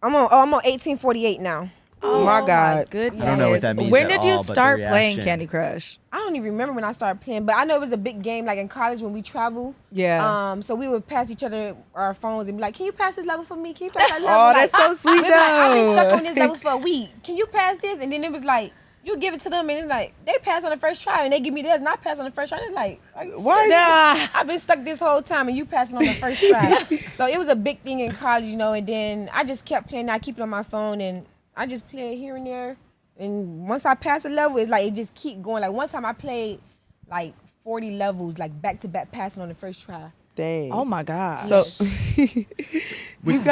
I'm on 1848 now. Oh my God. Goodness. I don't know what that means When at did you all, but the start playing reaction. Candy Crush? I don't even remember when I started playing, but I know it was a big game like in college when we travel. Yeah. So we would pass each other our phones and be like, "Can you pass this level for me? Can you pass that level?" Oh, Like, that's so sweet we'd be like, I've been stuck though. on this level for a week. Can you pass this? And then it was like, you give it to them, and it's like they pass on the first try, and they give me this, and I pass on the first try. And it's like, are you Why is serious? I've been stuck this whole time, and you passing on the first try. So it was a big thing in college, you know. And then I just kept playing. I keep it on my phone, and I just play it here and there. And once I pass a level, it's like it just keep going. Like one time I played like 40 levels, like back to back passing on the first try. Dang. Oh my god. So you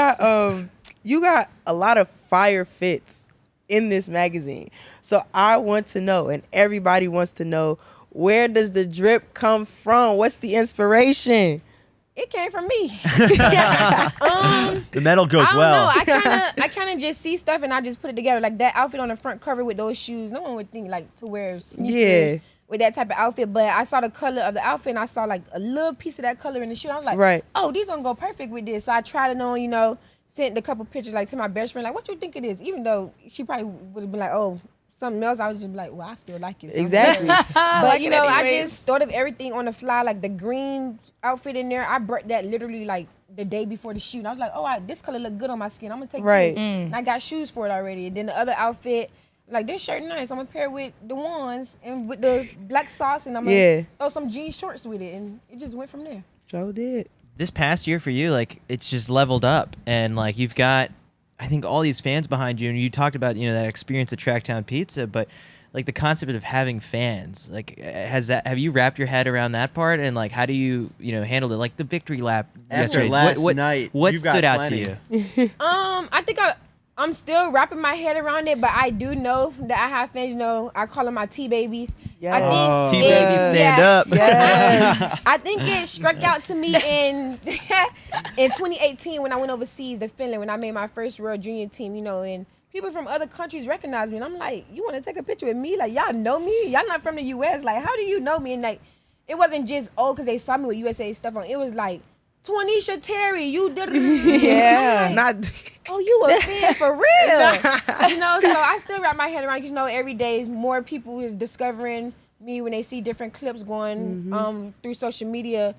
got a lot of fire fits in this magazine. So I want to know, and everybody wants to know, where does the drip come from? What's the inspiration? It came from me. The medal goes I don't well. know. I kind of just see stuff and I just put it together. Like that outfit on the front cover with those shoes. No one would think like to wear sneakers with that type of outfit. But I saw the color of the outfit and I saw like a little piece of that color in the shoe. I was like, Right. oh, these gonna go perfect with this. So I tried it on, you know, sent a couple pictures like to my best friend, like, what you think it is? Even though she probably would have been like, oh, something else, I was just be like, well, I still like it. So Exactly. But Like you it know, I anyways. just thought of everything on the fly, like the green outfit in there. I brought that literally like the day before the shoot. And I was like, oh, this color look good on my skin. I'm gonna take Right. this. And I got shoes for it already. And then the other outfit, like this shirt nice. I'm gonna pair it with the ones and with the black socks, and I'm gonna throw some jean shorts with it, and it just went from there. Joe did. This past year for you, like it's just leveled up, and like you've got, I think, all these fans behind you. And you talked about, you know, that experience at Tracktown Pizza, but like the concept of having fans, like have you wrapped your head around that part, and like how do you handle it, like the victory lap After yesterday? last what night, what you got stood out plenty. to you? I think I'm still wrapping my head around it, but I do know that I have fans. You know, I call them my T-babies. Yes. I think T-babies, stand up. Yes. I think it struck out to me in 2018 when I went overseas to Finland when I made my first World Junior team. You know, and people from other countries recognize me, and I'm like, you want to take a picture with me? Like, y'all know me? Y'all not from the U.S. Like, how do you know me? And like, it wasn't just because they saw me with USA stuff on. It was like, Twanisha Terry, you did. Yeah. Like, Not. oh, you a fan for real? You know, so I still wrap my head around. You know, every day more people is discovering me when they see different clips going through social media,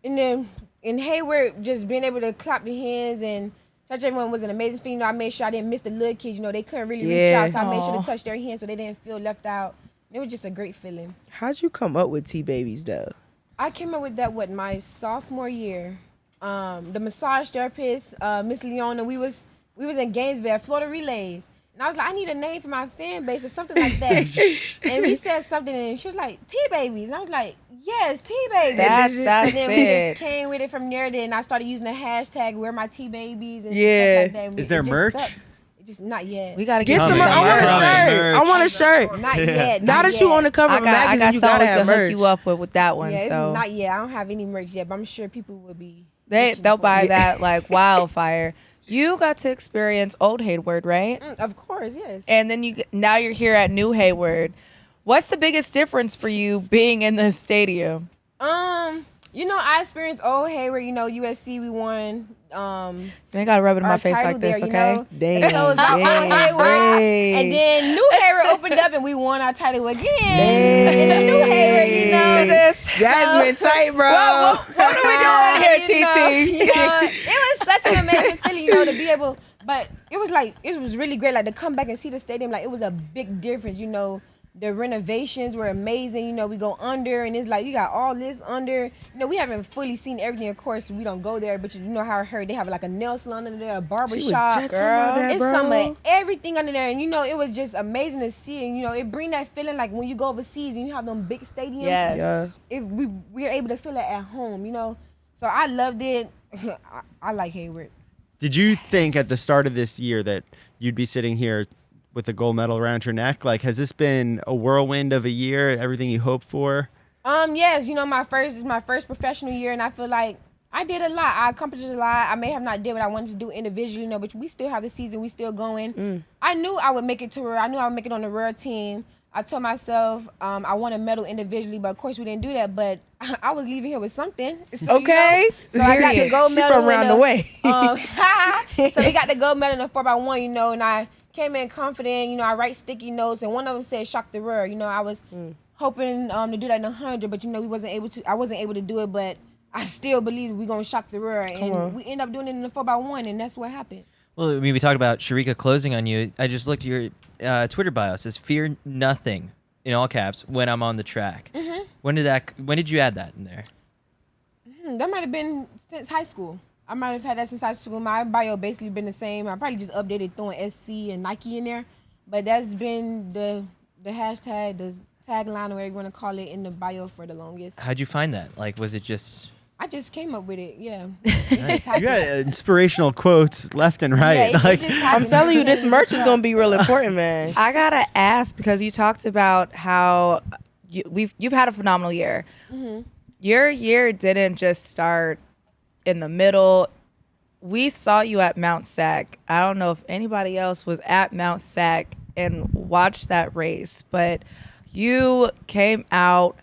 and then in Hayward, just being able to clap the hands and touch everyone was an amazing thing. You know, I made sure I didn't miss the little kids. You know, they couldn't really reach out, so I made sure to touch their hands so they didn't feel left out. It was just a great feeling. How'd you come up with T-babies though? I came up with that my sophomore year. The massage therapist, Miss Leona, we was in Gainesville, Florida Relays. And I was like, I need a name for my fan base or something like that. And we said something and she was like, T-babies. And I was like, yes, T-babies. That's and then we it. just came with it from there. Then I started using the hashtag where my T-babies and Yeah. stuff like that. Is there It just merch? stuck. It just not yet. We gotta Get get some. Coming. I want a Coming. shirt. Merch. I want a shirt. Not yet. Now not that you yet. on the cover I of a got magazine, you someone gotta to have hook merch. you up with that one. Yeah, it's So not yet. I don't have any merch yet, but I'm sure people will be. they'll buy it. that like wildfire. You got to experience Old Hayward, right? Of course, yes. And then now you're here at New Hayward. What's the biggest difference for you being in the stadium? You know, I experienced Old Hayward. You know, USC, we won. You ain't gotta rub it in my our face title like this, there, okay? You know? Dang, And so it was our dang, Old Hayward, dang. and then New Hayward opened up, and we won our title again. And then New Hayward, you know. Jasmine, tight, bro. What are we doing here, TT? You know, it was such an amazing feeling, you know, to be able. But it was really great, like to come back and see the stadium. Like it was a big difference, you know. The renovations were amazing. You know, we go under, and it's like you got all this under. You know, we haven't fully seen everything. Of course, we don't go there, but you know how I heard they have like a nail salon under there, a barber She was shop. just talking about that, It's bro. some of everything under there, and you know, it was just amazing to see. And you know, it bring that feeling like when you go overseas and you have them big stadiums. Yes. We are able to feel it at home. You know, so I loved it. I like Hayward. Did you think at the start of this year that you'd be sitting here with a gold medal around your neck? Like, has this been a whirlwind of a year? Everything you hoped for? Yes, my first professional year, and I feel like I did a lot. I accomplished a lot. I may have not did what I wanted to do individually, but we still have the season. We still going. I knew I would make it to Ruhr. I knew I would make it on the Ruhr team. I told myself I want a medal individually, but of course we didn't do that. But I was leaving here with something. So, okay. So I got the gold medal. She from around the way. So we got the gold medal in the 4x1, and I came in confident. I write sticky notes, and one of them said "Shock the Ruhr." I was hoping to do that in the 100, but we wasn't able to. I wasn't able to do it, but I still believe we're gonna shock the Ruhr, and we end up doing it in the 4x1, and that's what happened. Well, we talked about Sharika closing on you. I just looked at your Twitter bio. It says "Fear nothing" in all caps when I'm on the track. When did you add that in there? That might have been since high school. I might have had that since high school. My bio basically been the same. I probably just updated throwing SC and Nike in there, but that's been the hashtag, the tagline, or whatever you want to call it, in the bio for the longest. How'd you find that? Like, was it just... I just came up with it, yeah. Nice. You got inspirational quotes left and right. Yeah, I'm telling you, this merch is going to be real important, man. I got to ask, because you talked about how you've had a phenomenal year. Your year didn't just start in the middle. We saw you at Mount Sac. I don't know if anybody else was at Mount Sac and watched that race, but you came out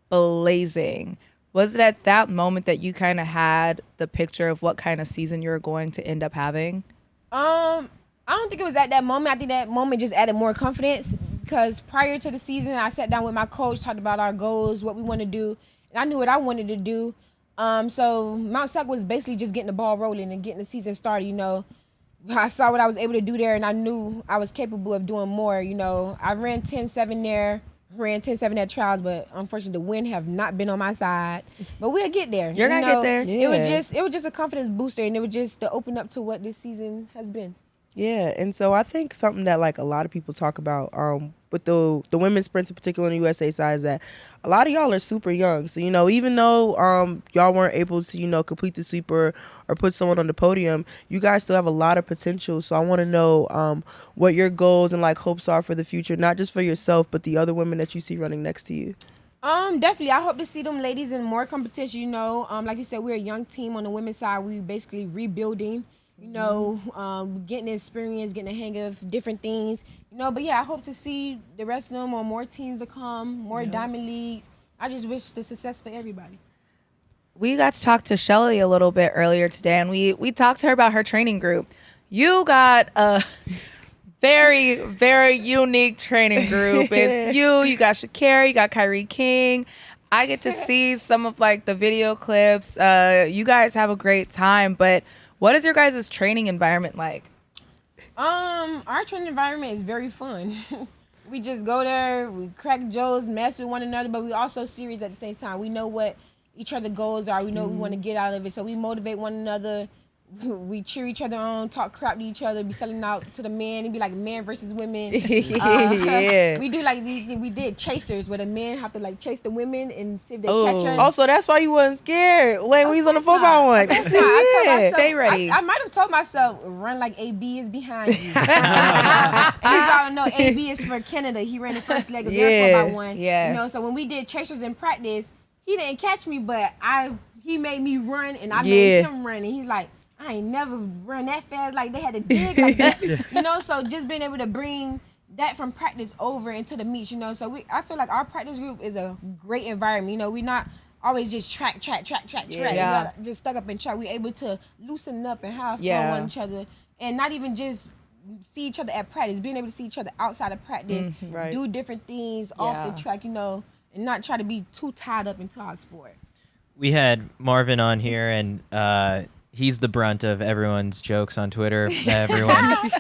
blazing. Was it at that moment that you kind of had the picture of what kind of season you were going to end up having? I don't think it was at that moment. I think that moment just added more confidence, because prior to the season, I sat down with my coach, talked about our goals, what we want to do, and I knew what I wanted to do. So Mount Sac was basically just getting the ball rolling and getting the season started. I saw what I was able to do there, and I knew I was capable of doing more. I ran 10.7 there. Ran 10.7 at trials, but unfortunately the wind have not been on my side. But we'll get there. You're gonna get there. Yeah. It was just a confidence booster, and it was just to open up to what this season has been. Yeah, and so I think something that like a lot of people talk about with the women's sprints in particular on the USA side is that a lot of y'all are super young. So, even though y'all weren't able to, complete the sweep or put someone on the podium, you guys still have a lot of potential. So I want to know what your goals and like hopes are for the future, not just for yourself, but the other women that you see running next to you. Definitely. I hope to see them ladies in more competition. Like you said, we're a young team on the women's side. We basically rebuilding. Getting experience, getting the hang of different things, but yeah, I hope to see the rest of them on more teams to come, more diamond leagues. I just wish the success for everybody. We got to talk to Shelly a little bit earlier today, and we talked to her about her training group. You got a very, very unique training group. It's you got Shakira, you got Kyrie King. I get to see some of like the video clips. You guys have a great time, but what is your guys' training environment like? Our training environment is very fun. We just go there, we crack jokes, mess with one another, but we also serious at the same time. We know what each other's goals are. We know what we want to get out of it, so we motivate one another. We cheer each other on, talk crap to each other, be selling out to the men. It'd be like men versus women. Yeah. We do like we did chasers where the men have to like chase the women and see if they catch her. Oh, so that's why you wasn't scared when we was on the 4x1. Stay ready. I might have told myself, run like AB is behind you. And you all know AB is for Canada. He ran the first leg of their 4x1. Yes. So when we did chasers in practice, he didn't catch me, but he made me run and I made him run. And he's like, I ain't never run that fast. Like they had to dig like that. So just being able to bring that from practice over into the meets, So I feel like our practice group is a great environment. We're not always just track. Yeah. We just stuck up in track. We're able to loosen up and have fun with each other, and not even just see each other at practice. Being able to see each other outside of practice, do different things off the track, and not try to be too tied up into our sport. We had Marvin on here, and he's the brunt of everyone's jokes on Twitter.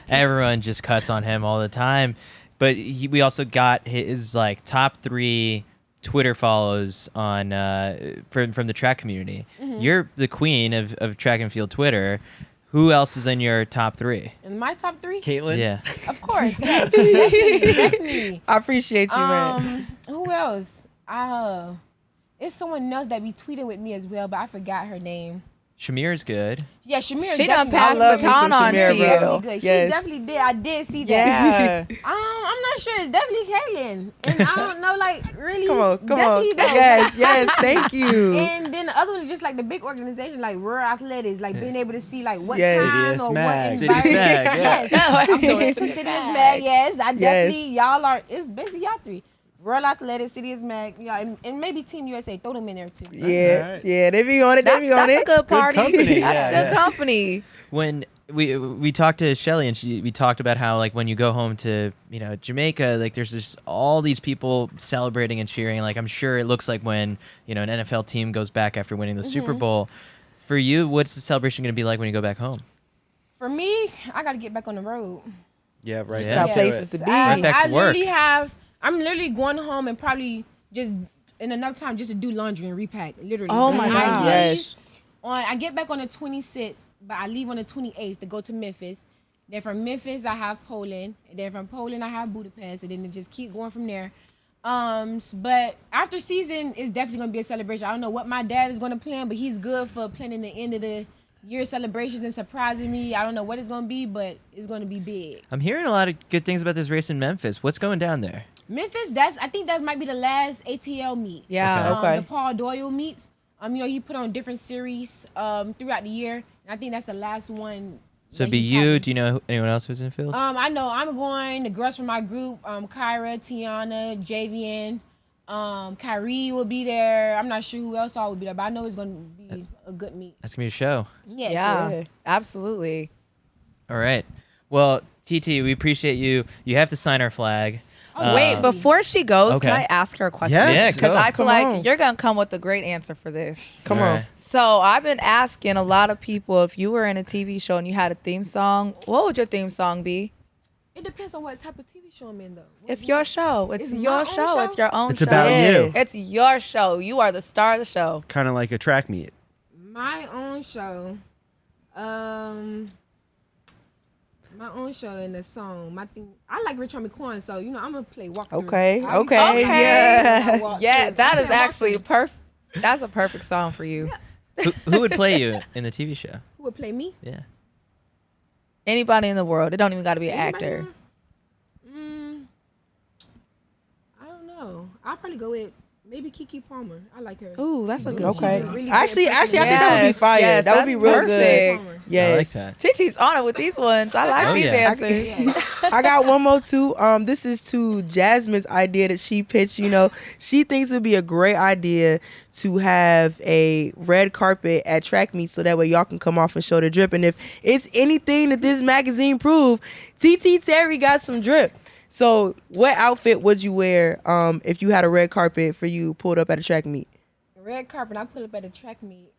Everyone just cuts on him all the time. But we also got his like top 3 Twitter follows on from the track community. You're the queen of track and field Twitter. Who else is in your top 3? In my top 3? Caitlin? Yeah. Of course, yes. Definitely. I appreciate you, man. Who else? It's someone else that be tweeting with me as well, but I forgot her name. Shamir's good. Yeah, Shamir. She done definitely- passed love the me baton some on Shamir, to bro. you. Really good. She Yes. definitely did. I did see that. Yeah. I'm not sure. It's definitely Kaylin, and I don't know, like really. Come on. Definitely though. Yes, thank you. And then the other one is just like the big organization, like Rural Athletics, like being able to see like what Yes. time CITIUS or MAG. what CITIUS MAG, yeah. Yes. I'm so it's CITIUS MAG. Yes, I definitely y'all are. It's basically y'all three. Rural Athletics, CITIUS MAG, yeah, and maybe Team USA. Throw them in there too. Yeah, they be on it. They be on That's it. a good party. company, That's yeah, good yeah. company. When we talked to Shelly and we talked about how like when you go home to Jamaica, like there's just all these people celebrating and cheering. Like I'm sure it looks like when an NFL team goes back after winning the Super Bowl. For you, what's the celebration going to be like when you go back home? For me, I got to get back on the road. Yeah, right. Yeah. Got Yes. places to be. Right back to work. I'm literally going home and probably just in enough time just to do laundry and repack. Literally. Oh my I gosh. leave Yes. I get back on the 26th, but I leave on the 28th to go to Memphis. Then from Memphis, I have Poland. And then from Poland, I have Budapest. And then it just keep going from there. But after season, it's definitely going to be a celebration. I don't know what my dad is going to plan, but he's good for planning the end of the year celebrations and surprising me. I don't know what it's going to be, but it's going to be big. I'm hearing a lot of good things about this race in Memphis. What's going down there? Memphis, I think that might be the last ATL meet. Yeah. Okay. The Paul Doyle meets. He put on different series throughout the year, and I think that's the last one. So that it'd be he's you. having. Do you know anyone else who's in field? I know I'm going. The girls from my group, Kyra, Tiana, Javian, Kyrie will be there. I'm not sure who else all will be there, but I know it's going to be a good meet. That's gonna be a show. Yes. Yeah, absolutely. All right. Well, TT, we appreciate you. You have to sign our flag. Wait, before she goes, okay. can I ask her a question? Yes. Yeah, Because go. I feel Come like on. you're going to come with a great answer for this. Come All on. right. So I've been asking a lot of people, if you were in a TV show and you had a theme song, what would your theme song be? It depends on what type of TV show I'm in, though. It's your show. It's It's my your own show. show? It's your own It's show. about you. It's your show. You are the star of the show. Kind of like a track meet. My own show. My own show and the song. My thing. I like Rich Homie Quan, so I'm gonna play walk through. Okay, I'll be okay, yeah. Yeah, that is actually perfect. That's a perfect song for you. Who would play you in the TV show? Who would play me? Yeah. Anybody in the world. It don't even got to be an Anybody actor. I don't know. I'll probably go with maybe Keke Palmer. I like her. Ooh, that's a good Okay. one. Really Actually, good I think that would be Yes, fire. yes, That would be that's real perfect. good. Palmer. Yes. I like that. Titi's on it with these ones. I like Oh, these yeah. answers. I got one more too. This is to Jasmine's idea that she pitched. She thinks it would be a great idea to have a red carpet at track meets so that way y'all can come off and show the drip. And if it's anything that this magazine proved, TT Terry got some drip. So what outfit would you wear if you had a red carpet for you pulled up at a track meet? Red carpet. I pull up at a track meet.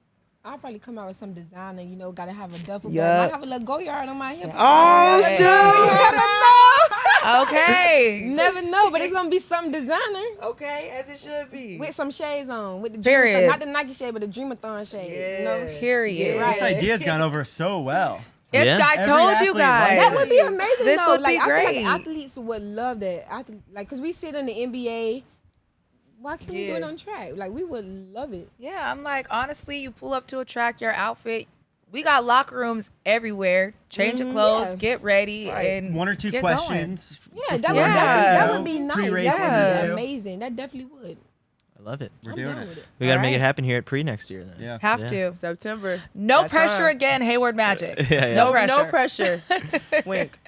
I'll probably come out with some designer. Gotta have a duffel bag. Yup. Might have a little go yard on my hip. Oh, shoot. Okay. You never know, but it's gonna be something designer Okay, as it should be. with some shades on, with the Period. Dreamathon, not the Nike shade, but the Dreamathon shades. Period. Right. This idea's gone over so well. It's, Yeah. I Every told you athlete guys. likes That would be amazing. This though. would Like, be I feel great. like athletes would love that. Like, cause we sit in the NBA. Why can't we do it on track? Like, we would love it. Yeah, I'm like, honestly, you pull up to a track, your outfit. We got locker rooms everywhere. Change your clothes, Yeah. get ready, and One or two get going. questions. Yeah, before that the would be nice. pre-race That would be interview. amazing. That definitely would. I love it. We're I'm doing down it. with it. We got to All make it right. happen here at pre next year then. Yeah. Have Yeah. to. September. No That's pressure on. again, Hayward Magic. Yeah, yeah. No pressure. No pressure. Wink.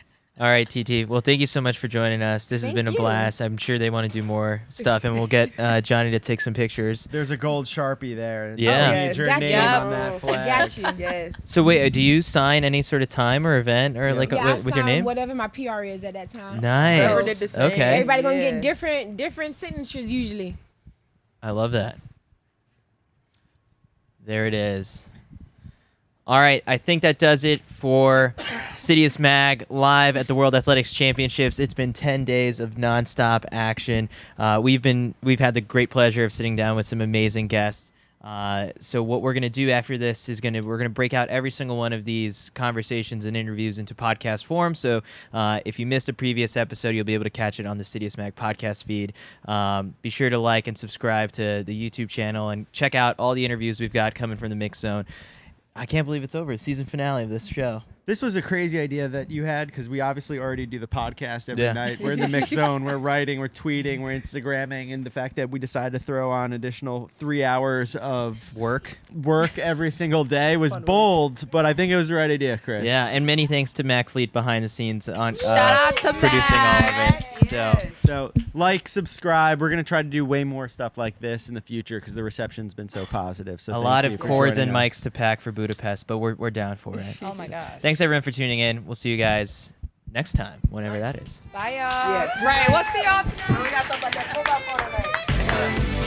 All right, TT. Well, thank you so much for joining us. This has Thank been a you. blast. I'm sure they want to do more stuff, and we'll get Johnny to take some pictures. There's a gold Sharpie there. Yeah. You need your Got name you. on that flag. Got you. Yes. So wait, do you sign any sort of time or event or like Yeah, with your I sign name? whatever my PR is at that time. Nice. Trevor did the same. Okay. Everybody gonna Yeah. get different signatures usually. I love that. There it is. All right, I think that does it for CITIUS MAG live at the World Athletics Championships. It's been 10 days of nonstop action. We've had the great pleasure of sitting down with some amazing guests. So what we're gonna do after this is we're gonna break out every single one of these conversations and interviews into podcast form. So if you missed a previous episode, you'll be able to catch it on the CITIUS MAG podcast feed. Be sure to like and subscribe to the YouTube channel and check out all the interviews we've got coming from the Mix Zone. I can't believe it's over. Season finale of this show. This was a crazy idea that you had because we obviously already do the podcast every night. We're in the mix zone. We're writing, we're tweeting, we're Instagramming, and the fact that we decided to throw on additional 3 hours of work every single day was bold, but I think it was the right idea, Chris. Yeah, and many thanks to Mac Fleet behind the scenes on Shout out to producing Mac. all of it. So like, subscribe. We're gonna try to do way more stuff like this in the future because the reception's been so positive. So a lot of cords and mics to pack for Budapest, but we're down for it. Oh my gosh. Thanks everyone for tuning in. We'll see you guys next time, whenever that is. Bye, y'all. Yeah, Right. We'll see y'all tonight. We got something like that.